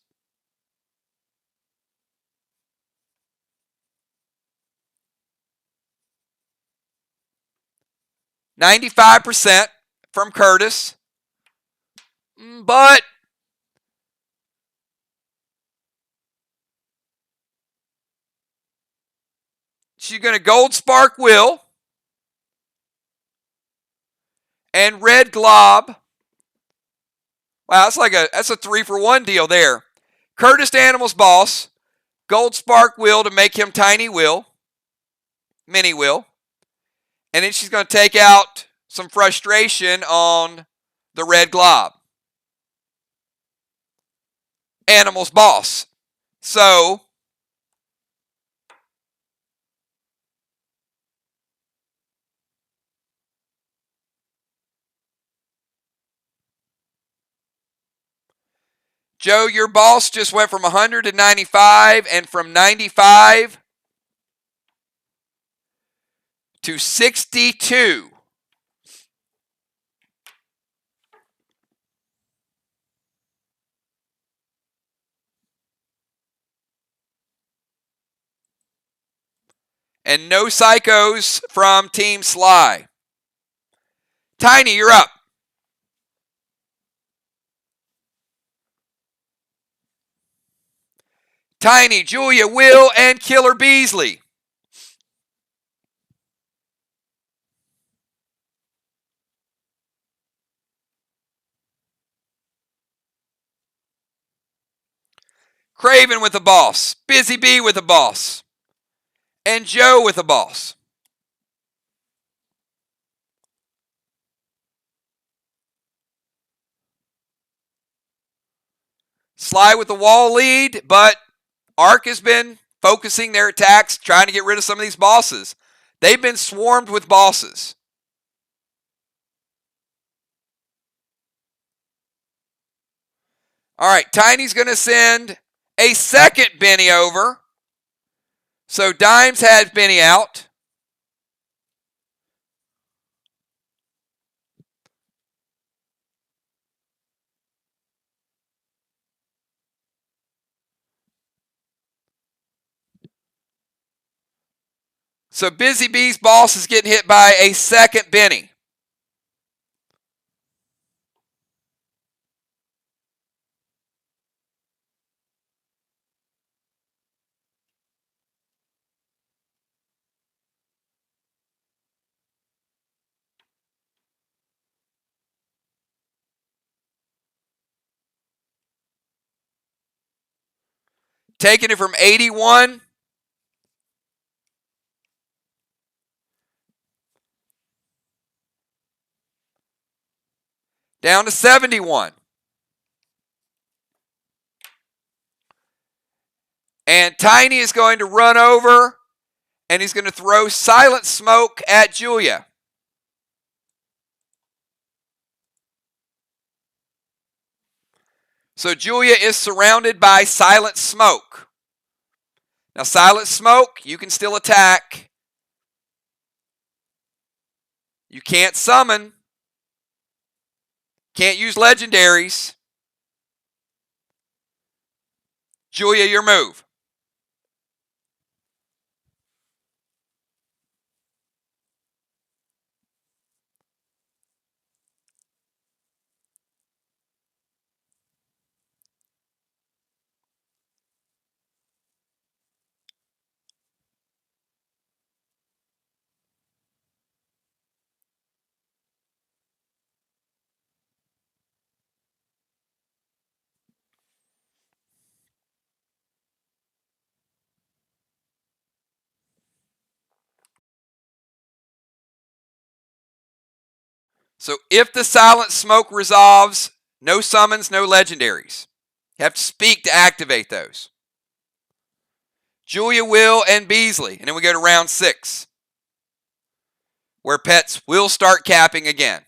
$95% from Curtis. But she's going to Gold Spark Will. And Red Glob. Wow, that's a 3-for-1 deal there. Curtis to Animal's boss. Gold Spark Will to make him Tiny Will. Mini Will. And then she's going to take out some frustration on the Red Glob. Animal's boss. So Joe, your boss just went from 100 to 95 and from 95 to 62. And no psychos from Team Sly. Tiny, you're up. Tiny, Julia, Will, and Killer Beasley. Craven with the boss. Busy Bee with the boss. And Joe with the boss. Sly with the wall lead, but Ark has been focusing their attacks, trying to get rid of some of these bosses. They've been swarmed with bosses. All right, Tiny's going to send a second Benny over. So Dimes has Benny out. So Busy Bee's boss is getting hit by a second Benny. Taking it from 81 down to 71. And Tiny is going to run over and he's going to throw Silent Smoke at Julia. So Julia is surrounded by Silent Smoke. Now, Silent Smoke, you can still attack. You can't summon. Can't use legendaries. Julia, your move. So if the silent smoke resolves, no summons, no legendaries. You have to speak to activate those. Julia, Will, and Beasley. And then we go to round 6, where pets will start capping again.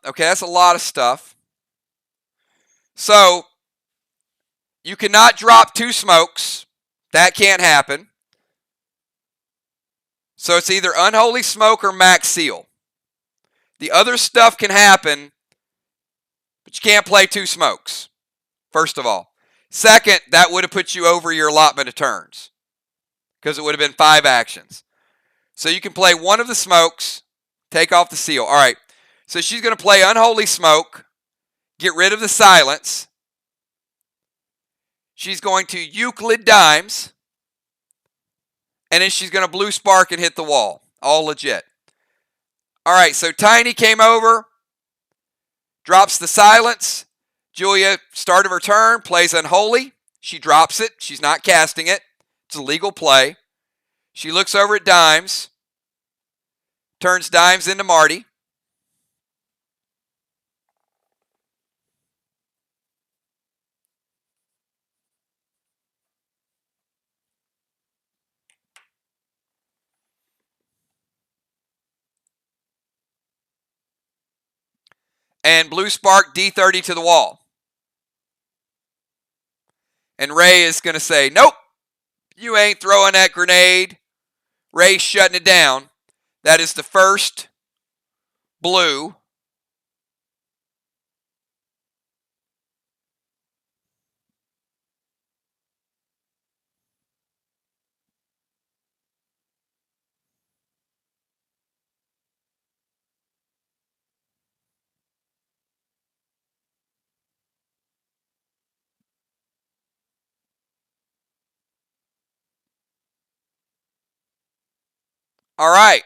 Okay, that's a lot of stuff. So, you cannot drop 2 smokes. That can't happen. So it's either Unholy Smoke or Max Seal. The other stuff can happen, but you can't play 2 smokes, first of all. Second, that would have put you over your allotment of turns, because it would have been 5 actions. So you can play one of the smokes, take off the seal. All right, so she's going to play Unholy Smoke, get rid of the silence. She's going to Euclid Dimes, and then she's going to Blue Spark and hit the wall. All legit. All right, so Tiny came over, drops the silence. Julia, start of her turn, plays Unholy. She drops it. She's not casting it. It's a legal play. She looks over at Dimes, turns Dimes into Marty. And Blue Spark D30 to the wall. And Ray is going to say, nope, you ain't throwing that grenade. Ray's shutting it down. That is the first blue. All right.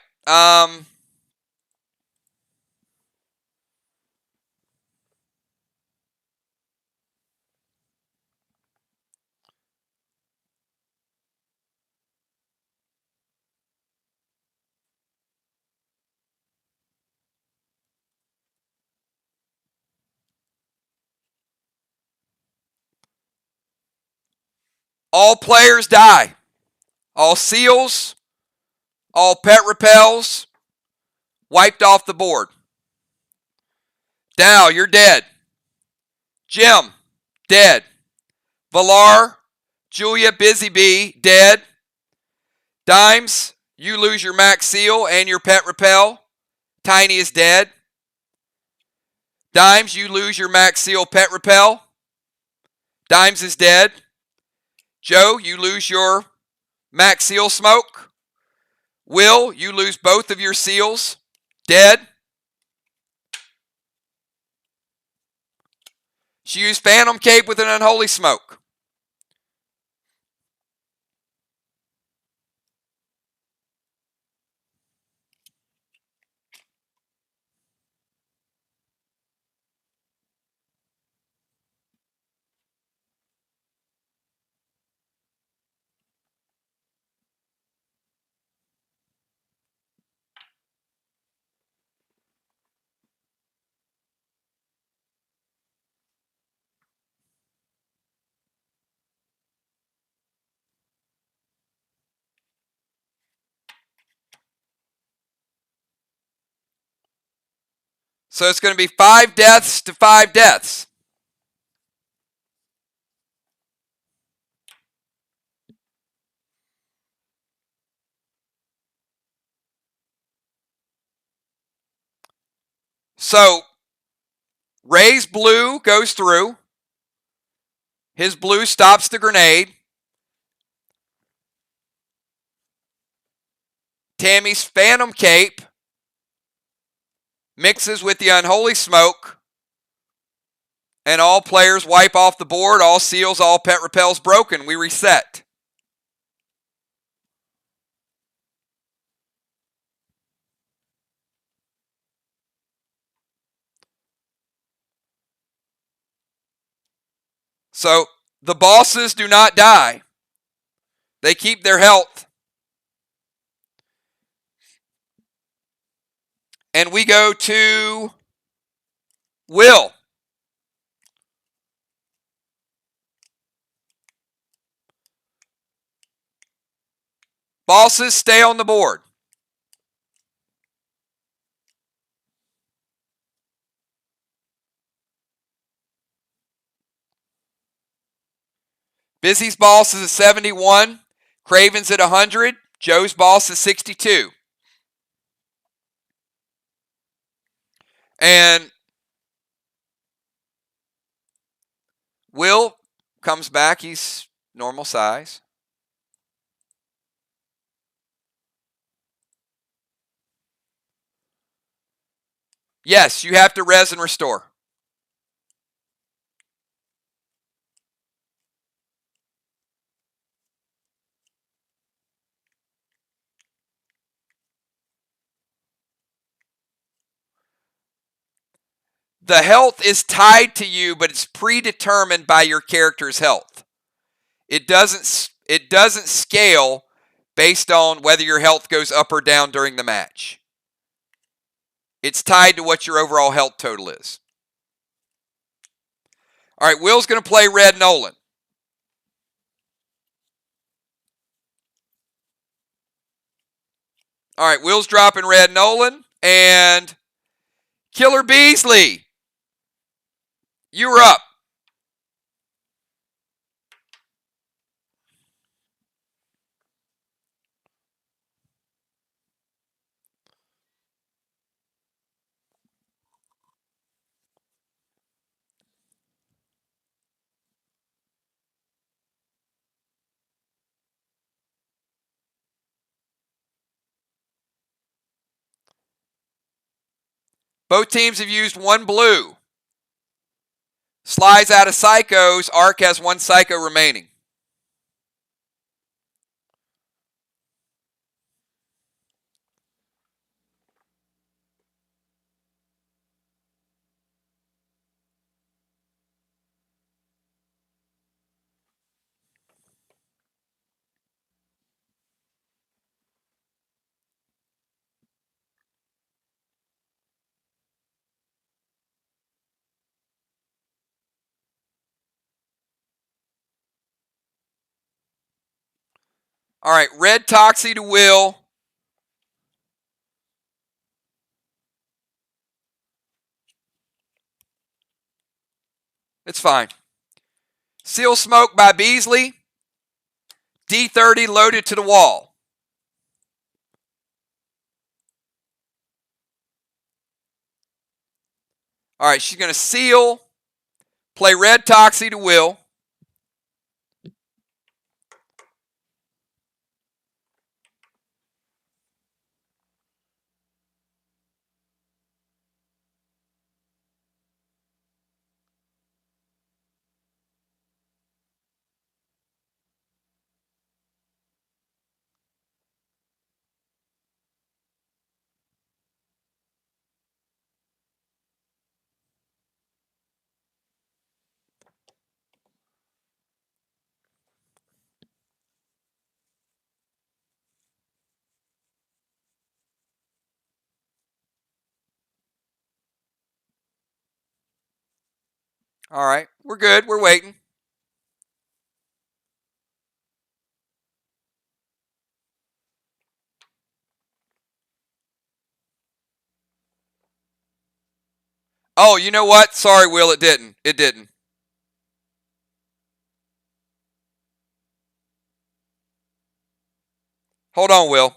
All players die. All seals, all pet repels, wiped off the board. Dow, you're dead. Jim, dead. Valar, Julia, Busy Bee, dead. Dimes, you lose your Max Seal and your pet repel. Tiny is dead. Dimes, you lose your Max Seal pet repel. Dimes is dead. Joe, you lose your Max Seal smoke. Will, you lose both of your seals. Dead. She used Phantom Cape with an Unholy Smoke. So it's going to be 5 deaths to 5 deaths. So Ray's blue goes through. His blue stops the grenade. Tammy's Phantom Cape mixes with the Unholy Smoke. And all players wipe off the board. All seals, all pet repels broken. We reset. So the bosses do not die. They keep their health. And we go to Will. Bosses stay on the board. Busy's boss is at 71. Craven's at 100. Joe's boss is 62. And Will comes back. He's normal size. Yes, you have to res and restore. The health is tied to you, but it's predetermined by your character's health. It doesn't scale based on whether your health goes up or down during the match. It's tied to what your overall health total is. All right, Will's going to play Red Nolan. All right, Will's dropping Red Nolan. And Killer Beasley, you're up. Both teams have used one blue. Sly's out of psychos. Ark has one psycho remaining. All right, red Toxie to Will. It's fine. Seal Smoke by Beasley. D30 loaded to the wall. All right, she's going to seal. Play red Toxie to Will. All right, we're good. We're waiting. Oh, you know what? Sorry, Will, it didn't. It didn't. Hold on, Will.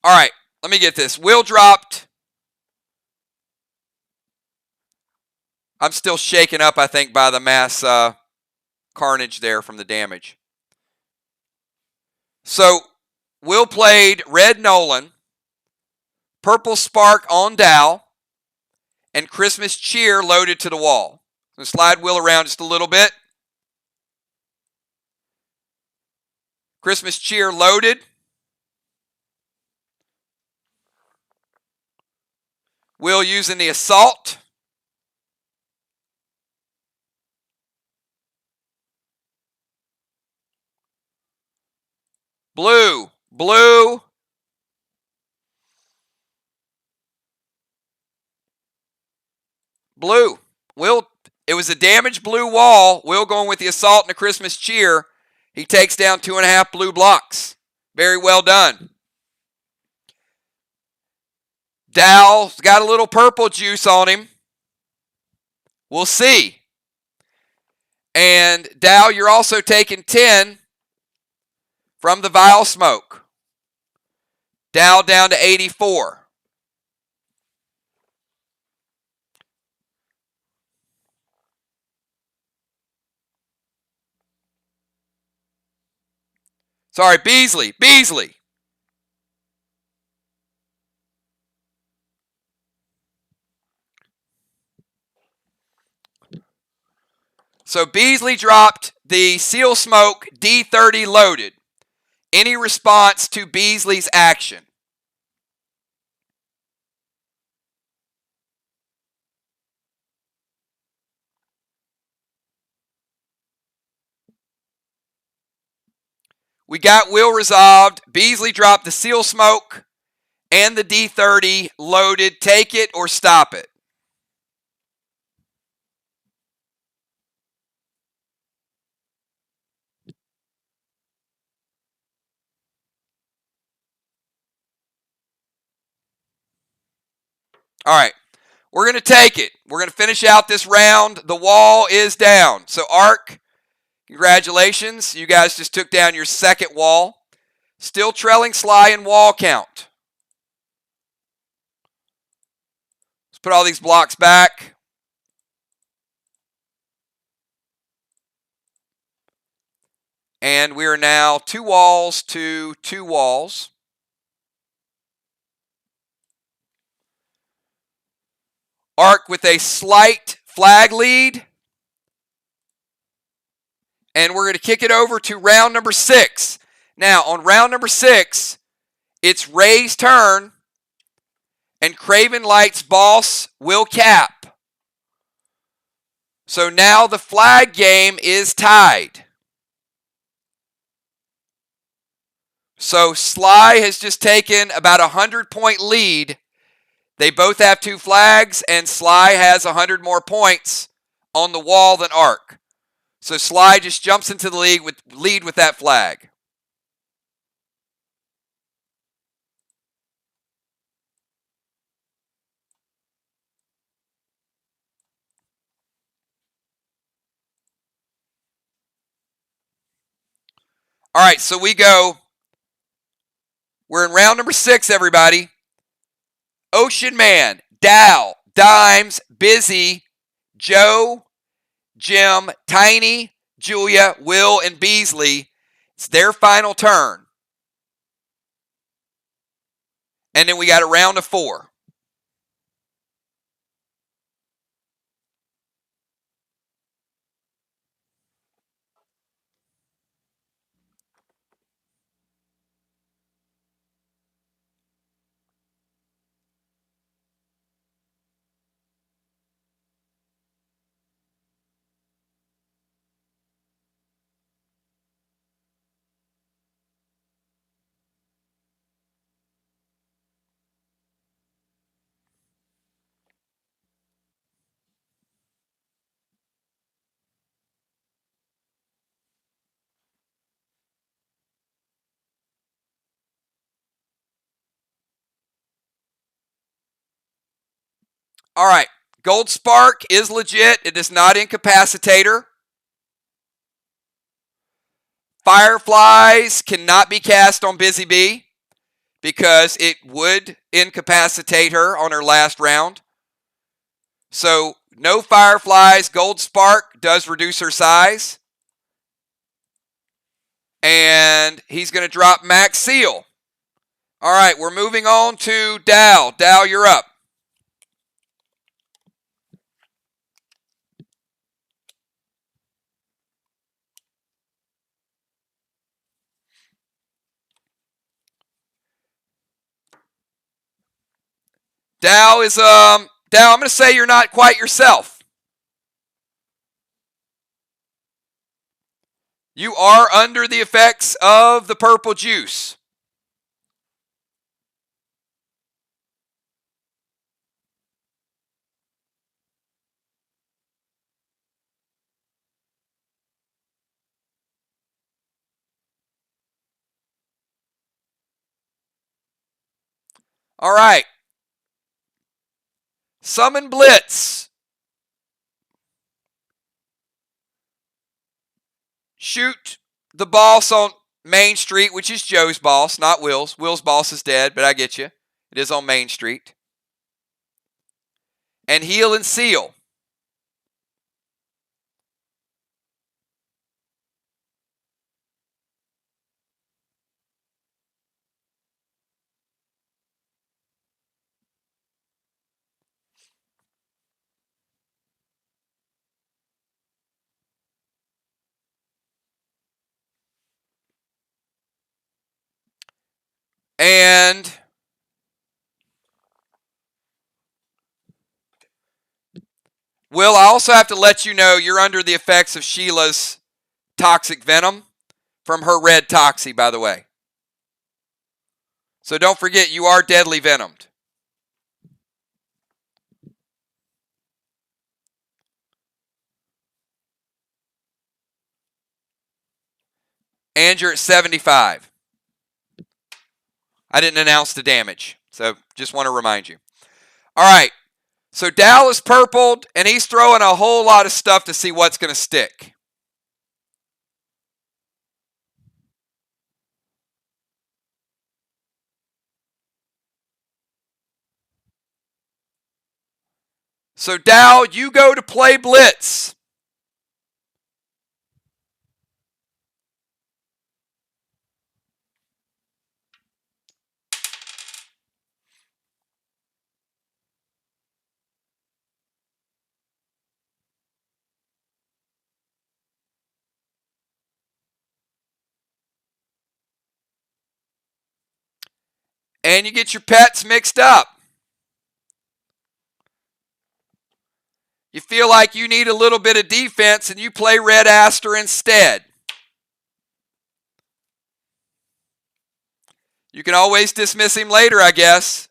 All right, let me get this. Will dropped. I'm still shaken up, I think, by the mass carnage there from the damage. So, Will played Red Nolan, Purple Spark on Dow, and Christmas Cheer loaded to the wall. I'm going to slide Will around just a little bit. Christmas cheer loaded. Will using the assault. Blue. Blue. Blue. Will, it was a damaged blue wall. Will going with the assault and the Christmas cheer. He takes down 2.5 blue blocks. Very well done. Dow's got a little purple juice on him. We'll see. And Dow, you're also taking 10 from the Vile Smoke. Dow down to 84. Sorry, Beasley. Beasley. So Beasley dropped the Seal Smoke D30 loaded. Any response to Beasley's action? We got Will resolved. Beasley dropped the Seal Smoke and the D30 loaded. Take it or stop it. All right. We're going to take it. We're going to finish out this round. The wall is down. So, Ark, congratulations. You guys just took down your second wall. Still trailing Sly in wall count. Let's put all these blocks back. And we are now 2 walls to 2 walls. Ark with a slight flag lead. And we're going to kick it over to round number 6. Now, on round number 6, it's Ray's turn. And Craven Light's boss will cap. So now the flag game is tied. So Sly has just taken about a 100-point lead. They both have 2 flags, and Sly has 100 more points on the wall than Ark. So Sly just jumps into the lead with that flag. All right, so we go. We're in round number 6, everybody. Ocean Man, Dow, Dimes, Busy, Joe, Jim, Tiny, Julia, Will, and Beasley. It's their final turn. And then we got a round of 4. All right. Gold Spark is legit. It is not incapacitator. Fireflies cannot be cast on Busy Bee because it would incapacitate her on her last round. So no Fireflies. Gold Spark does reduce her size. And he's going to drop Max Seal. All right, we're moving on to Dow. Dow, you're up. Dow is Dow, I'm going to say you're not quite yourself. You are under the effects of the purple juice. All right. Summon Blitz. Shoot the boss on Main Street, which is Joe's boss, not Will's. Will's boss is dead, but I get you. It is on Main Street. And heal and seal. And Will, I also have to let you know you're under the effects of Sheila's toxic venom from her red toxie, by the way. So don't forget, you are deadly venomed. And you're at 75. I didn't announce the damage, so just want to remind you. All right, so Dow is purpled, and he's throwing a whole lot of stuff to see what's going to stick. So Dow, you go to play Blitz. And you get your pets mixed up. You feel like you need a little bit of defense, and you play Red Aster instead. You can always dismiss him later, I guess.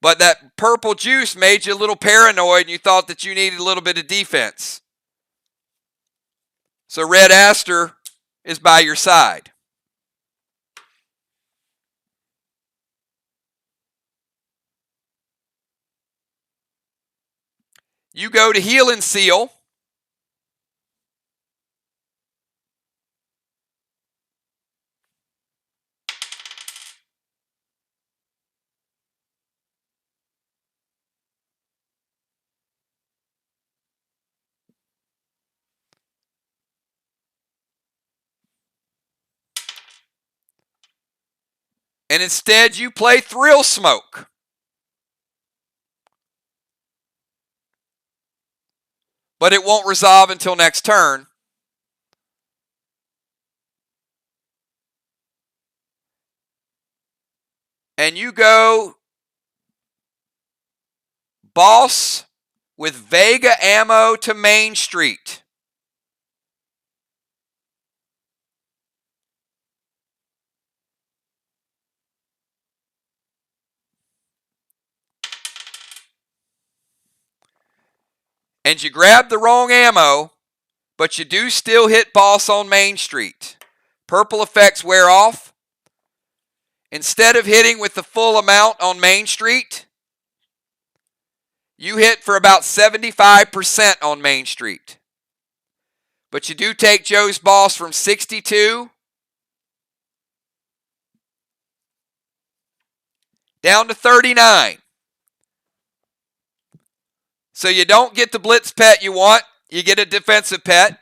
But that purple juice made you a little paranoid, and you thought that you needed a little bit of defense. So Red Aster is by your side. You go to heal and seal. And instead you play Thrill Smoke. But it won't resolve until next turn. And you go boss with Vega ammo to Main Street. And you grab the wrong ammo, but you do still hit boss on Main Street. Purple effects wear off. Instead of hitting with the full amount on Main Street, you hit for about 75% on Main Street. But you do take Joe's boss from 62 down to 39. So you don't get the blitz pet you want. You get a defensive pet.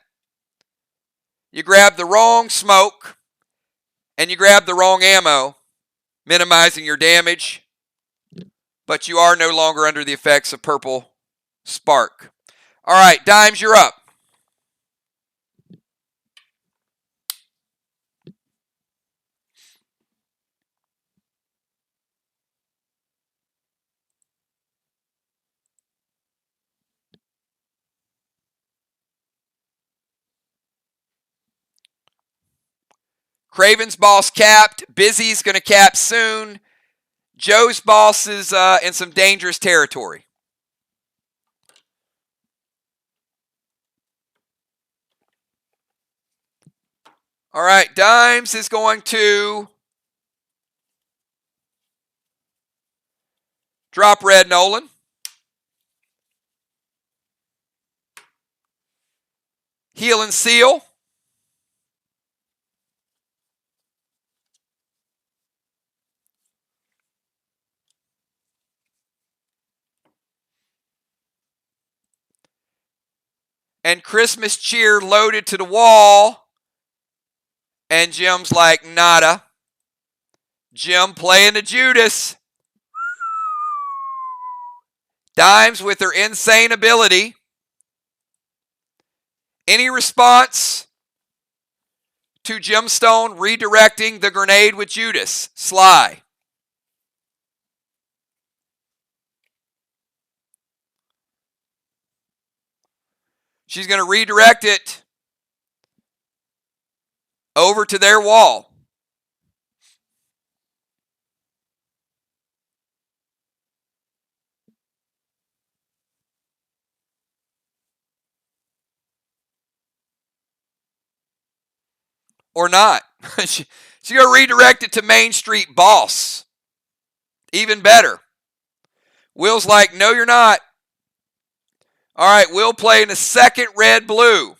You grab the wrong smoke, and you grab the wrong ammo, minimizing your damage. But you are no longer under the effects of purple spark. All right, Dimes, you're up. Craven's boss capped. Busy's going to cap soon. Joe's boss is in some dangerous territory. All right, Dimes is going to drop Red Nolan. Heal and Seal. And Christmas Cheer loaded to the wall. And Jim's like, nada. Jim playing the Judas. Dimes with her insane ability. Any response to Gemstone redirecting the grenade with Judas? Sly. She's going to redirect it over to their wall. Or not. She's going to redirect it to Main Street Boss. Even better. Will's like, no, you're not. All right, Will playing the second red-blue.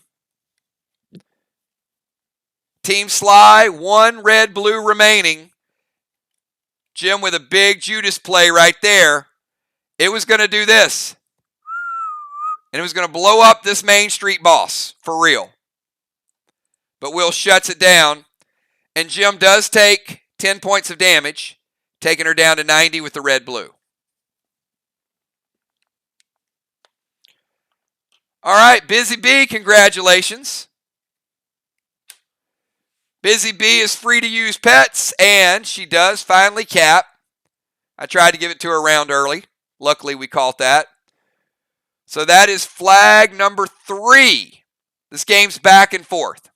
Team Sly, 1 red-blue remaining. Jim with a big Judas play right there. It was going to do this. And it was going to blow up this Main Street Boss. For real. But Will shuts it down. And Jim does take 10 points of damage, taking her down to 90 with the red-blue. All right, Busy Bee, congratulations. Busy Bee is free to use pets, and she does finally cap. I tried to give it to her round early. Luckily, we caught that. So that is flag number 3. This game's back and forth.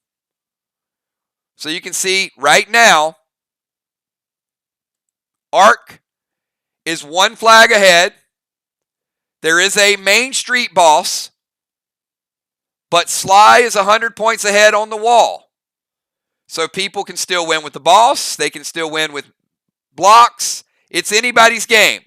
So you can see right now, Ark is 1 flag ahead. There is a Main Street Boss, but Sly is 100 points ahead on the wall. So people can still win with the boss. They can still win with blocks. It's anybody's game.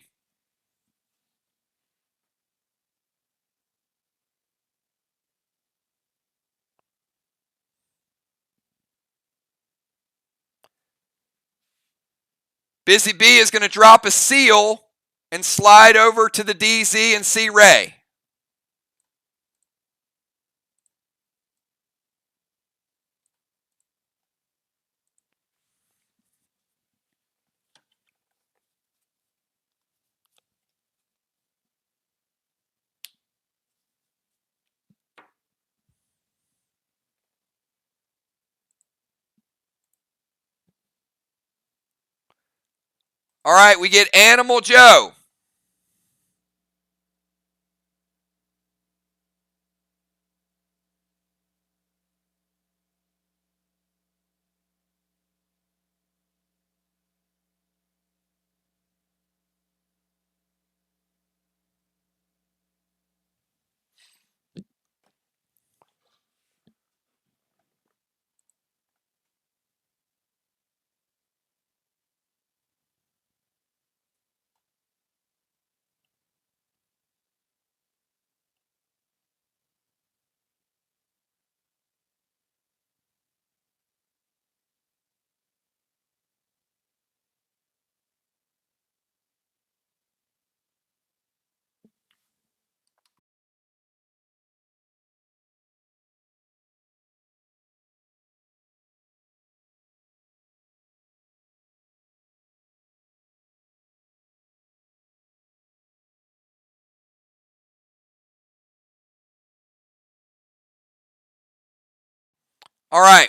Busy Bee is going to drop a seal and slide over to the DZ and see Ray. All right, we get Animal Joe. All right.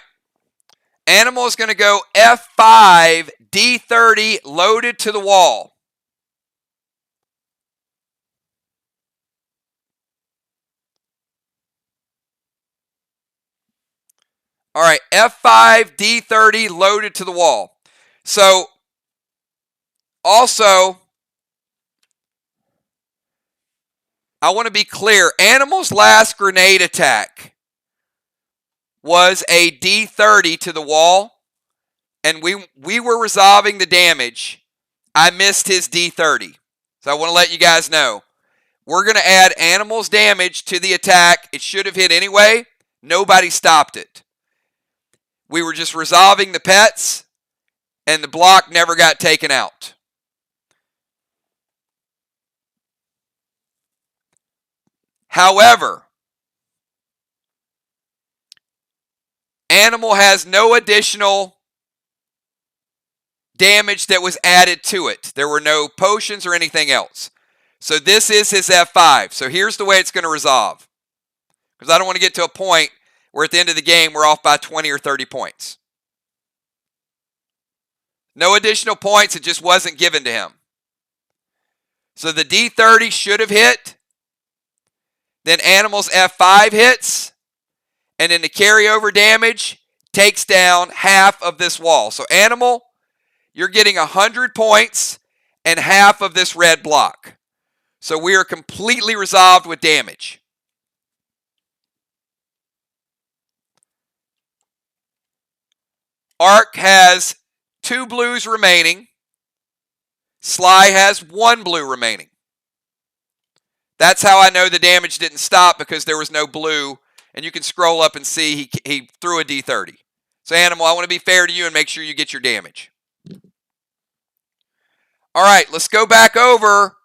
Animal is going to go F5, D30, loaded to the wall. All right, F5, D30 loaded to the wall. So, also, I want to be clear. Animal's last grenade attack was a D30 to the wall, and we were resolving the damage. I missed his D30. So I want to let you guys know. We're going to add Animal's damage to the attack. It should have hit anyway. Nobody stopped it. We were just resolving the pets, and the block never got taken out. However, Animal has no additional damage that was added to it. There were no potions or anything else. So this is his F5. So here's the way it's going to resolve. Because I don't want to get to a point where at the end of the game we're off by 20 or 30 points. No additional points. It just wasn't given to him. So the D30 should have hit. Then Animal's F5 hits. And then the carryover damage takes down half of this wall. So Animal, you're getting 100 points and half of this red block. So we are completely resolved with damage. Ark has 2 blues remaining. Sly has 1 blue remaining. That's how I know the damage didn't stop, because there was no blue. And you can scroll up and see he threw a D30. So Animal, I want to be fair to you and make sure you get your damage. All right, let's go back over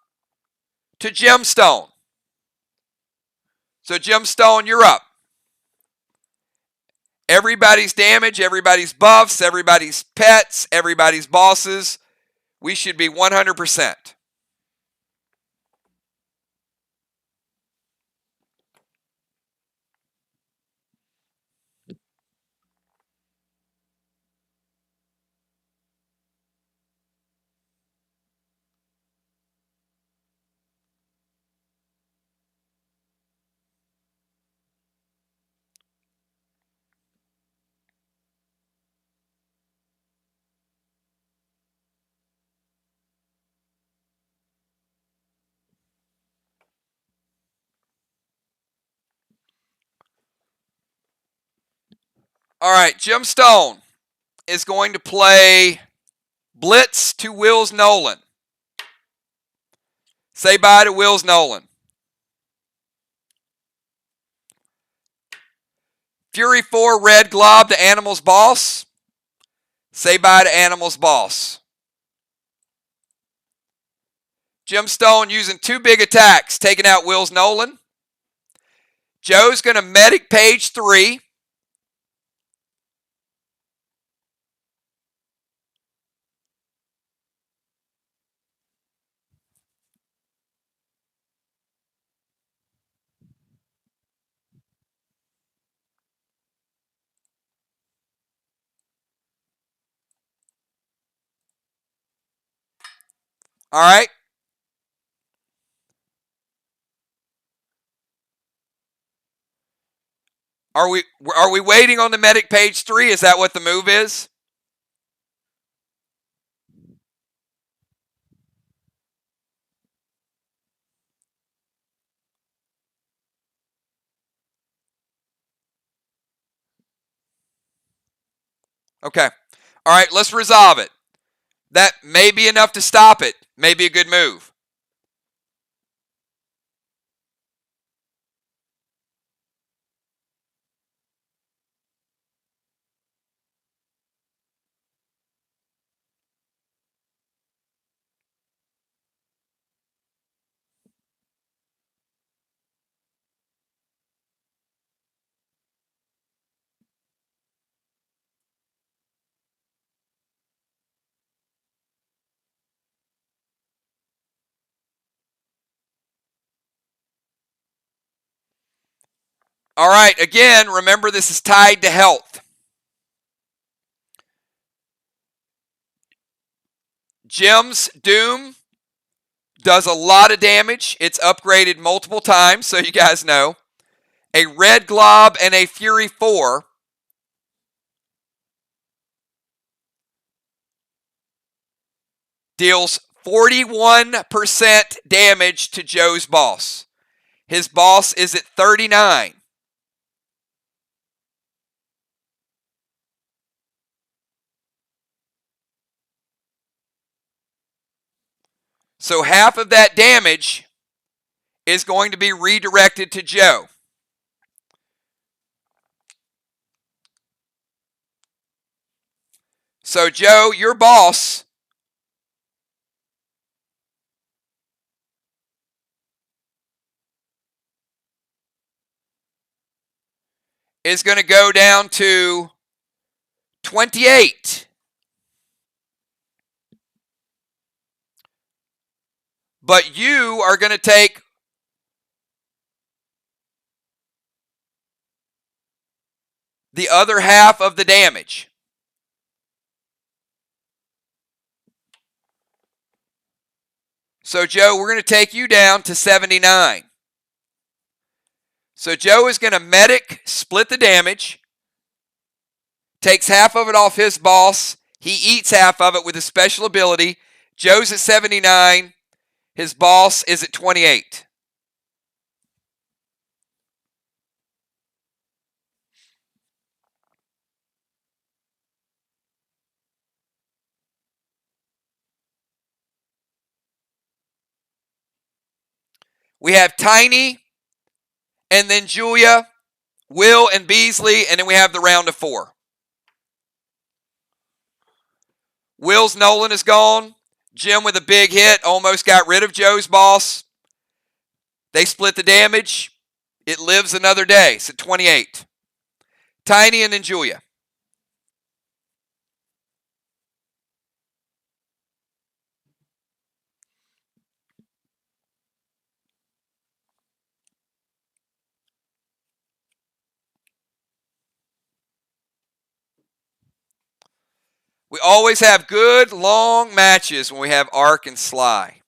to Gemstone. So Gemstone, you're up. Everybody's damage, everybody's buffs, everybody's pets, everybody's bosses. We should be 100%. All right, Gemstone is going to play Blitz to Wills Nolan. Say bye to Wills Nolan. Fury 4 Red Glob to Animal's Boss. Say bye to Animal's Boss. Gemstone using 2 big attacks, taking out Wills Nolan. Joe's going to medic page 3. All right. Are we waiting on the medic page 3? Is that what the move is? Okay. All right, let's resolve it. That may be enough to stop it. May be a good move. All right, again, remember this is tied to health. Gem's Doom does a lot of damage. It's upgraded multiple times, so you guys know. A Red Glob and a Fury 4 deals 41% damage to Joe's boss. His boss is at 39. So half of that damage is going to be redirected to Joe. So Joe, your boss is going to go down to 28. But you are going to take the other half of the damage. So Joe, we're going to take you down to 79. So Joe is going to medic, split the damage, takes half of it off his boss. He eats half of it with a special ability. Joe's at 79. His boss is at 28. We have Tiny, and then Julia, Will, and Beasley, and then we have the round of 4. Will's Nolan is gone. Jim with a big hit almost got rid of Joe's boss. They split the damage. It lives another day. It's at 28. Tiny and then Julia. We always have good, long matches when we have Ark and Sly.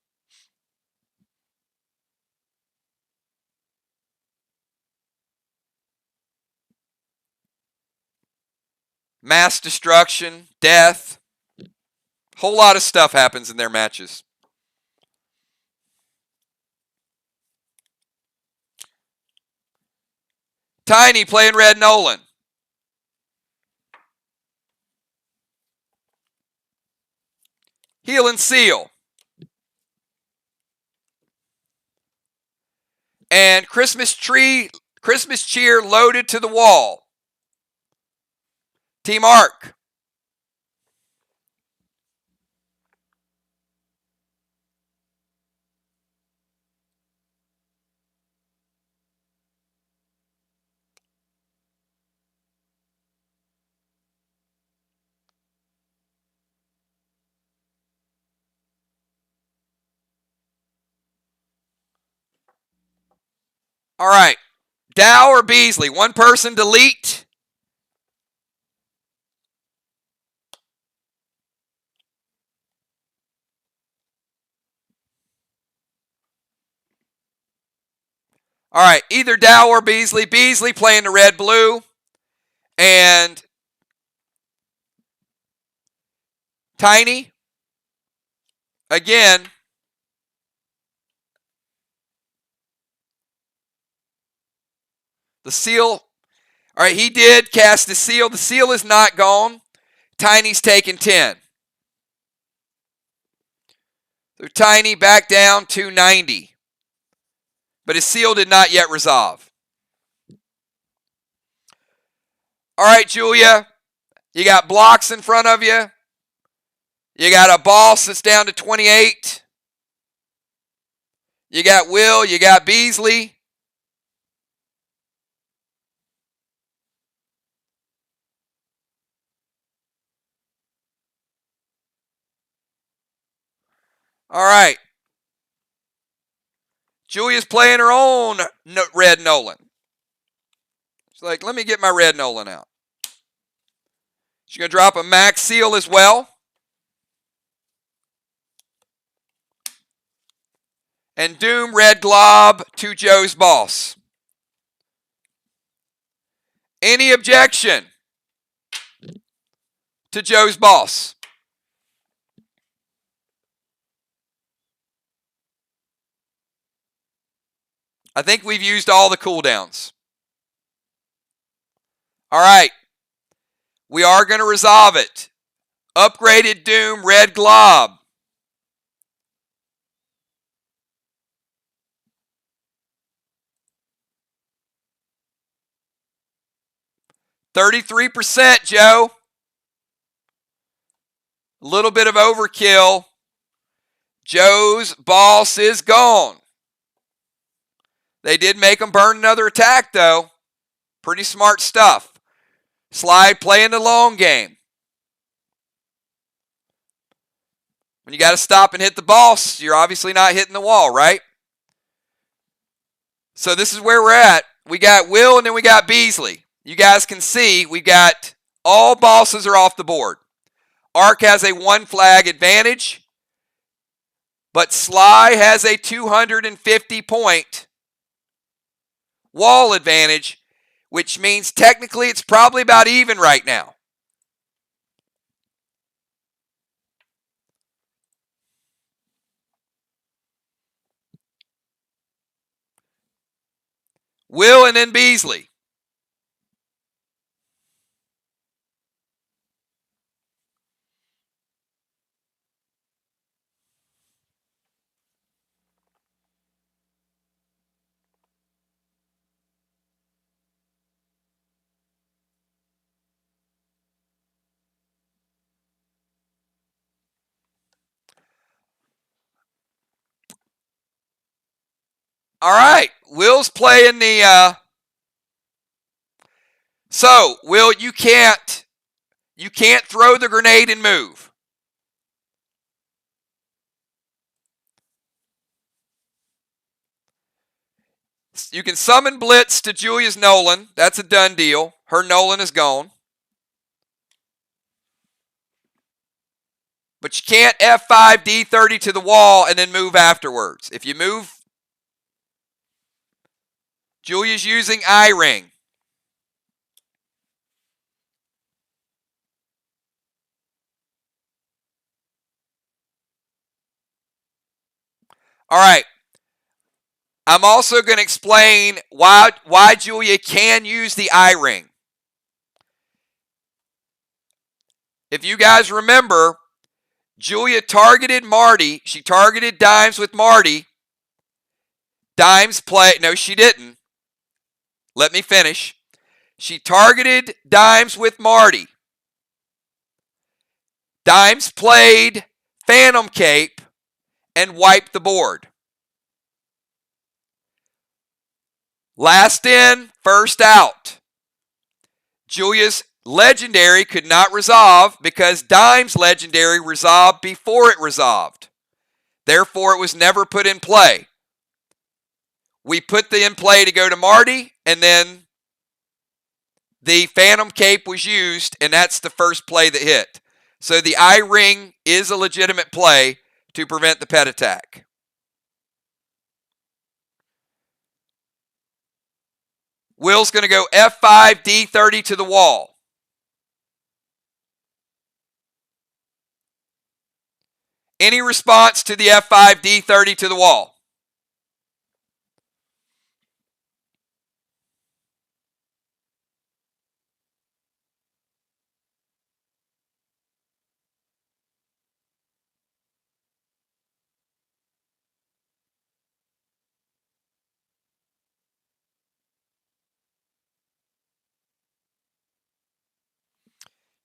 Mass destruction, death. Whole lot of stuff happens in their matches. Tiny playing Red Nolan. Heal and Seal. And Christmas cheer loaded to the wall. Team Ark. All right. Dow or Beasley? One person delete. All right. Either Dow or Beasley. Beasley playing the red-blue. And Tiny. Again. The seal. All right, he did cast the seal. The seal is not gone. Tiny's taken 10. So Tiny back down to 90. But his seal did not yet resolve. All right, Julia. You got blocks in front of you. You got a boss that's down to 28. You got Will. You got Beasley. All right. Julia's playing her own Red Nolan. She's like, let me get my Red Nolan out. She's going to drop a max seal as well. And Doom Red Glob to Joe's boss. Any objection to Joe's boss? I think we've used all the cooldowns. All right. We are going to resolve it. Upgraded Doom, red glob. %33%, Joe. A little bit of overkill. Joe's boss is gone. They did make him burn another attack, though. Pretty smart stuff. Slide playing the long game. When you got to stop and hit the boss, you're obviously not hitting the wall, right? So this is where we're at. We got Will and then we got Beasley. You guys can see we got all bosses are off the board. Ark has a 1 flag advantage, but Sly has a 250 point wall advantage, which means technically it's probably about even right now. Will and then Beasley. All right, Will's playing the. So Will, you can't throw the grenade and move. You can summon Blitz to Julia's Nolan. That's a done deal. Her Nolan is gone. But you can't F5 D30 to the wall and then move afterwards. If you move, Julia's using I-Ring. All right. I'm also going to explain why Julia can use the I-Ring. If you guys remember, Julia targeted Marty. She targeted Dimes with Marty. Dimes played. No, she didn't. Let me finish. She targeted Dimes with Marty. Dimes played Phantom Cape and wiped the board. Last in, first out. Julia's legendary could not resolve because Dime's legendary resolved before it resolved. Therefore, it was never put in play. We put the in play to go to Marty, and then the Phantom Cape was used, and that's the first play that hit. So the I-Ring is a legitimate play to prevent the pet attack. Will's going to go F5 D30 to the wall. Any response to the F5 D30 to the wall?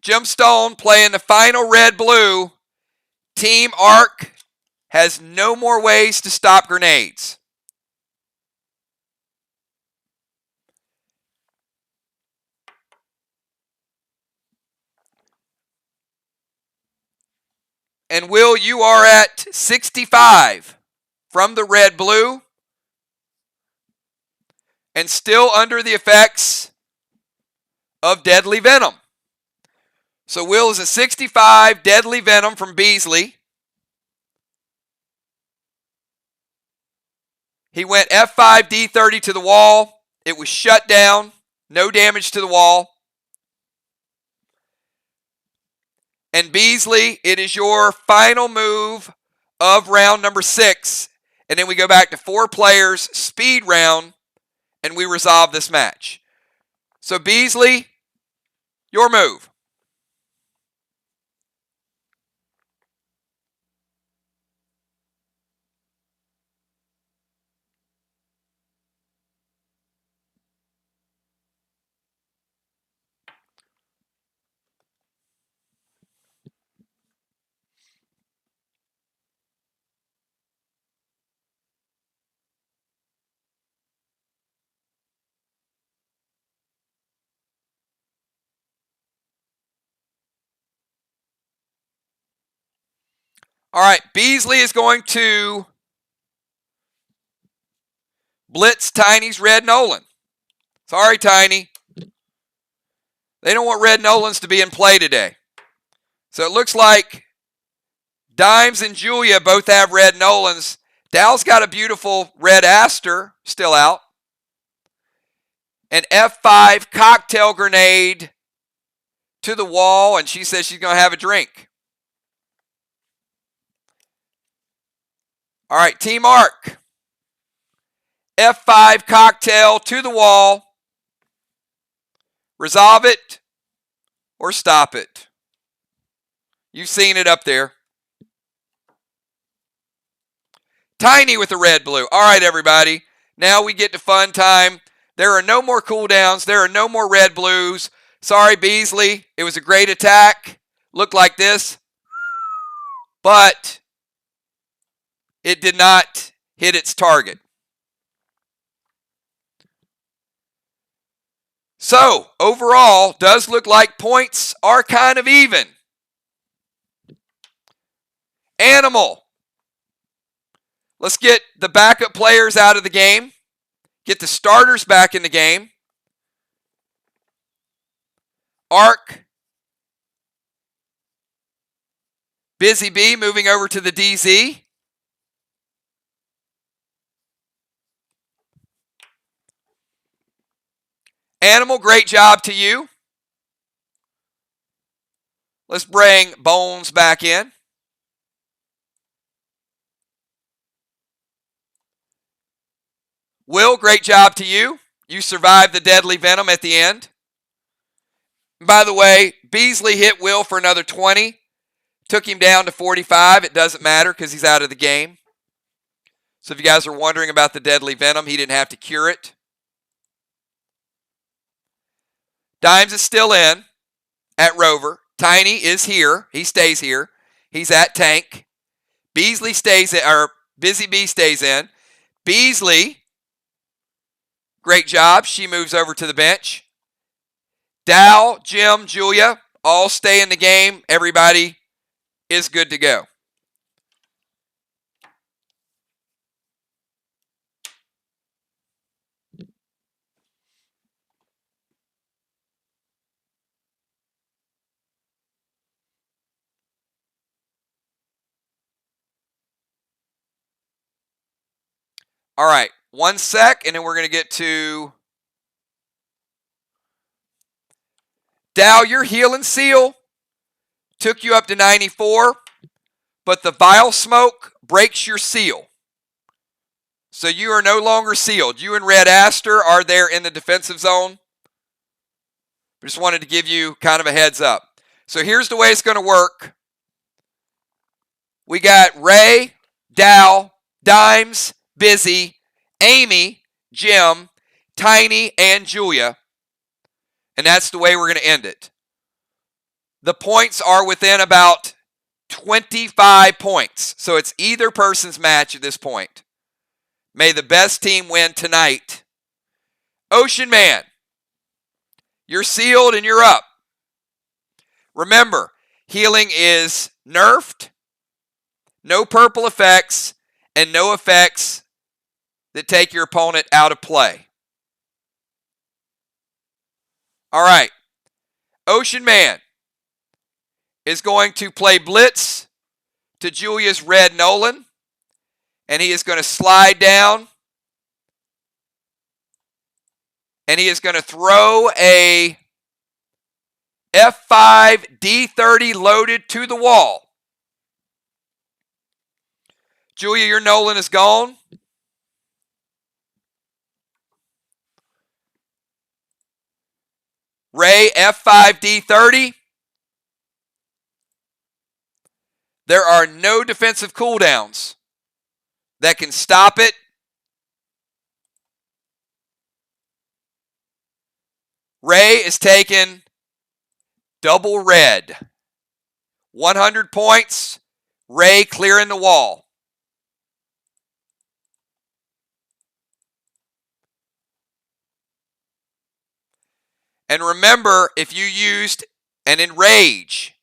Gemstone playing the final red-blue. Team Ark has no more ways to stop grenades. And Will, you are at 65 from the red-blue and still under the effects of Deadly Venom. So Will is at 65, Deadly Venom from Beasley. He went F5 D30 to the wall. It was shut down. No damage to the wall. And Beasley, it is your final move of round number 6. and then we go back to 4 players, speed round, and we resolve this match. So Beasley, your move. All right, Beasley is going to blitz Tiny's Red Nolan. Sorry, Tiny. They don't want Red Nolans to be in play today. So it looks like Dimes and Julia both have Red Nolans. Dal's got a beautiful Red Aster still out. An F5 cocktail grenade to the wall, and she says she's going to have a drink. All right, Team Arc. F5 cocktail to the wall. Resolve it or stop it. You've seen it up there. Tiny with the red blue. All right, everybody. Now we get to fun time. There are no more cooldowns. There are no more red blues. Sorry, Beasley. It was a great attack. Looked like this. But it did not hit its target. So, overall, does look like points are kind of even. Animal. Let's get the backup players out of the game. Get the starters back in the game. Arc. Busy Bee moving over to the DZ. Animal, great job to you. Let's bring Bones back in. Will, great job to you. You survived the deadly venom at the end. By the way, Beasley hit Will for another 20. Took him down to 45. It doesn't matter because he's out of the game. So if you guys are wondering about the deadly venom, he didn't have to cure it. Dimes is still in at Rover. Tiny is here. He stays here. He's at Tank. Beasley stays in, or Busy Bee stays in. Beasley, great job. She moves over to the bench. Dal, Jim, Julia, all stay in the game. Everybody is good to go. All right, 1 sec, and then we're going to get to Dow. Your healing seal took you up to 94, but the vile smoke breaks your seal. So you are no longer sealed. You and Red Aster are there in the defensive zone. Just wanted to give you kind of a heads up. So here's the way it's going to work. We got Ray, Dow, Dimes, Busy, Amy, Jim, Tiny, and Julia. And that's the way we're going to end it. The points are within about 25 points. So it's either person's match at this point. May the best team win tonight. Ocean Man, you're sealed and you're up. Remember, healing is nerfed, no purple effects, and no effects that take your opponent out of play. All right. Ocean Man is going to play Blitz to Julia's Red Nolan. And he is going to slide down. And he is going to throw a F5 D30 loaded to the wall. Julia, your Nolan is gone. Ray, F5, D30. There are no defensive cooldowns that can stop it. Ray is taking double red. 100 points. Ray clearing the wall. And remember, if you used an Enrage,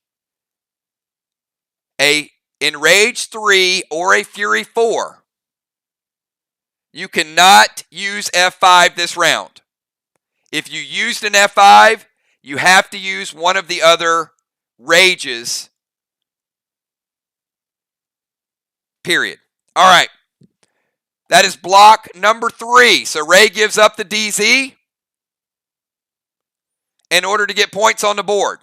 a Enrage 3 or a Fury 4, you cannot use F5 this round. If you used an F5, you have to use one of the other Rages. Period. All right. That is block number 3. So Ray gives up the DZ in order to get points on the board.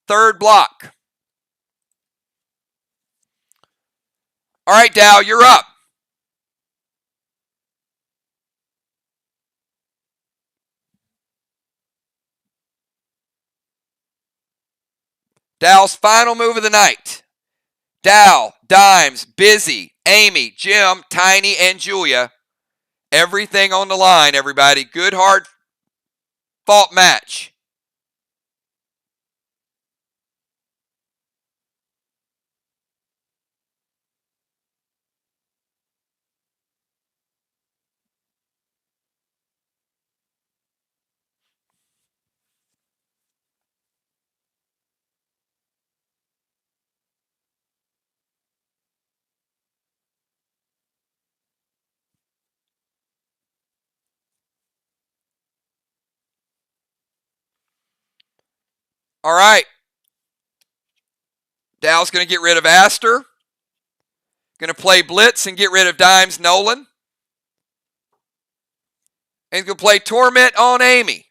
Third block. All right, Dow, you're up. Dow's final move of the night. Dow, Dimes, Busy, Amy, Jim, Tiny, and Julia. Everything on the line, everybody. Good, hard fought match. All right. Dow's going to get rid of Aster. Going to play Blitz and get rid of Dimes Nolan. And he's going to play Torment on Amy.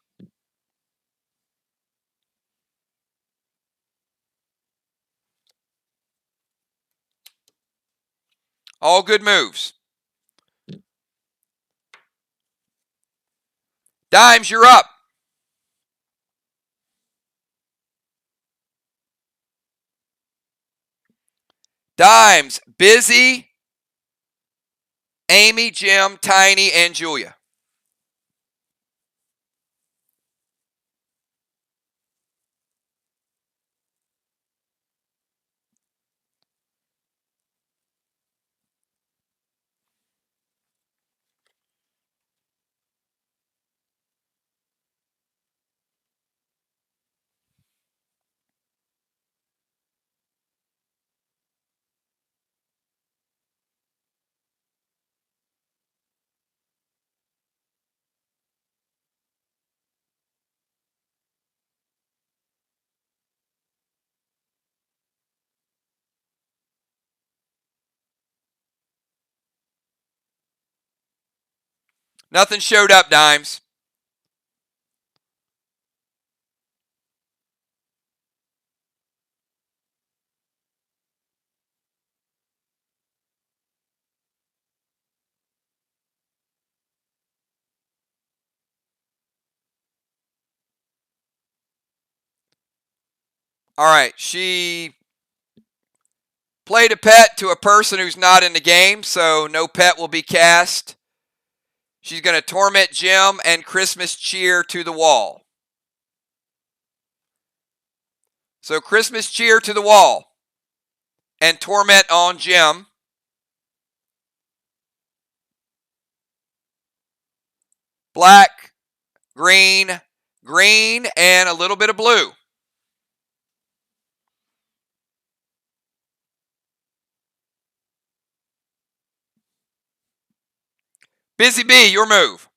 All good moves. Dimes, you're up. Dimes, Busy, Amy, Jim, Tiny, and Julia. Nothing showed up, Dimes. All right, she played a pet to a person who's not in the game, so no pet will be cast. She's going to Torment Jim and Christmas Cheer to the wall. So Christmas Cheer to the wall and Torment on Jim. Black, green, green, and a little bit of blue. Busy Bee, your move.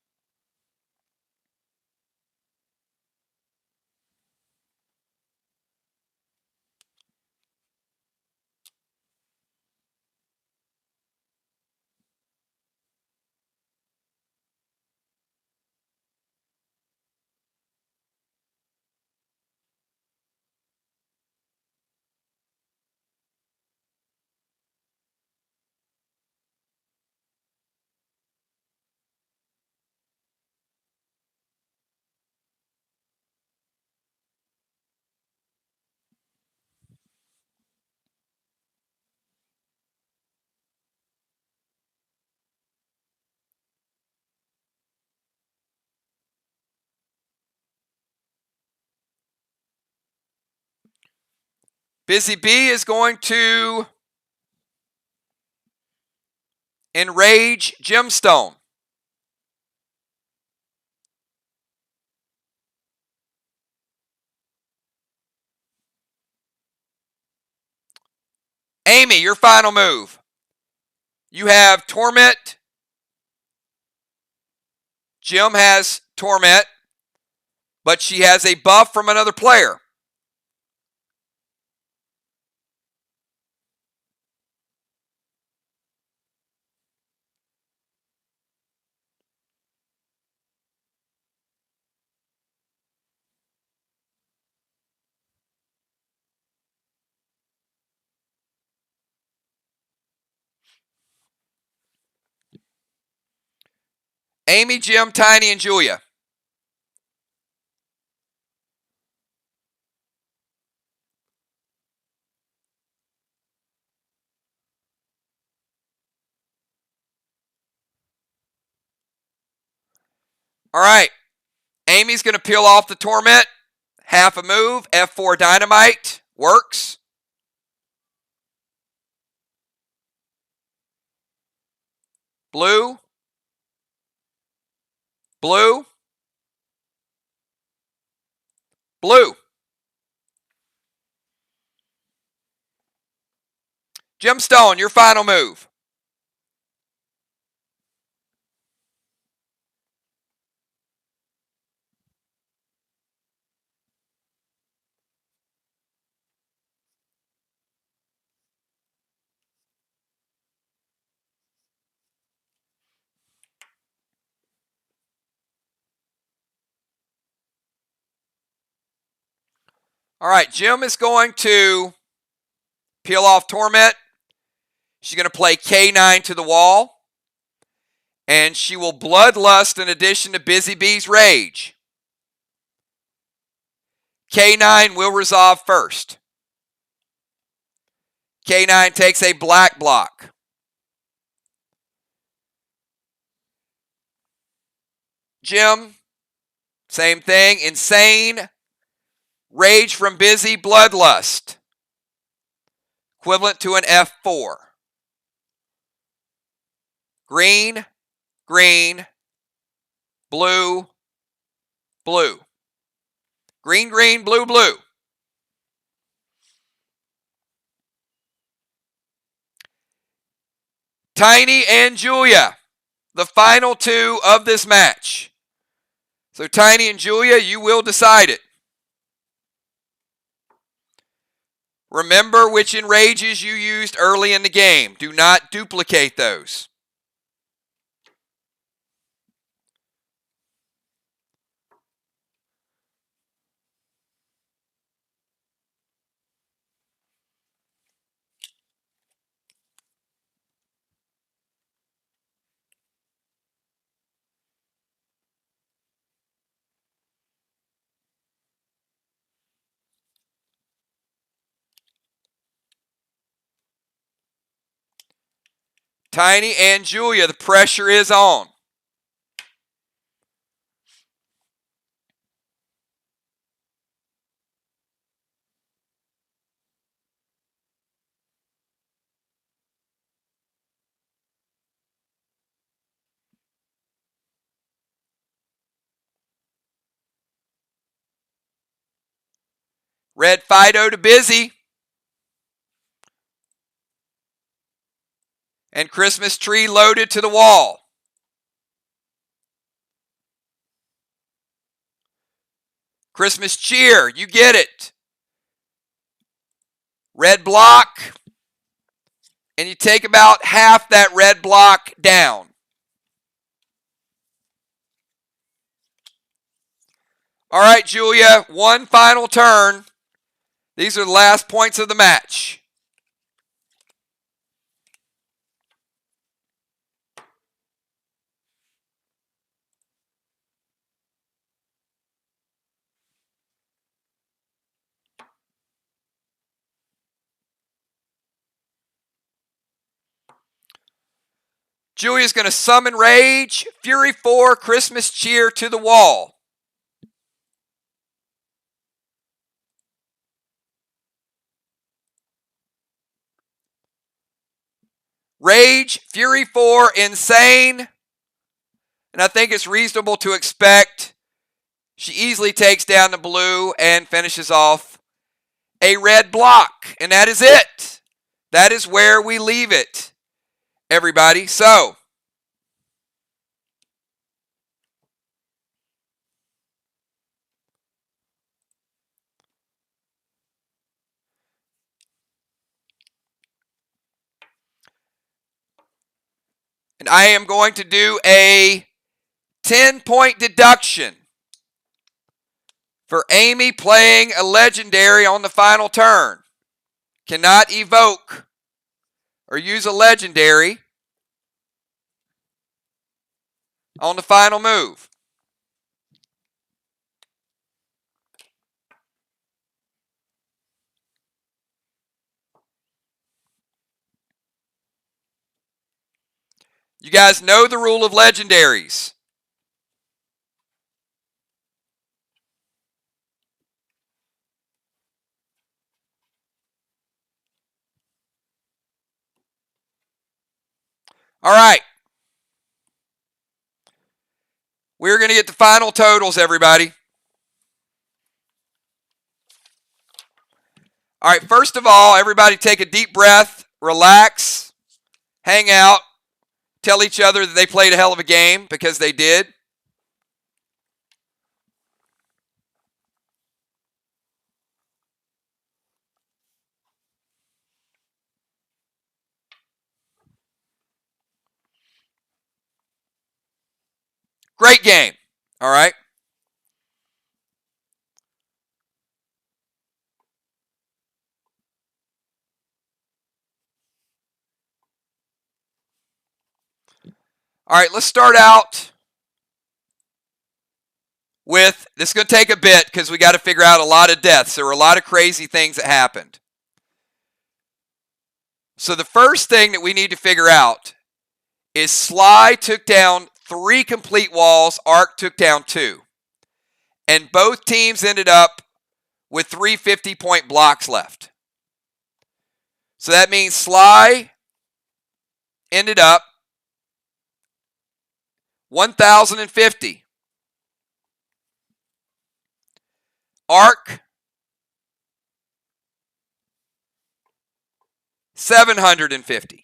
Busy Bee is going to enrage Gemstone. Amy, your final move. You have Torment. Gem has Torment, but she has a buff from another player. Amy, Jim, Tiny, and Julia. All right. Amy's going to peel off the Torment. Half a move. F4 Dynamite. Works. Blue. Blue. Blue. Gemstone, your final move. All right, Jim is going to peel off Torment. She's going to play K9 to the wall. And she will Bloodlust in addition to Busy Bee's Rage. K9 will resolve first. K9 takes a black block. Jim, same thing. Insane. Rage from Busy, Bloodlust. Equivalent to an F4. Green, green, blue, blue. Green, green, blue, blue. Tiny and Julia, the final two of this match. So Tiny and Julia, you will decide it. Remember which enrages you used early in the game. Do not duplicate those. Tiny and Julia, the pressure is on. Red Fido to Busy. And Christmas Tree loaded to the wall. Christmas Cheer, you get it. Red block. And you take about half that red block down. All right, Julia, one final turn. These are the last points of the match. Julia's going to summon Rage, Fury 4, Christmas Cheer to the wall. Rage, Fury 4, Insane. And I think it's reasonable to expect she easily takes down the blue and finishes off a red block. And that is it. That is where we leave it, everybody. So, and I am going to do a 10-point deduction for Amy playing a legendary on the final turn. Cannot evoke or use a legendary on the final move. You guys know the rule of legendaries. All right. We're going to get the final totals, everybody. All right, first of all, everybody take a deep breath, relax, hang out, tell each other that they played a hell of a game because they did. Great game. All right. All right, let's start out with, this is going to take a bit because we got to figure out a lot of deaths. There were a lot of crazy things that happened. So the first thing that we need to figure out is Sly took down 3 complete walls, Ark took down 2. And both teams ended up with 3 50-point blocks left. So that means Sly ended up 1,050. Ark 750.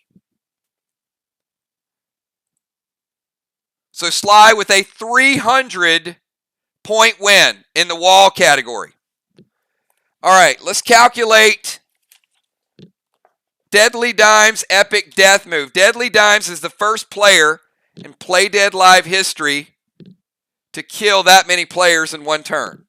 So Sly with a 300-point win in the wall category. All right, let's calculate Deadly Dimes' epic death move. Deadly Dimes is the first player in Play Dead Live history to kill that many players in one turn.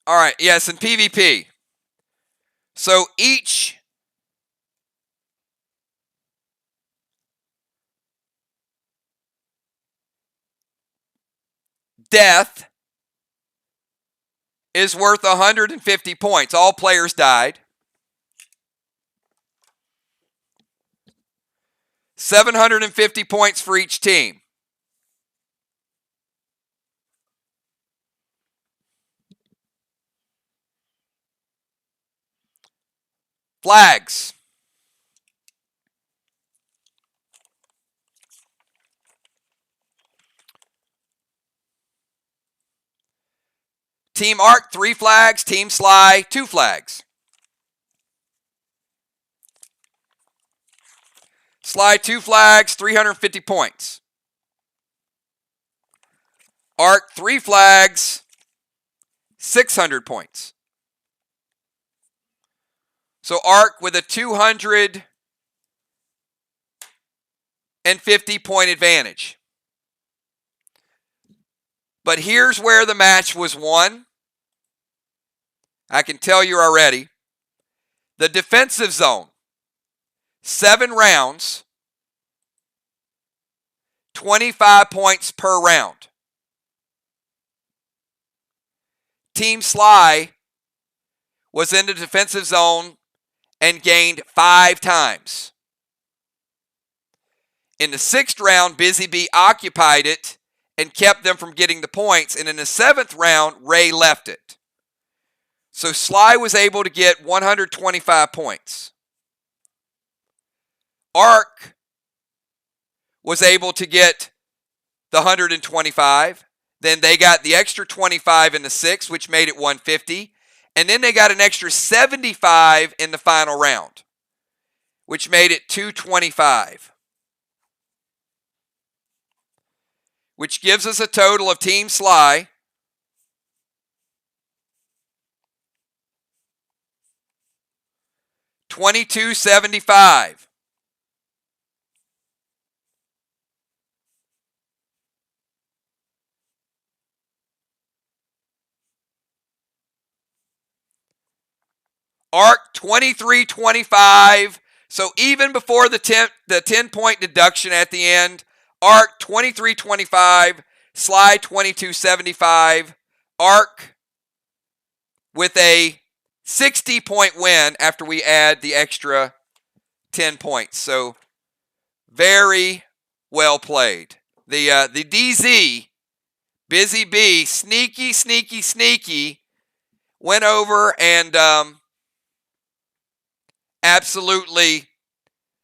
All right, yes, in PvP. So each death is worth 150 points. All players died. 750 points for each team. Flags. Team Ark, 3 flags. Team Sly, 2 flags. Sly, 2 flags, 350 points. Ark, 3 flags, 600 points. So Ark with a 250-point advantage. But here's where the match was won. I can tell you already. The defensive zone, 7 rounds, 25 points per round. Team Sly was in the defensive zone and gained 5 times. In the 6th round, Busy Bee occupied it and kept them from getting the points. And in the 7th round, Ray left it. So Sly was able to get 125 points. Ark was able to get the 125. Then they got the extra 25 in the 6th, which made it 150. And then they got an extra 75 in the final round, which made it 225. Which gives us a total of Team Sly $22.75. Ark 23.25. So even before the 10-point deduction at the end, Ark 23.25, Sly 22.75. Ark with a 60-point win after we add the extra 10 points. So very well played. The DZ, Busy Bee, sneaky, went over and absolutely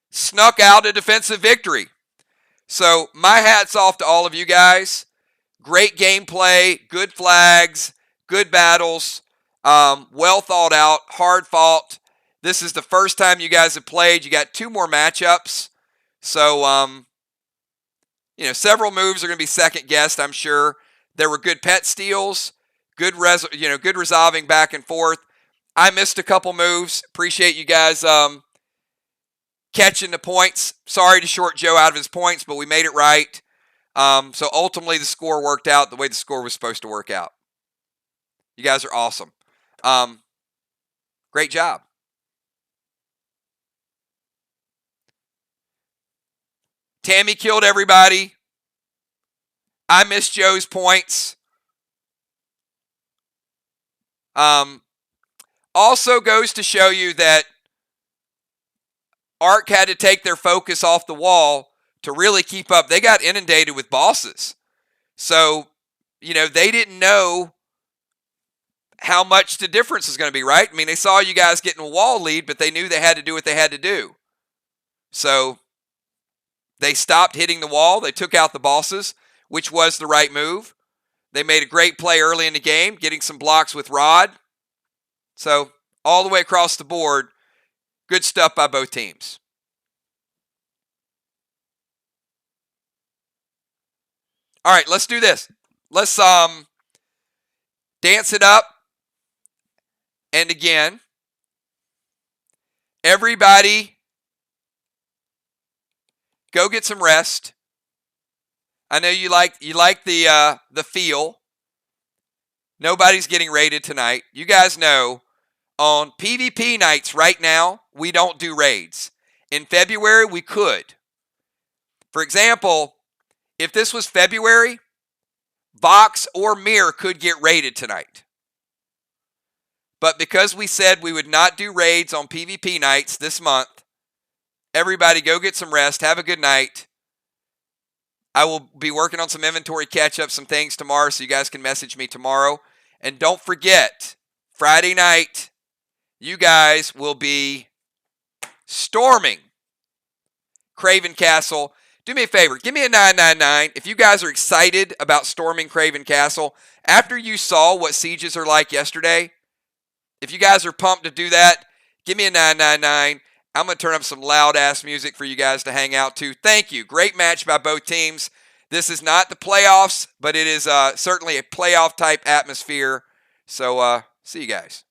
snuck out a defensive victory. So my hat's off to all of you guys. Great gameplay, good flags, good battles, well thought out, hard fought. This is the first time you guys have played. You got 2 more matchups. So, several moves are going to be second guessed, I'm sure. There were good pet steals, good resolving back and forth. I missed a couple moves. Appreciate you guys catching the points. Sorry to short Joe out of his points, but we made it right. So ultimately the score worked out the way the score was supposed to work out. You guys are awesome. Great job. Tammy killed everybody. I missed Joe's points. Also goes to show you that Ark had to take their focus off the wall to really keep up. They got inundated with bosses. So, they didn't know how much the difference was going to be, right? I mean, they saw you guys getting a wall lead, but they knew they had to do what they had to do. So, they stopped hitting the wall. They took out the bosses, which was the right move. They made a great play early in the game, getting some blocks with Rod. So, all the way across the board, good stuff by both teams. All right, let's do this. Let's dance it up. And again, everybody go get some rest. I know you like the feel. Nobody's getting raided tonight. You guys know on PvP nights right now, we don't do raids. In February, we could. For example, if this was February, Vox or Mir could get raided tonight. But because we said we would not do raids on PvP nights this month, everybody go get some rest. Have a good night. I will be working on some inventory catch-up, some things tomorrow, so you guys can message me tomorrow. And don't forget, Friday night, you guys will be storming Craven Castle. Do me a favor. Give me a 999. If you guys are excited about storming Craven Castle, after you saw what sieges are like yesterday, if you guys are pumped to do that, give me a 999. I'm going to turn up some loud-ass music for you guys to hang out to. Thank you. Great match by both teams. This is not the playoffs, but it is certainly a playoff-type atmosphere. So, see you guys.